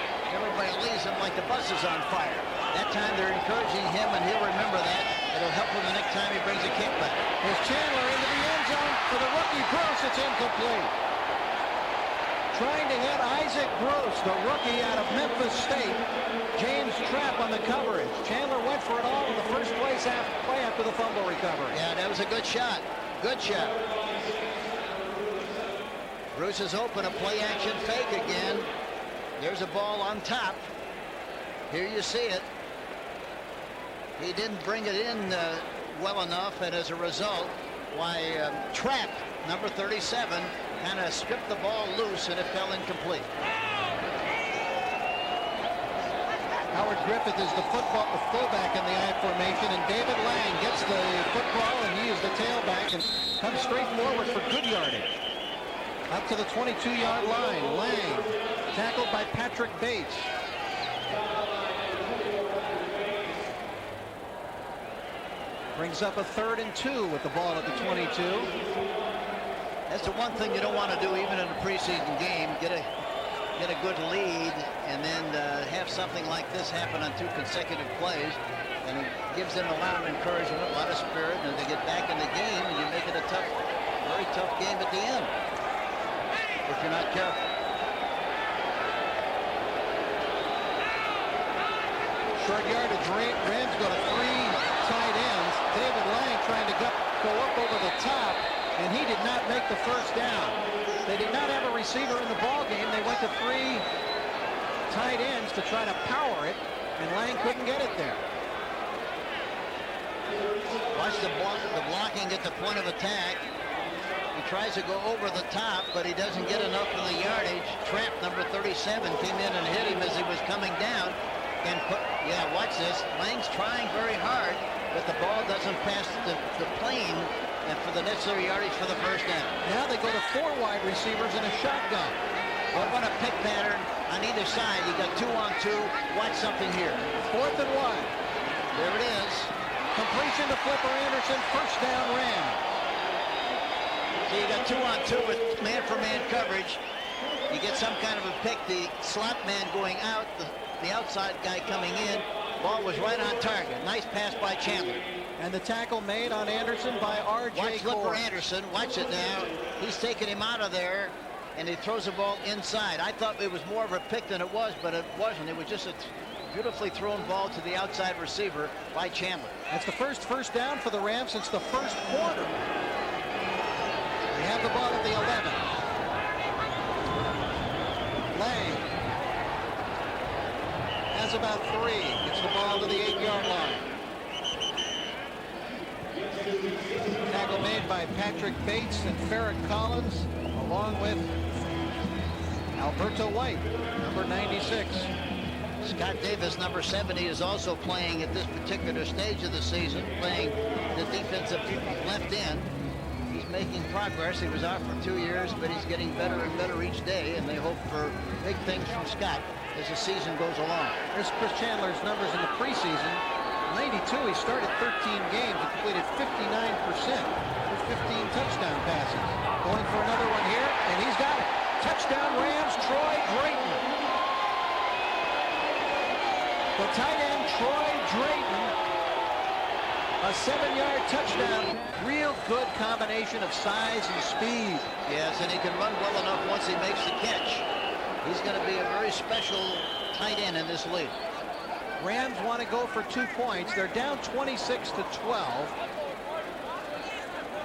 leaves him like the bus is on fire. That time they're encouraging him, and he'll remember that. It'll help him the next time he brings a kick back. Here's Chandler into the end zone for the rookie Bruce. It's incomplete. Trying to hit Isaac Bruce, the rookie out of Memphis State. James Trapp on the coverage. Chandler went for it all in the first play after the fumble recovery. Yeah, that was a good shot. Good shot. Bruce is open, a play action fake again. There's a ball on top. Here you see it. He didn't bring it in well enough, and as a result, Trapp, number 37, kind of stripped the ball loose and it fell incomplete. Howard Griffith is the fullback in the I formation, and David Lang gets the football, and he is the tailback and comes straight forward for good yardage. Up to the 22-yard line. Lang tackled by Patrick Bates. Brings up a 3rd and 2 with the ball at the 22. That's the one thing you don't want to do even in a preseason game. Get a good lead and then have something like this happen on 2 consecutive plays. And it gives them a lot of encouragement, a lot of spirit, and they get back in the game and you make it a tough, very tough game at the end if you're not careful. Short yardage. Rams go to 3 tight ends. David Lang trying to go up over the top, and he did not make the first down. They did not have a receiver in the ball game. They went to 3 tight ends to try to power it, and Lang couldn't get it there. Watch the blocking at the point of attack. He tries to go over the top, but he doesn't get enough of the yardage. Trapp, number 37, came in and hit him as he was coming down. And watch this. Lang's trying very hard, but the ball doesn't pass the plane and for the necessary yardage for the first down. Now they go to 4 wide receivers in a shotgun. We're going to pick pattern on either side. You got 2 on 2. Watch something here. 4th and 1. There it is. Completion to Flipper Anderson. First down Ram. So you got 2 on 2 with man-for-man coverage. You get some kind of a pick. The slot man going out. The outside guy coming in. Ball was right on target. Nice pass by Chandler. And the tackle made on Anderson by R.J. Watch Flipper Anderson. Watch it now. He's taking him out of there, and he throws the ball inside. I thought it was more of a pick than it was, but it wasn't. It was just a beautifully thrown ball to the outside receiver by Chandler. That's the first down for the Rams since the first quarter. They have the ball at the 11. Lang has about 3. Gets the ball to the 8-yard line. Tackle made by Patrick Bates and Farrah Collins, along with Alberto White, number 96. Scott Davis, number 70, is also playing at this particular stage of the season, playing the defensive left end. He's making progress. He was out for 2 years, but he's getting better and better each day, and they hope for big things from Scott as the season goes along. Here's Chris Chandler's numbers in the preseason. 92, he started 13 games and completed 59% with 15 touchdown passes. Going for another one here, and he's got it. Touchdown Rams, Troy Drayton. The tight end, Troy Drayton. A 7-yard touchdown. Real good combination of size and speed. Yes, and he can run well enough once he makes the catch. He's going to be a very special tight end in this league. Rams want to go for 2 points. They're down 26-12.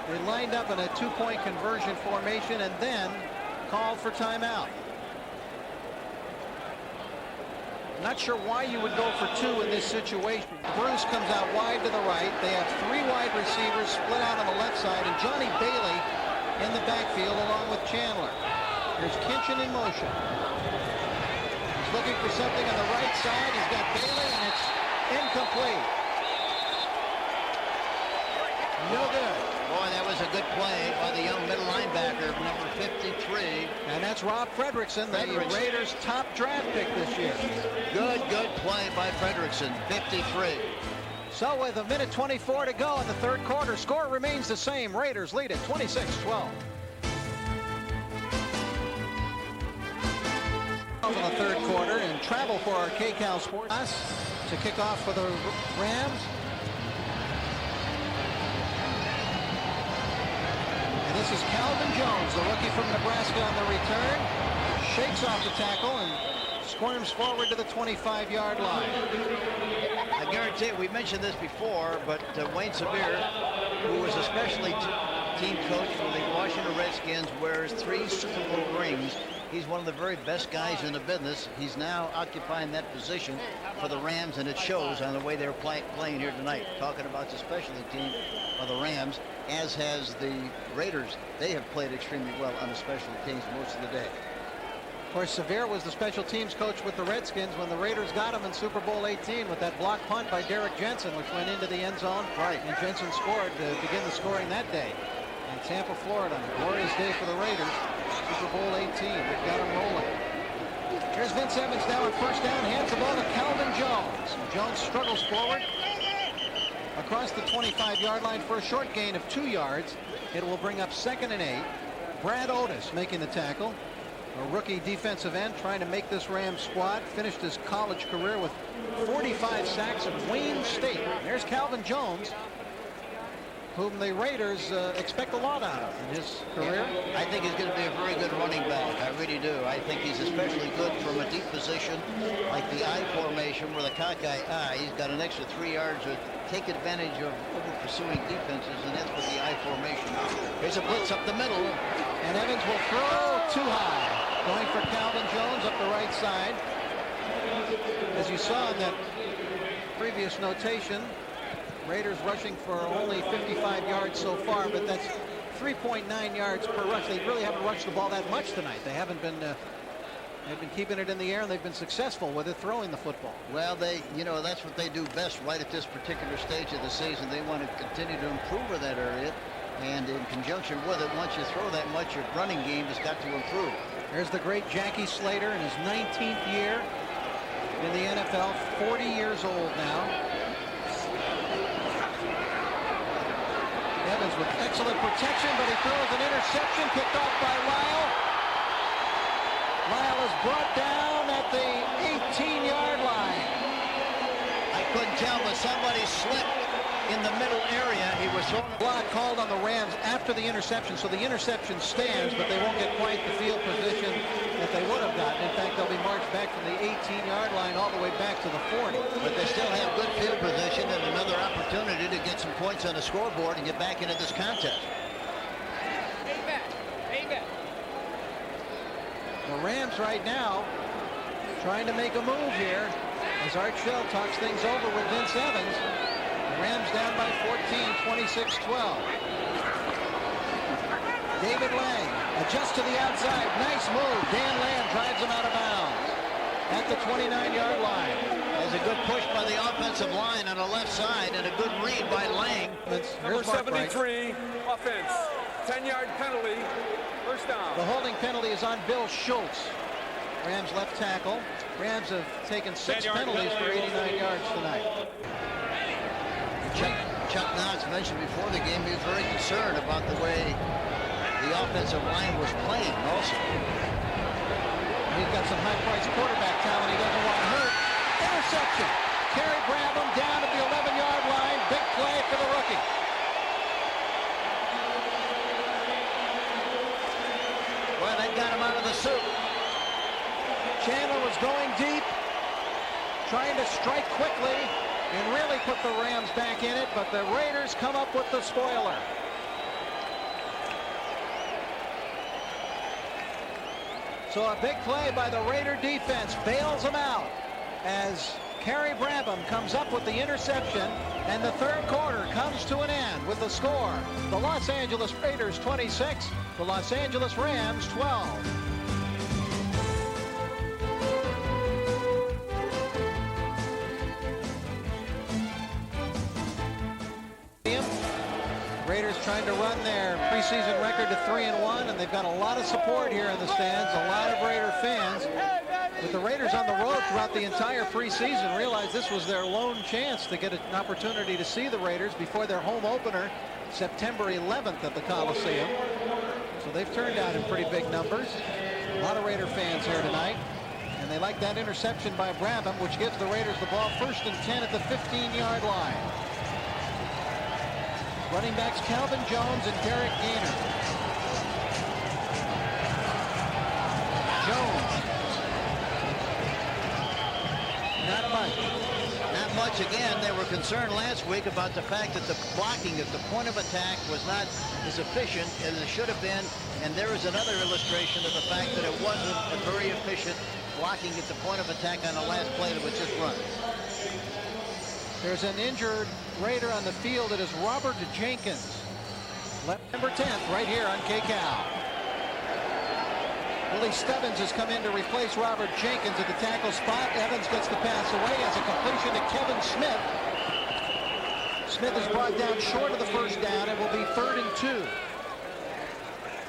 They lined up in a 2-point conversion formation and then called for timeout. Not sure why you would go for 2 in this situation. Bruce comes out wide to the right. They have 3 wide receivers split out on the left side, and Johnny Bailey in the backfield along with Chandler. Here's Kinchin in motion. He's looking for something on the right side. He's got Bailey, and it's incomplete. No good. Boy, that was a good play by the young middle linebacker, number 53. And that's Rob Fredrickson, the Raiders' top draft pick this year. Good play by Fredrickson, 53. So with 1:24 to go in the third quarter, score remains the same. Raiders lead at 26-12. In the third quarter, and travel for our KCAL Sports to kick off for the Rams. And this is Calvin Jones, the rookie from Nebraska on the return. Shakes off the tackle and squirms forward to the 25-yard line. I guarantee it, we mentioned this before, but Wayne Sevier, who was especially team coach for the Washington Redskins, wears 3 Super Bowl rings. He's one of the very best guys in the business. He's now occupying that position for the Rams, and it shows on the way they're playing here tonight. Talking about the specialty team of the Rams, as has the Raiders. They have played extremely well on the specialty teams most of the day. Of course, Sevier was the special teams coach with the Redskins when the Raiders got him in Super Bowl 18 with that block punt by Derek Jensen, which went into the end zone. Right. And Jensen scored to begin the scoring that day in Tampa, Florida. A glorious day for the Raiders. Super Bowl 18. They've got him rolling. Here's Vince Evans now on first down. Hands the ball to Calvin Jones. Jones struggles forward across the 25-yard line for a short gain of 2 yards. It will bring up 2nd and 8. Brad Otis making the tackle. A rookie defensive end trying to make this Rams squad. Finished his college career with 45 sacks at Wayne State. There's Calvin Jones, whom the Raiders expect a lot out of in his career. I think he's going to be a very good running back. I really do. I think he's especially good from a deep position like the I formation where the cockeye eye. He's got an extra 3 yards to take advantage of over pursuing defenses, and that's with the I formation. Here's a blitz up the middle. And Evans will throw too high. Going for Calvin Jones up the right side. As you saw in that previous notation, Raiders rushing for only 55 yards so far, but that's 3.9 yards per rush. They really haven't rushed the ball that much tonight. They haven't been. They've been keeping it in the air, and they've been successful with it, throwing the football. Well, that's what they do best right at this particular stage of the season. They want to continue to improve in that area, and in conjunction with it, once you throw that much, your running game has got to improve. There's the great Jackie Slater in his 19th year in the NFL, 40 years old now. Evans with excellent protection, but he throws an interception, picked off by Lyle. Lyle is brought down at the 18-yard line. I couldn't tell, but somebody slipped in the middle area. He was throwing a Block called on the Rams after the interception, so the interception stands, but they won't get quite the field position that they would have gotten. In fact, they'll be marched back from the 18-yard line all the way back to the 40. But they still have good field position and another opportunity to get some points on the scoreboard and get back into this contest. The Rams right now trying to make a move here as Art Shell talks things over with Vince Evans. The Rams down by 14, 26-12. David Lang adjusts to the outside. Nice move. Dan Lamb drives him out of bounds at the 29-yard line. There's a good push by the offensive line on the left side and a good read by Lang. Number 73, offense. 10-yard penalty. First down. The holding penalty is on Bill Schultz, Rams left tackle. Rams have taken 6 penalties for 89 yards tonight. Chuck Knox mentioned before the game he was very concerned about the way the offensive line was playing also. He's got some high-priced quarterback talent he doesn't want hurt. Interception. Kerry Brabham down at the 11-yard line. Big play for the rookie. Well, that got him out of the soup. Chandler was going deep, trying to strike quickly and really put the Rams back in it, but the Raiders come up with the spoiler. So a big play by the Raider defense bails them out as Kerry Brabham comes up with the interception, and the third quarter comes to an end with the score. The Los Angeles Raiders 26, the Los Angeles Rams 12. Raiders trying to run their preseason record to 3-1, and they've got a lot of support here in the stands, a lot of Raider fans. With the Raiders on the road throughout the entire preseason, realized this was their lone chance to get an opportunity to see the Raiders before their home opener, September 11th at the Coliseum. So they've turned out in pretty big numbers. A lot of Raider fans here tonight, and they like that interception by Brabham, which gives the Raiders the ball 1st and 10 at the 15-yard line. Running backs Calvin Jones and Derek Gainer. Jones. Not much. Not much once again, they were concerned last week about the fact that the blocking at the point of attack was not as efficient as it should have been. And there is another illustration of the fact that it wasn't a very efficient blocking at the point of attack on the last play that was just run. There's an injured Raider on the field. It is Robert Jenkins. Number 10th right here on KCAL. Willie Stebbins has come in to replace Robert Jenkins at the tackle spot. Evans gets the pass away as a completion to Kevin Smith. Smith is brought down short of the first down. It will be 3rd and 2.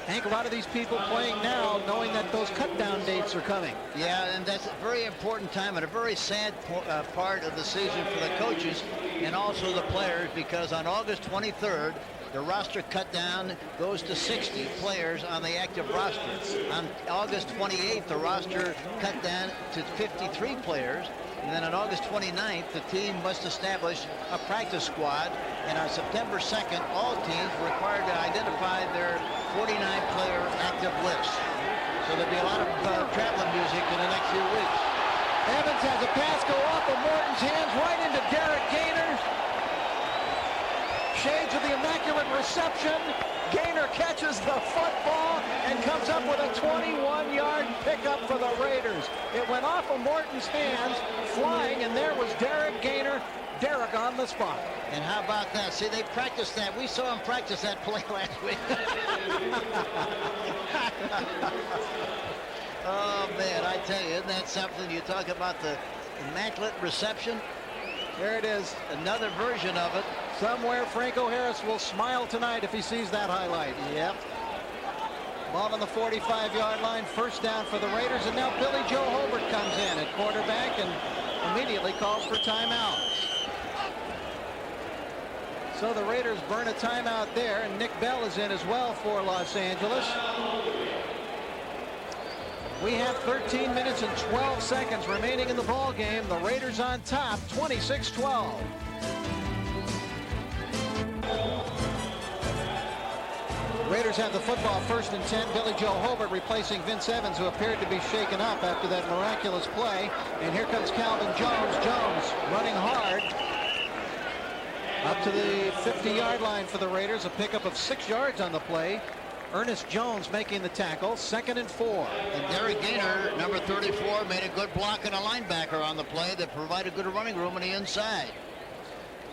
Hank, a lot of these people playing now knowing that those cut down dates are coming. Yeah, and that's a very important time and a very sad part of the season for the coaches and also the players, because on August 23rd, the roster cut down goes to 60 players on the active roster. On August 28th, the roster cut down to 53 players. And then on August 29th, the team must establish a practice squad. And on September 2nd, all teams were required to identify their 49-player active list. So there'll be a lot of traveling music in the next few weeks. Evans has a pass go off of Morton's hands right into Derek Gaynor. Shades of the immaculate reception. Gaynor catches the football and comes up with a 21-yard pickup for the Raiders. It went off of Morton's hands, flying, and there was Derek Gaynor. Derek on the spot. And how about that? See, they practiced that. We saw him practice that play last week. Oh, man, I tell you, isn't that something? You talk about the immaculate reception. There it is. Another version of it. Somewhere Franco Harris will smile tonight if he sees that highlight. Yep. Ball on the 45-yard line. First down for the Raiders. And now Billy Joe Hobart comes in at quarterback and immediately calls for timeout. So the Raiders burn a timeout there, and Nick Bell is in as well for Los Angeles. We have 13 minutes and 12 seconds remaining in the ball game. The Raiders on top, 26-12. Raiders have the football, 1st and 10. Billy Joe Hobart replacing Vince Evans, who appeared to be shaken up after that miraculous play. And here comes Calvin Jones. Jones running hard. Up to the 50-yard line for the Raiders. A pickup of 6 yards on the play. Ernest Jones making the tackle. 2nd and 4. And Derek Gaynor, number 34, made a good block and a linebacker on the play that provided good running room on the inside.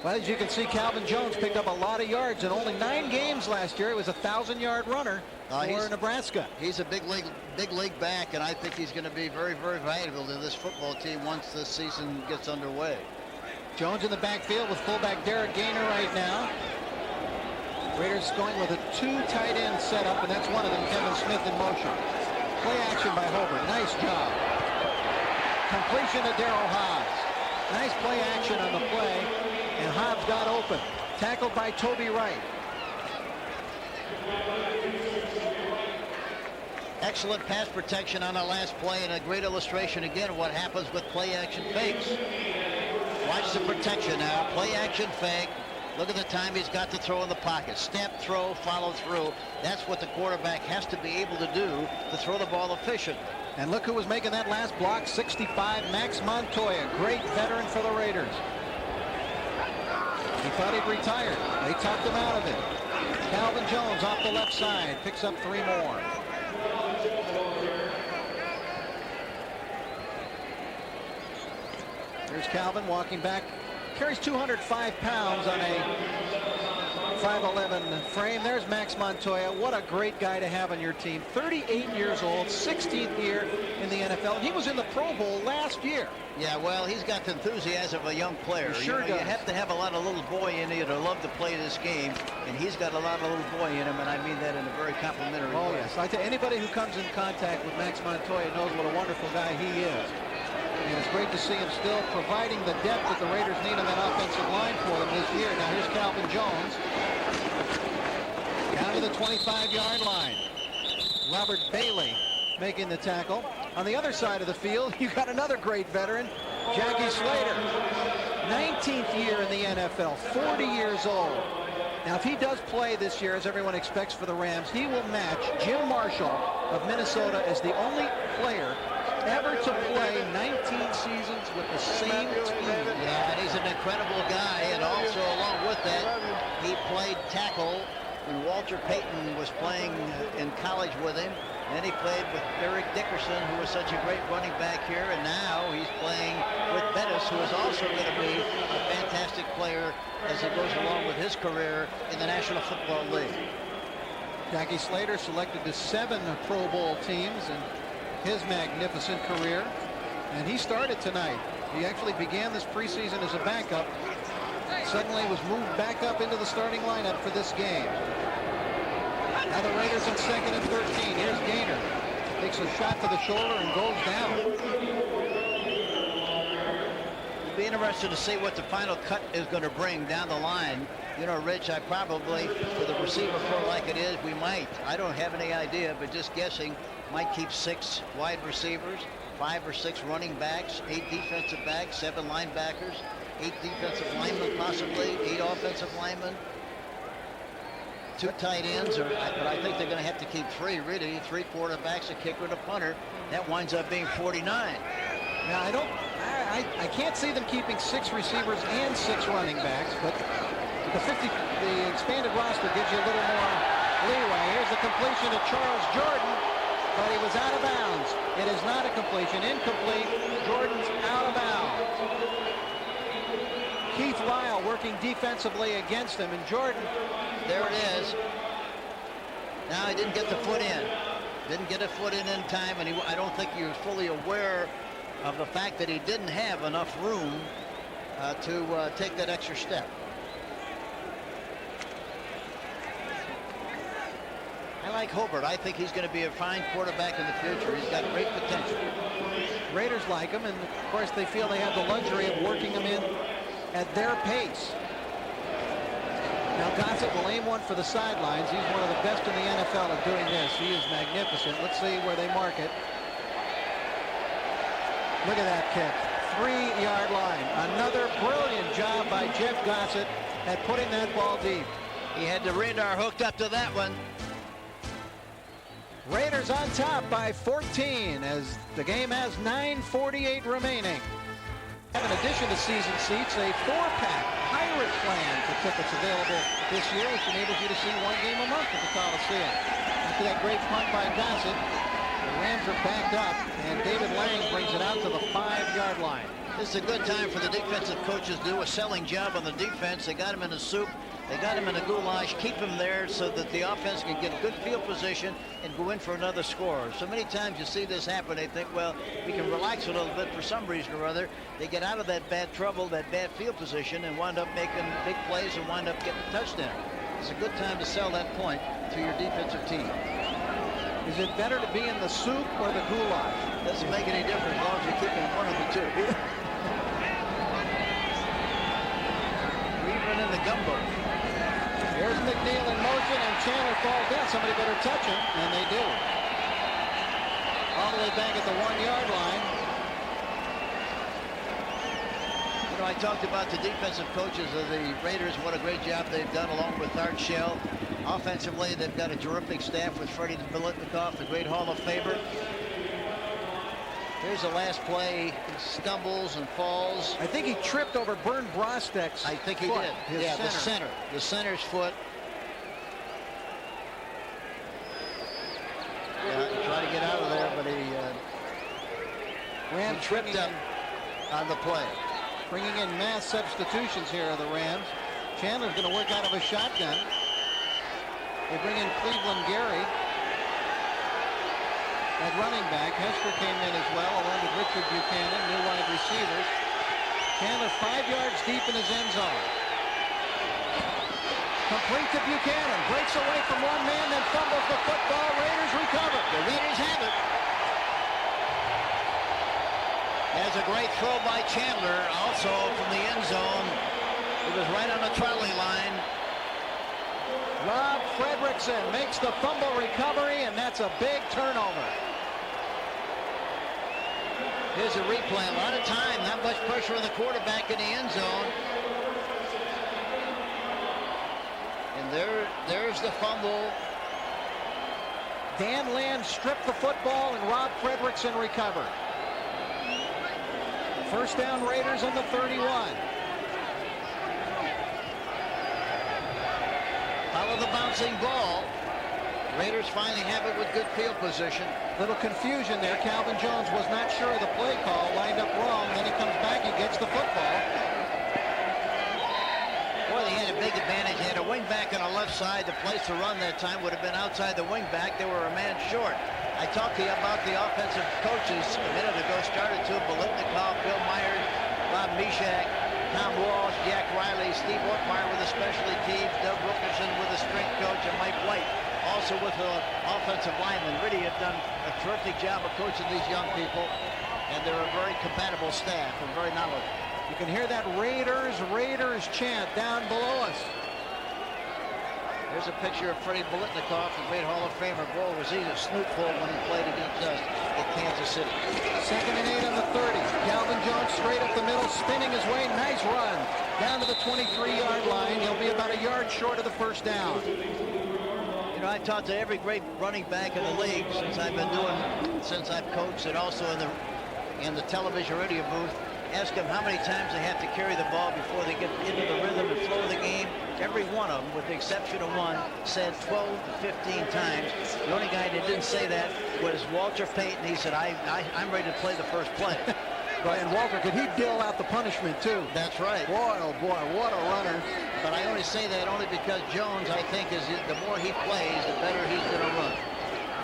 Well, as you can see, Calvin Jones picked up a lot of yards in only 9 games last year. He was a 1,000-yard runner for Nebraska. He's a big league back, and I think he's going to be very, very valuable to this football team once this season gets underway. Jones in the backfield with fullback Derek Gaynor right now. Raiders going with a 2 tight end setup, and that's one of them, Kevin Smith in motion. Play action by Hobart. Nice job. Completion to Darryl Hobbs. Nice play action on the play, and Hobbs got open. Tackled by Toby Wright. Excellent pass protection on the last play, and a great illustration again of what happens with play action fakes. Watch the protection now. Play action fake. Look at the time he's got to throw in the pocket. Step, throw, follow through. That's what the quarterback has to be able to do to throw the ball efficiently. And look who was making that last block, 65, Max Montoya. Great veteran for the Raiders. He thought he'd retired. They talked him out of it. Calvin Jones off the left side. Picks up 3 more. Here's Calvin walking back. Carries 205 pounds on a 5'11" frame. There's Max Montoya. What a great guy to have on your team. 38 years old, 16th year in the NFL. He was in the Pro Bowl last year. Yeah, well, he's got the enthusiasm of a young player. He sure does. You have to have a lot of little boy in you to love to play this game, and he's got a lot of little boy in him, and I mean that in a very complimentary way. Oh, yes. I tell you, anybody who comes in contact with Max Montoya knows what a wonderful guy he is. And it's great to see him still providing the depth that the Raiders need on that offensive line for them this year. Now here's Calvin Jones. Down to the 25-yard line. Robert Bailey making the tackle. On the other side of the field, you got another great veteran, Jackie Slater. 19th year in the NFL, 40 years old. Now, if he does play this year, as everyone expects for the Rams, he will match Jim Marshall of Minnesota as the only player ever to play 19 seasons with the same team. Yeah, and he's an incredible guy, and also along with that, he played tackle when Walter Payton was playing in college with him. And then he played with Eric Dickerson, who was such a great running back here, and now he's playing with Bettis, who is also going to be a fantastic player as he goes along with his career in the National Football League. Jackie Slater selected to 7 Pro Bowl teams in his magnificent career, and he started tonight. He actually began this preseason as a backup, suddenly was moved back up into the starting lineup for this game. Now the Raiders in 2nd and 13. Here's Gaynor. Takes a shot to the shoulder and goes down. It'll be interesting to see what the final cut is going to bring down the line. You know, Rich, I probably, with the receiver core like it is, we might, I don't have any idea, but just guessing, might keep 6 wide receivers, 5 or 6 running backs, 8 defensive backs, 7 linebackers, 8 defensive linemen possibly, 8 offensive linemen, 2 tight ends, but I think they're going to have to keep 3, really, 3 quarterbacks, a kicker, and a punter. That winds up being 49. Now I can't see them keeping 6 receivers and 6 running backs, but the expanded roster gives you a little more leeway. Here's the completion to Charles Jordan, but he was out of bounds. It is not a completion. Incomplete. Jordan's out of bounds. Keith Lyle working defensively against him, and Jordan. There it is. Now he didn't get the foot in. Didn't get a foot in time, and I don't think he was fully aware of the fact that he didn't have enough room to take that extra step. I like Hobart. I think he's going to be a fine quarterback in the future. He's got great potential. Raiders like him, and of course they feel they have the luxury of working him in at their pace. Now Gossett will aim one for the sidelines. He's one of the best in the NFL at doing this. He is magnificent. Let's see where they mark it. Look at that kick. 3-yard line. Another brilliant job by Jeff Gossett at putting that ball deep. He had the radar hooked up to that one. Raiders on top by 14 as the game has 9:48 remaining. In addition to season seats, a 4-pack Pirate plan for tickets available this year, which enables you to see 1 game a month at the Coliseum. After that great punt by Gossett, the Rams are backed up, and David Lang brings it out to the 5-yard line. This is a good time for the defensive coaches to do a selling job on the defense. They got him in the soup. They got him in a goulash. Keep him there so that the offense can get a good field position and go in for another score. So many times you see this happen. They think, well, we can relax a little bit for some reason or other. They get out of that bad trouble, that bad field position, and wind up making big plays and wind up getting a touchdown. It's a good time to sell that point to your defensive team. Is it better to be in the soup or the goulash? Doesn't make any difference as long as you're keeping one of the two. Even in the gumbo. Here's McNeil in motion, and Chandler falls down. Somebody better touch him, and they do. All the way back at the 1-yard line. You know, I talked about the defensive coaches of the Raiders, what a great job they've done along with Art Shell. Offensively, they've got a terrific staff with Freddie Biletnikoff, the great Hall of Famer. Here's the last play. He stumbles and falls. I think he tripped over Bernd Brostek's I think he foot, did. Yeah, the center's foot. Yeah, he tried to get out of there, but he tripped up on the play. Bringing in mass substitutions here are the Rams. Chandler's going to work out of a shotgun. They bring in Cleveland Gary at running back. Hester came in as well, along with Richard Buchanan, new wide receivers. Chandler 5 yards deep in his end zone. Complete to Buchanan. Breaks away from one man, then fumbles the football. Raiders recover. The Raiders have it. There's a great throw by Chandler, also from the end zone. It was right on the trolley line. Rob Fredrickson makes the fumble recovery, and that's a big turnover. Here's a replay. A lot of time, not much pressure on the quarterback in the end zone. And there's the fumble. Dan Land stripped the football, and Rob Fredrickson recovered. First down, Raiders on the 31. Follow the bouncing ball. Raiders finally have it with good field position. Little confusion there. Calvin Jones was not sure of the play call, lined up wrong. Then he comes back, he gets the football. Boy, they had a big advantage. They had a wing back on the left side. The place to run that time would have been outside the wing back. They were a man short. I talked to you about the offensive coaches a minute ago. Started to Bolitnikov, Bill Myers, Bob Mishak, Tom Walsh, Jack Riley, Steve Ortmeyer with the specialty teams, Doug Wilkerson with the strength coach, and Mike White also with the offensive linemen. Really have done a terrific job of coaching these young people, and they're a very compatible staff and very knowledgeable. You can hear that Raiders, Raiders chant down below us. There's a picture of Freddie Bolitnikov, the great Hall of Famer. Boy, was he a snootful when he played against us at Kansas City. 2nd and 8 on the 30. Calvin Jones straight up the middle, spinning his way. Nice run down to the 23-yard line. He'll be about a yard short of the first down. You know, I talked to every great running back in the league since I've coached, and also in the television radio booth. Ask them how many times they have to carry the ball before they get into the rhythm and flow of the game. Every one of them, with the exception of one, said 12 to 15 times. The only guy that didn't say that was Walter Payton. He said, I'm ready to play the first play. And Walter, could he deal out the punishment, too? That's right. Boy, oh boy, what a runner. But I only say that only because Jones, I think, the more he plays, the better he's going to run.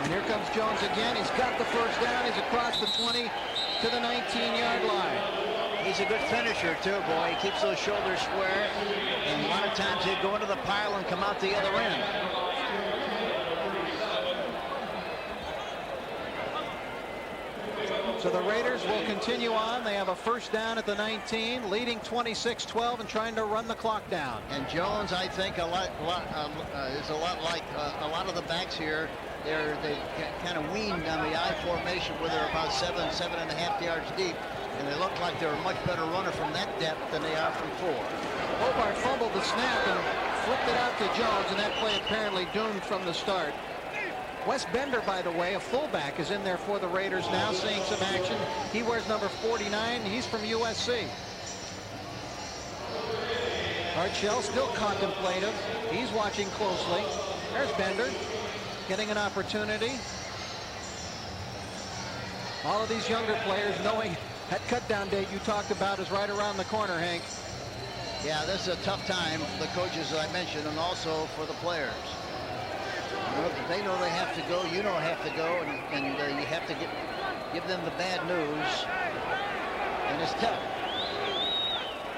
And here comes Jones again. He's got the first down. He's across the 20 to the 19-yard line. He's a good finisher, too, boy. He keeps those shoulders square, and a lot of times he'd go into the pile and come out the other end. So the Raiders will continue on. They have a first down at the 19, leading 26-12 and trying to run the clock down. And Jones, I think, is a lot like a lot of the backs here. They kind of weaned on the I formation where they're about 7.5 yards deep. And they look like they're a much better runner from that depth than they are from 4. Hobart fumbled the snap and flipped it out to Jones, and that play apparently doomed from the start. Wes Bender, by the way, a fullback, is in there for the Raiders now, seeing some action. He wears number 49. He's from USC. Art Shell still contemplative. He's watching closely. There's Bender getting an opportunity. All of these younger players knowing that cut-down date you talked about is right around the corner, Hank. Yeah, this is a tough time for the coaches, as I mentioned, and also for the players. They know they have to go, you know have to go, and you have to give them the bad news, and it's tough.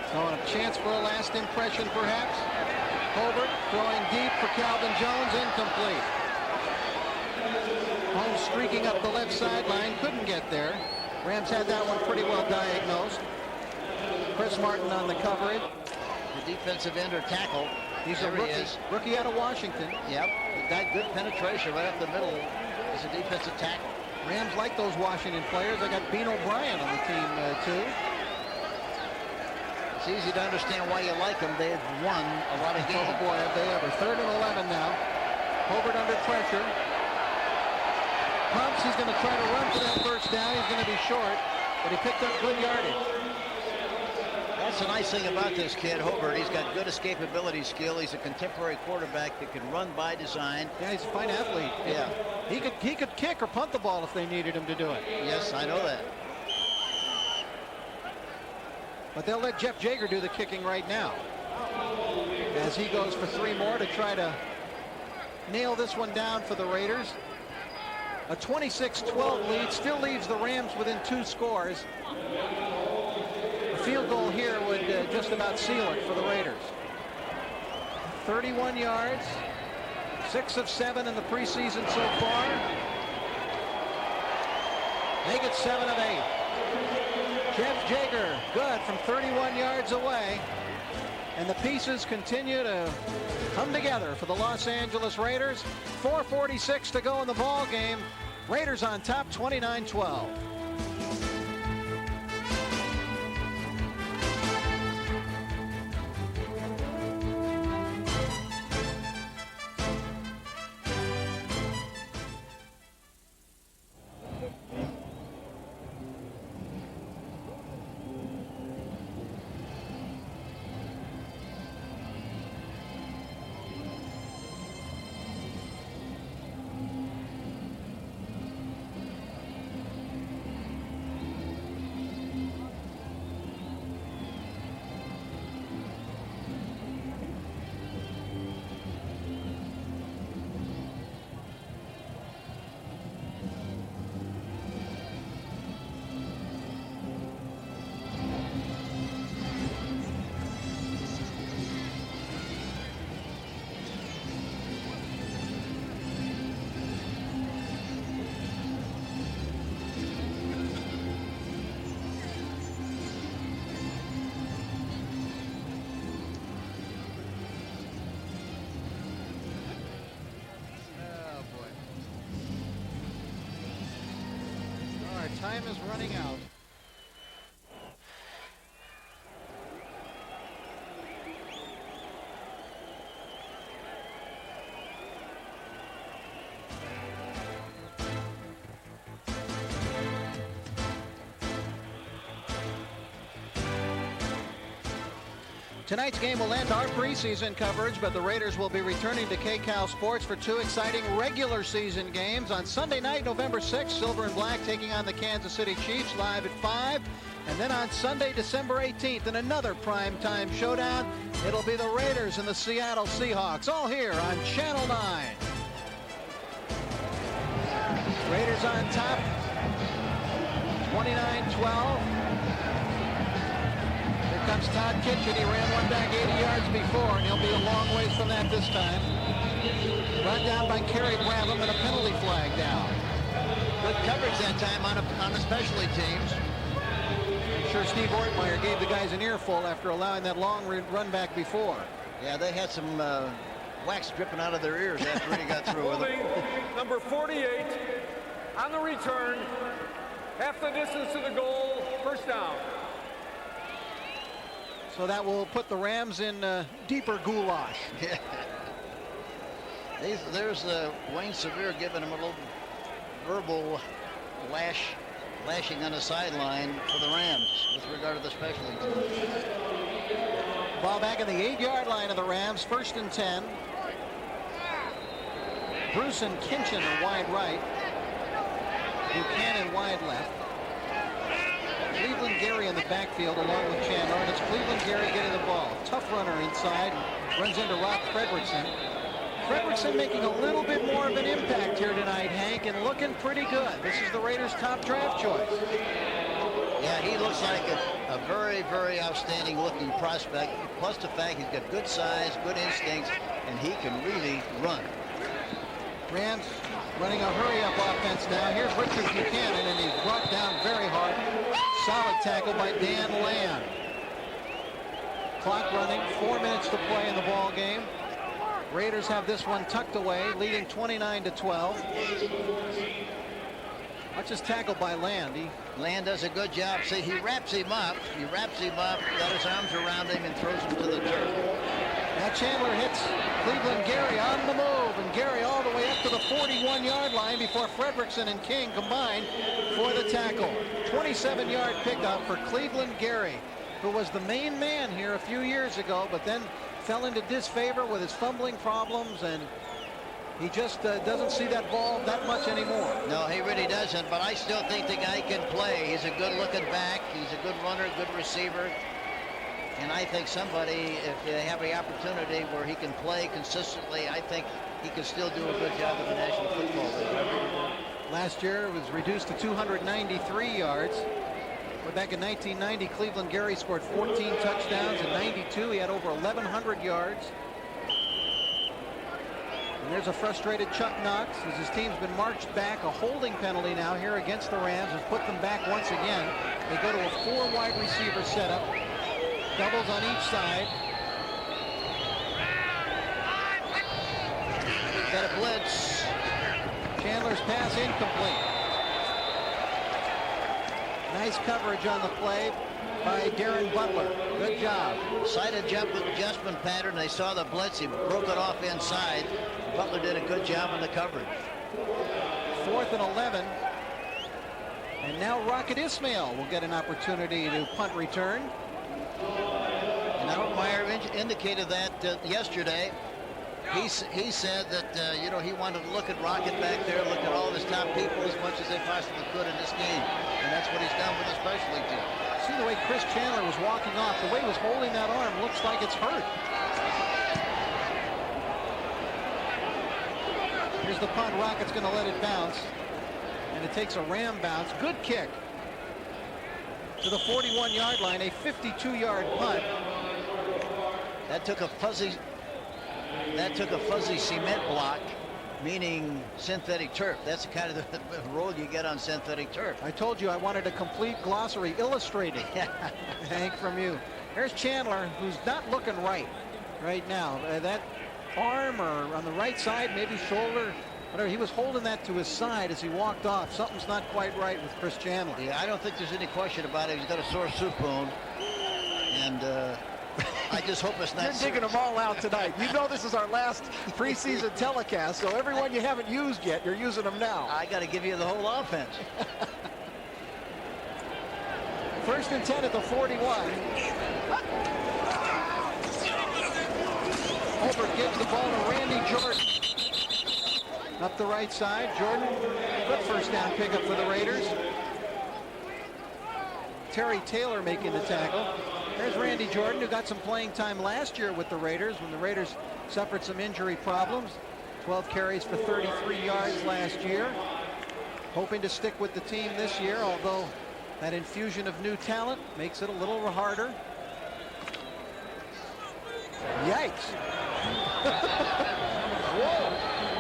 So a chance for a last impression, perhaps. Hobart throwing deep for Calvin Jones, incomplete. Holmes streaking up the left sideline, couldn't get there. Rams had that one pretty well diagnosed. Chris Martin on the coverage. The defensive end or tackle. He's a rookie out of Washington. Yep, he got good penetration right up the middle. He's a defensive tackle. Rams like those Washington players. They got Bean O'Brien on the team, too. It's easy to understand why you like them. They've won a lot of games. Oh, boy, have they ever. 3rd and 11 now. Hobart under pressure. Pumps, he's going to try to run for that first down. He's going to be short, but he picked up good yardage. That's the nice thing about this kid, Hobart. He's got good escapability skill. He's a contemporary quarterback that can run by design. Yeah, he's a fine athlete. Yeah. He could kick or punt the ball if they needed him to do it. Yes, I know that. But they'll let Jeff Jager do the kicking right now, as he goes for 3 more to try to nail this one down for the Raiders. A 26-12 lead still leaves the Rams within 2 scores. A field goal here would just about seal it for the Raiders. 31 yards, 6 of 7 in the preseason so far. Make it 7 of 8. Jeff Jager, good from 31 yards away. And the pieces continue to come together for the Los Angeles Raiders. 4:46 to go in the ball game. Raiders on top, 29-12. time is running out. Tonight's game will end our preseason coverage, but the Raiders will be returning to KCAL Sports for 2 exciting regular season games. On Sunday night, November 6th, Silver and Black taking on the Kansas City Chiefs live at 5. And then on Sunday, December 18th, in another primetime showdown, it'll be the Raiders and the Seattle Seahawks, all here on Channel 9. Raiders on top, 29-12. Comes Todd Kitchen. He ran one back 80 yards before, and he'll be a long ways from that this time. Brought down by Kerry Bradley and a penalty flag down. Good coverage that time on the specialty teams. I'm sure Steve Ortmeyer gave the guys an earful after allowing that long run back before. Yeah, they had some wax dripping out of their ears after he got through with them. Number 48 on the return, half the distance to the goal, first down. So that will put the Rams in deeper goulash. Yeah. There's Wayne Sevier giving him a little verbal lashing on the sideline for the Rams with regard to the specialty team. Ball back in the 8-yard line of the Rams, 1st and 10. Bruce and Kinchin are wide right. Buchanan wide left. Cleveland Gary in the backfield along with Chandler, and it's Cleveland Gary getting the ball. Tough runner inside, runs into Rock Fredrickson. Fredrickson making a little bit more of an impact here tonight, Hank, and looking pretty good. This is the Raiders' top draft choice. Yeah, he looks like a very, very outstanding looking prospect, plus the fact he's got good size, good instincts, and he can really run. Rams running a hurry-up offense now. Here's Richard Buchanan, and he's brought down very hard. Solid tackle by Dan Land. Clock running, 4 minutes to play in the ball game. Raiders have this one tucked away, leading 29-12. Watch his tackle by Land. Land does a good job. See, he wraps him up, got his arms around him, and throws him to the turf. Now Chandler hits Cleveland Gary on the move, and Gary all the way up to the 41-yard line before Fredrickson and King combine for the tackle. 27-yard pickup for Cleveland Gary, who was the main man here a few years ago, but then fell into disfavor with his fumbling problems, and he just doesn't see that ball that much anymore. No, he really doesn't, but I still think the guy can play. He's a good-looking back. He's a good runner, good receiver. And I think somebody, if they have the opportunity where he can play consistently, I think he can still do a good job in the National Football League. Last year it was reduced to 293 yards. But back in 1990, Cleveland Gary scored 14 touchdowns. In 92, he had over 1,100 yards. And there's a frustrated Chuck Knox as his team's been marched back. A holding penalty now here against the Rams has put them back once again. They go to a 4-wide receiver setup. Doubles on each side. Got a blitz. Chandler's pass incomplete. Nice coverage on the play by Darren Butler. Good job. Side adjustment pattern. They saw the blitz. He broke it off inside. Butler did a good job on the coverage. 4th and 11. And now Rocket Ismail will get an opportunity to punt return. And Altmaier indicated that yesterday. He said that he wanted to look at Rocket back there, look at all of his top people as much as they possibly could in this game, and that's what he's done with the specialty team. See the way Chris Chandler was walking off, the way he was holding that arm looks like it's hurt. Here's the punt. Rocket's going to let it bounce, and it takes a Ram bounce. Good kick to the 41-yard line, a 52-yard punt. That took a fuzzy cement block, meaning synthetic turf. That's the kind of the road you get on synthetic turf. I told you I wanted a complete glossary illustrating, Hank, from you. Here's Chandler, who's not looking right now. That arm or on the right side, maybe shoulder, Whatever, he was holding that to his side as he walked off. Something's not quite right with Chris Chandler. Yeah, I don't think there's any question about it. He's got a sore soup bone. And I just hope it's not. You're digging them all out tonight. You know this is our last preseason telecast, so everyone you haven't used yet, you're using them now. I got to give you the whole offense. 1st and 10 at the 41. Holbert gives the ball to Randy Jordan. Up the right side, Jordan, good first down pickup for the Raiders. Terry Taylor making the tackle. There's Randy Jordan, who got some playing time last year with the Raiders when the Raiders suffered some injury problems. 12 carries for 33 yards last year. Hoping to stick with the team this year, although that infusion of new talent makes it a little harder. Yikes. Whoa.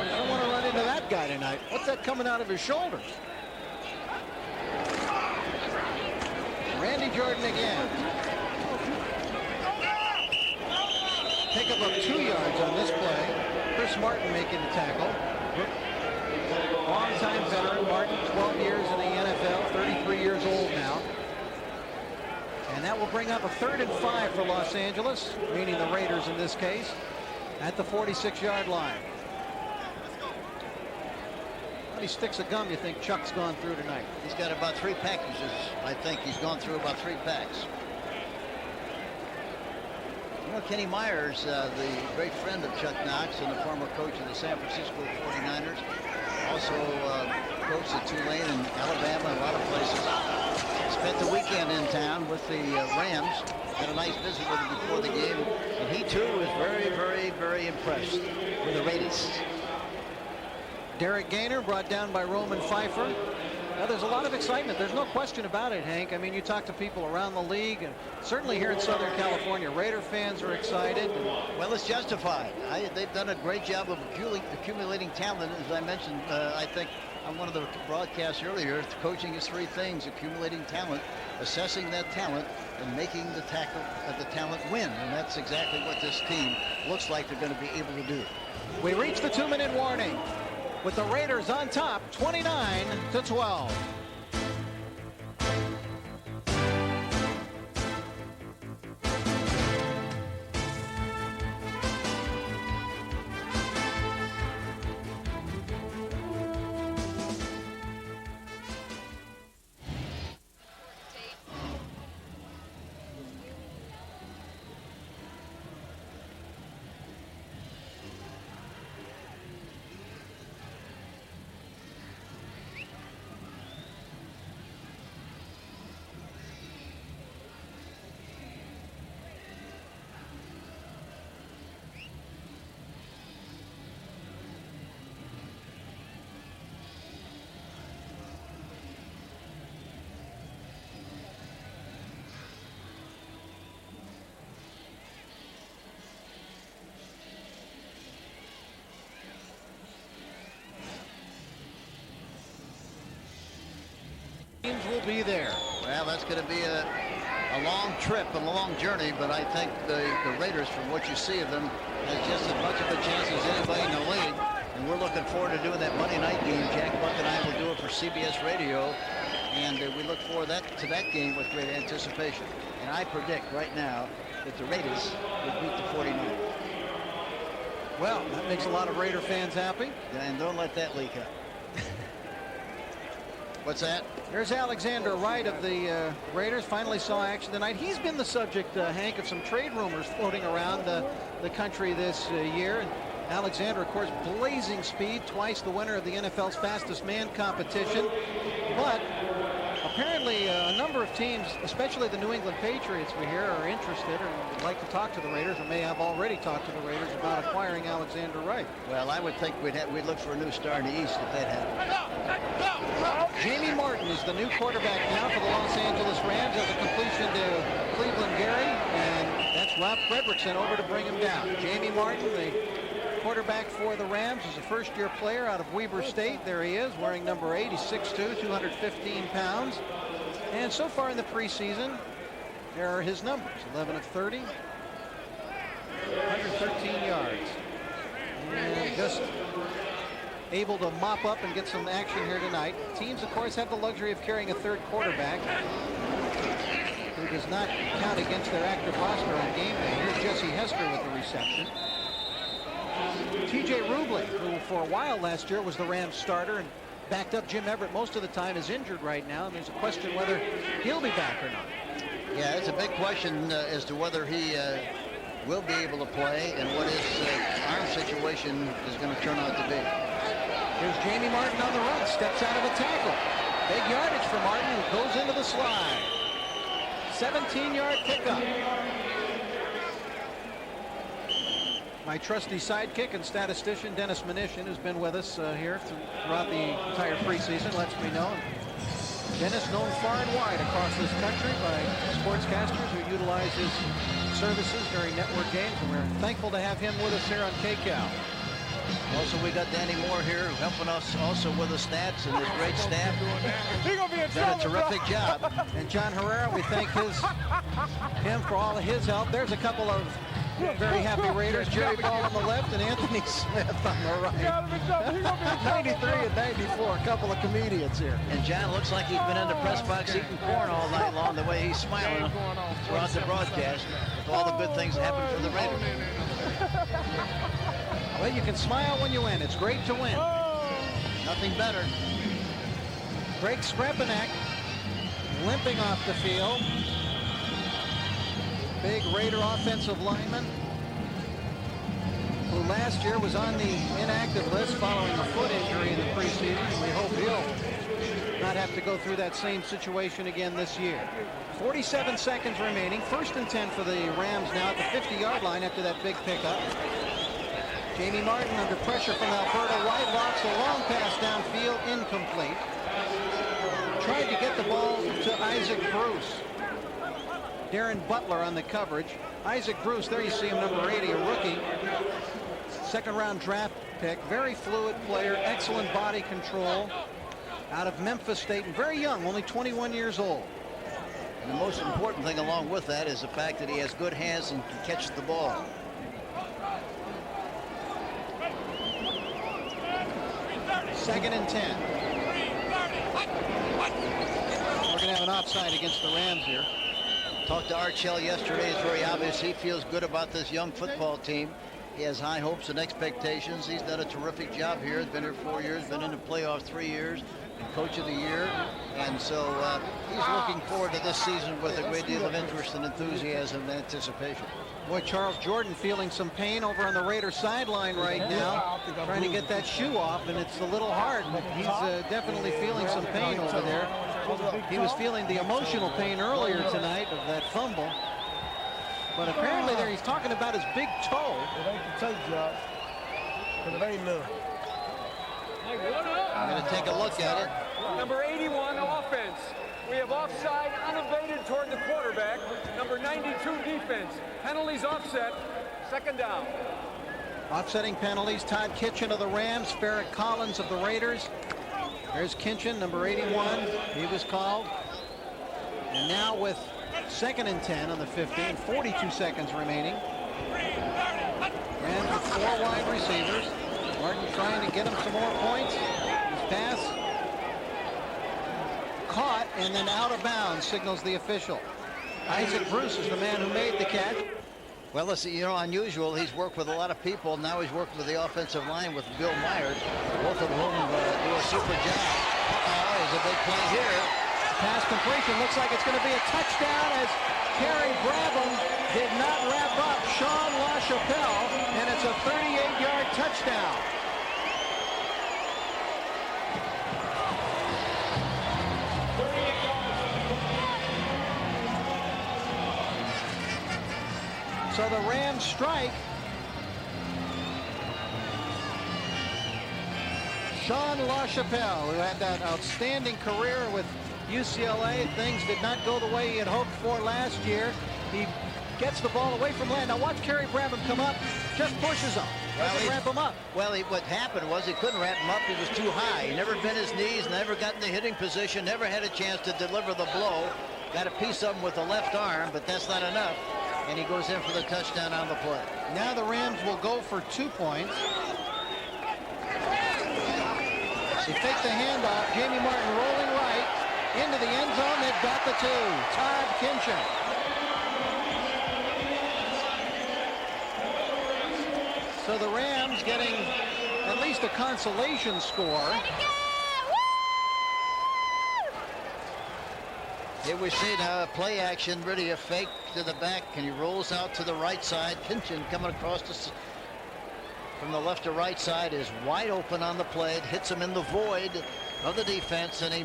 I don't want to run into that guy tonight. What's that coming out of his shoulders? Randy Jordan again. Pickup of 2 yards on this play. Chris Martin making the tackle. Long-time veteran Martin, 12 years in the NFL, 33 years old now. And that will bring up a 3rd and 5 for Los Angeles, meaning the Raiders in this case, at the 46-yard line. How many sticks of gum you think Chuck's gone through tonight? He's got about 3 packages. I think he's gone through about 3 packs. You know, Kenny Myers, the great friend of Chuck Knox and the former coach of the San Francisco 49ers, also coached at Tulane and Alabama and a lot of places. Spent the weekend in town with the Rams. Had a nice visit with him before the game. And he, too, was very, very, very impressed with the Raiders. Derek Gaynor brought down by Roman Pfeiffer. Now, there's a lot of excitement. There's no question about it, Hank. I mean, you talk to people around the league, and certainly here in Southern California, Raider fans are excited. Well, it's justified. They've done a great job of accumulating talent. As I mentioned, I think on one of the broadcasts earlier, coaching is 3 things: accumulating talent, assessing that talent, and making the talent win. And that's exactly what this team looks like they're going to be able to do. We reach the 2-minute warning with the Raiders on top, 29-12. Teams will be there. Well, that's going to be a long trip and a long journey, but I think the Raiders, from what you see of them, has just as much of a chance as anybody in the league. And we're looking forward to doing that Monday night game. Jack Buck and I will do it for CBS Radio, and we look forward to that game with great anticipation. And I predict right now that the Raiders will beat the 49ers. Well, that makes a lot of Raider fans happy. And don't let that leak out. What's that? There's Alexander Wright of the Raiders. Finally saw action tonight. He's been the subject, Hank, of some trade rumors floating around the country this year. And Alexander, of course, blazing speed, twice the winner of the NFL's fastest man competition. But apparently a number of teams, especially the New England Patriots, we hear, are interested or would like to talk to the Raiders, or may have already talked to the Raiders about acquiring Alexander Wright. Well, I would think we'd look for a new star in the East if that happened. Jamie Martin is the new quarterback now for the Los Angeles Rams. Has a completion to Cleveland Gary, and that's Rob Fredrickson over to bring him down. Jamie Martin, the quarterback for the Rams, is a first-year player out of Weber State. There he is, wearing number 8. He's 6'2", 215 pounds. And so far in the preseason, there are his numbers: 11 of 30, 113 yards. And just able to mop up and get some action here tonight. Teams, of course, have the luxury of carrying a third quarterback who does not count against their active roster on game day. Here's Jesse Hester with the reception. TJ Rubley, who for a while last year was the Rams starter and backed up Jim Everett most of the time, is injured right now, and there's a question whether he'll be back or not. Yeah, it's a big question as to whether he will be able to play and what his arm situation is going to turn out to be. Here's Jamie Martin on the run, steps out of a tackle. Big yardage for Martin, who goes into the slide. 17-yard pickup. My trusty sidekick and statistician Dennis Mnuchin, who's been with us here throughout the entire preseason, lets me know. Dennis known far and wide across this country by sportscasters who utilize his services during network games, and we're thankful to have him with us here on KCAL. Also, we got Danny Moore here helping us also with the stats and his great staff. Done a terrific job. And John Herrera, we thank him for all of his help. There's a couple of very happy Raiders. Jerry Ball on the left and Anthony Smith on the right. 93 and 94, a couple of comedians here. And John looks like he's been in the press box eating corn all night long, the way he's smiling throughout the broadcast with all the good things that happen for the Raiders. Well, you can smile when you win. It's great to win. Nothing better. Greg Scrapanak limping off the field. Big Raider offensive lineman who last year was on the inactive list following a foot injury in the preseason. We hope he'll not have to go through that same situation again this year. 47 seconds remaining. 1st and 10 for the Rams now at the 50-yard line after that big pickup. Jamie Martin under pressure from Alberto. Wide locks, a long pass downfield, incomplete. Tried to get the ball to Isaac Bruce. Darren Butler on the coverage. Isaac Bruce, there you see him, number 80, a rookie. 2nd-round draft pick. Very fluid player, excellent body control. Out of Memphis State, and very young, only 21 years old. And the most important thing along with that is the fact that he has good hands and can catch the ball. Second and 10. We're going to have an offside against the Rams here. Talked to Art Shell yesterday. It's very obvious he feels good about this young football team. He has high hopes and expectations. He's done a terrific job here. He's been here 4 years, been in the playoffs 3 years, and coach of the year. And so he's looking forward to this season with a great deal of interest and enthusiasm and anticipation. Boy, Charles Jordan feeling some pain over on the Raiders sideline right now, trying to get that shoe off, and it's a little hard, but he's definitely feeling some pain over there. He was feeling the emotional pain earlier tonight of that fumble, but apparently there he's talking about his big toe. It ain't the toe job, but it ain't none. I'm going to take a look at it. Number 81, offense. We have offside unabated toward the quarterback. Number 92, defense. Penalties offset. 2nd down. Offsetting penalties. Todd Kitchen of the Rams. Farrah Collins of the Raiders. There's Kitchen, number 81. He was called. And now with 2nd and 10 on the 50 and 42 seconds remaining. Rams with 4 wide receivers. Martin trying to get him some more points. His pass caught and then out of bounds, signals the official. Isaac Bruce is the man who made the catch. Well, listen, you know, unusual. He's worked with a lot of people. Now he's working with the offensive line with Bill Myers, both of whom do a super job. There's a big play here. Pass completion. Looks like it's going to be a touchdown as Kerry Brabham did not wrap up Sean LaChapelle, and it's a 38-yard touchdown. So the Rams strike. Sean LaChapelle, who had that outstanding career with UCLA. Things did not go the way he had hoped for last year. He gets the ball away from land. Now watch Kerry Brabham come up, just pushes him. Doesn't wrap him up. Well, what happened was he couldn't wrap him up. He was too high. He never bent his knees, never got in the hitting position, never had a chance to deliver the blow. Got a piece of him with the left arm, but that's not enough. And he goes in for the touchdown on the play. Now the Rams will go for 2 points. They fake the handoff. Jamie Martin rolling right into the end zone. They've got the 2. Todd Kinchin. So the Rams getting at least a consolation score. Here we see now play action, really a fake to the back, and he rolls out to the right side. Kinchin coming across from the left to right side is wide open on the play. It hits him in the void of the defense, and he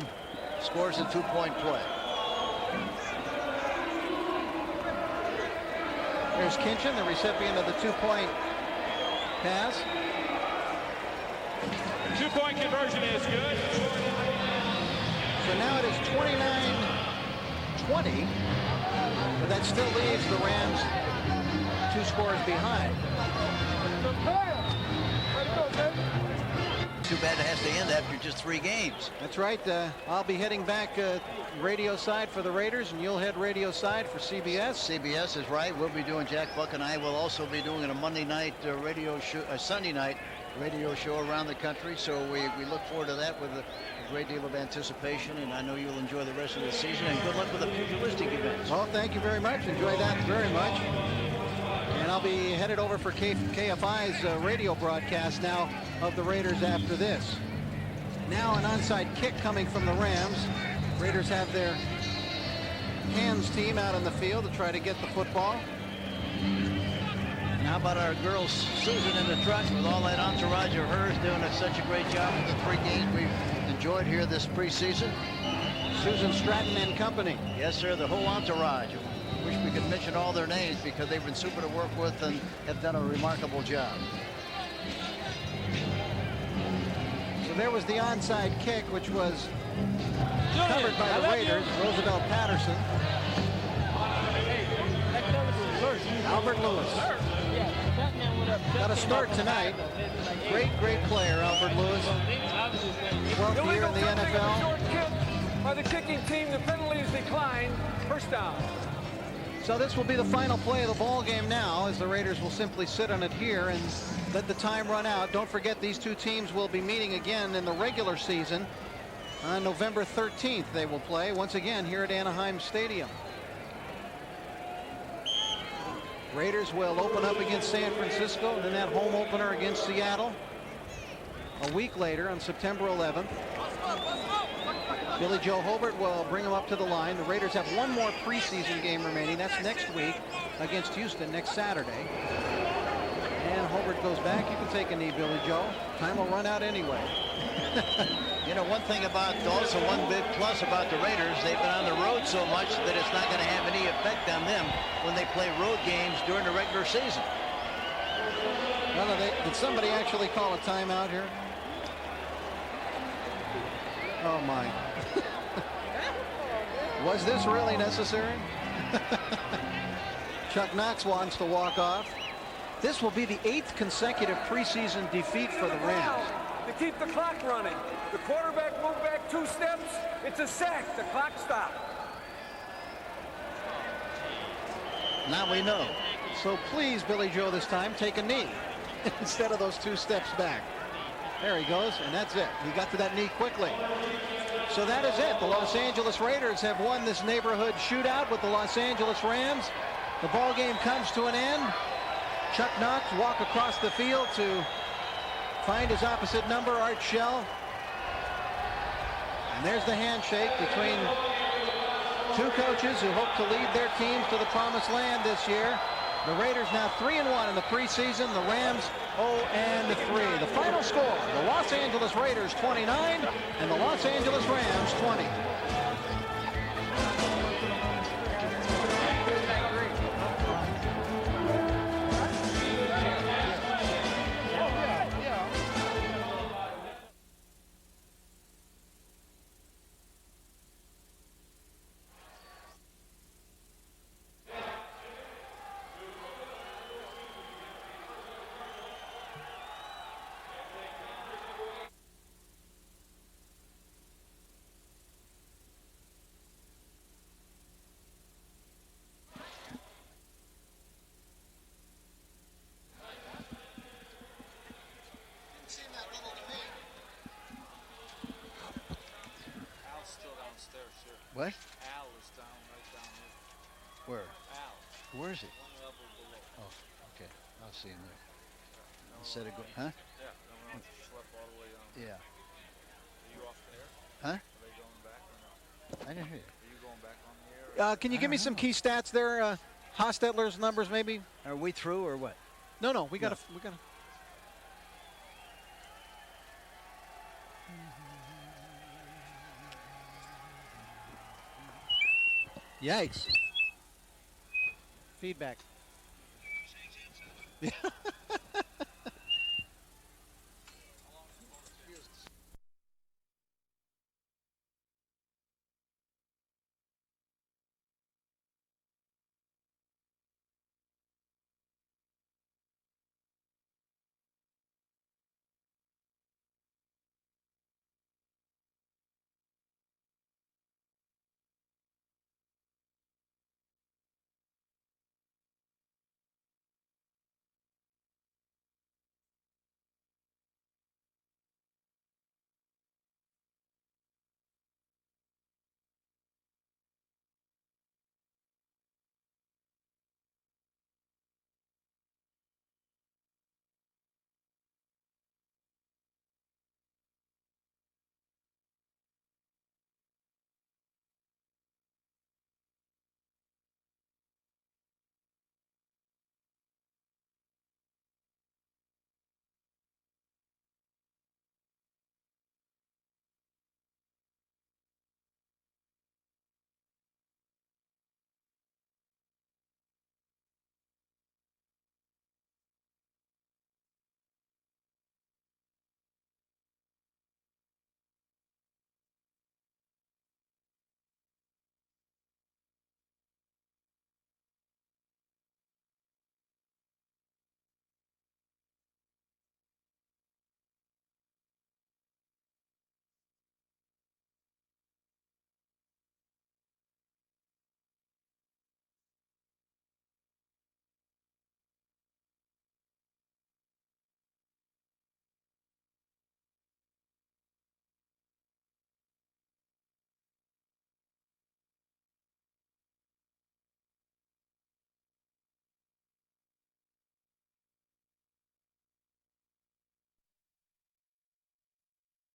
scores a 2-point play. There's Kinchin, the recipient of the 2-point pass. 2-point conversion is good. So now it is 29-20, but that still leaves the Rams 2 scores behind. Too bad it has to end after just 3 games. That's right. I'll be heading back radio side for the Raiders, and you'll head radio side for CBS. CBS is right. We'll be doing, Jack Buck and I will also be doing a Monday night radio show, a Sunday night radio show around the country. So we look forward to that with a great deal of anticipation, and I know you'll enjoy the rest of the season, and good luck with the pugilistic events. Well, thank you very much. Enjoy that very much. And I'll be headed over for KFI's radio broadcast now of the Raiders after this. Now an onside kick coming from the Rams. Raiders have their hands team out on the field to try to get the football. And how about our girl Susan in the truck with all that entourage of hers doing such a great job with the 3 games we've enjoyed here this preseason. Susan Stratton and company. Yes, sir, the whole entourage. Wish we could mention all their names because they've been super to work with and have done a remarkable job. So there was the onside kick, which was covered by the Raiders. Roosevelt Patterson. Albert Lewis. Got a start tonight. Great player, Albert Lewis. 12th year in the NFL. Short kick by the kicking team. The penalty is declined. First down. So this will be the final play of the ball game now, as the Raiders will simply sit on it here and let the time run out. Don't forget, these 2 teams will be meeting again in the regular season. On November 13th, they will play once again here at Anaheim Stadium. Raiders will open up against San Francisco, and then that home opener against Seattle a week later on September 11th. Billy Joe Hobart will bring them up to the line. The Raiders have 1 more preseason game remaining. That's next week against Houston next Saturday. And Hobart goes back. You can take a knee, Billy Joe. Time will run out anyway. You know, one thing about, also one big plus about the Raiders, they've been on the road so much that it's not going to have any effect on them when they play road games during the regular season. Well, did somebody actually call a timeout here? Oh, my. Was this really necessary? Chuck Knox wants to walk off. This will be the 8th consecutive preseason defeat for the Rams. To keep the clock running. The quarterback moved back 2 steps. It's a sack. The clock stopped. Now we know. So please, Billy Joe, this time take a knee instead of those 2 steps back. There he goes, and that's it. He got to that knee quickly. So that is it. The Los Angeles Raiders have won this neighborhood shootout with the Los Angeles Rams. The ball game comes to an end. Chuck Knox walk across the field to find his opposite number, Art Shell. And there's the handshake between 2 coaches who hope to lead their teams to the promised land this year. The Raiders now 3-1 in the preseason. The Rams 0-3. The final score, the Los Angeles Raiders 29 and the Los Angeles Rams 20. What? Al is down right down here. Where? Al, Where is he? one level below. Oh, okay. I'll see him there. No, Instead of going, huh? Yeah, no one just left all the way down. Yeah. Are you off the air? Huh? Are they going back or not? I didn't hear you. Are you going back on the air? Can you give me some key stats there? Hostetler's numbers, maybe? Are we through or what? No, we got to. Yikes. Feedback.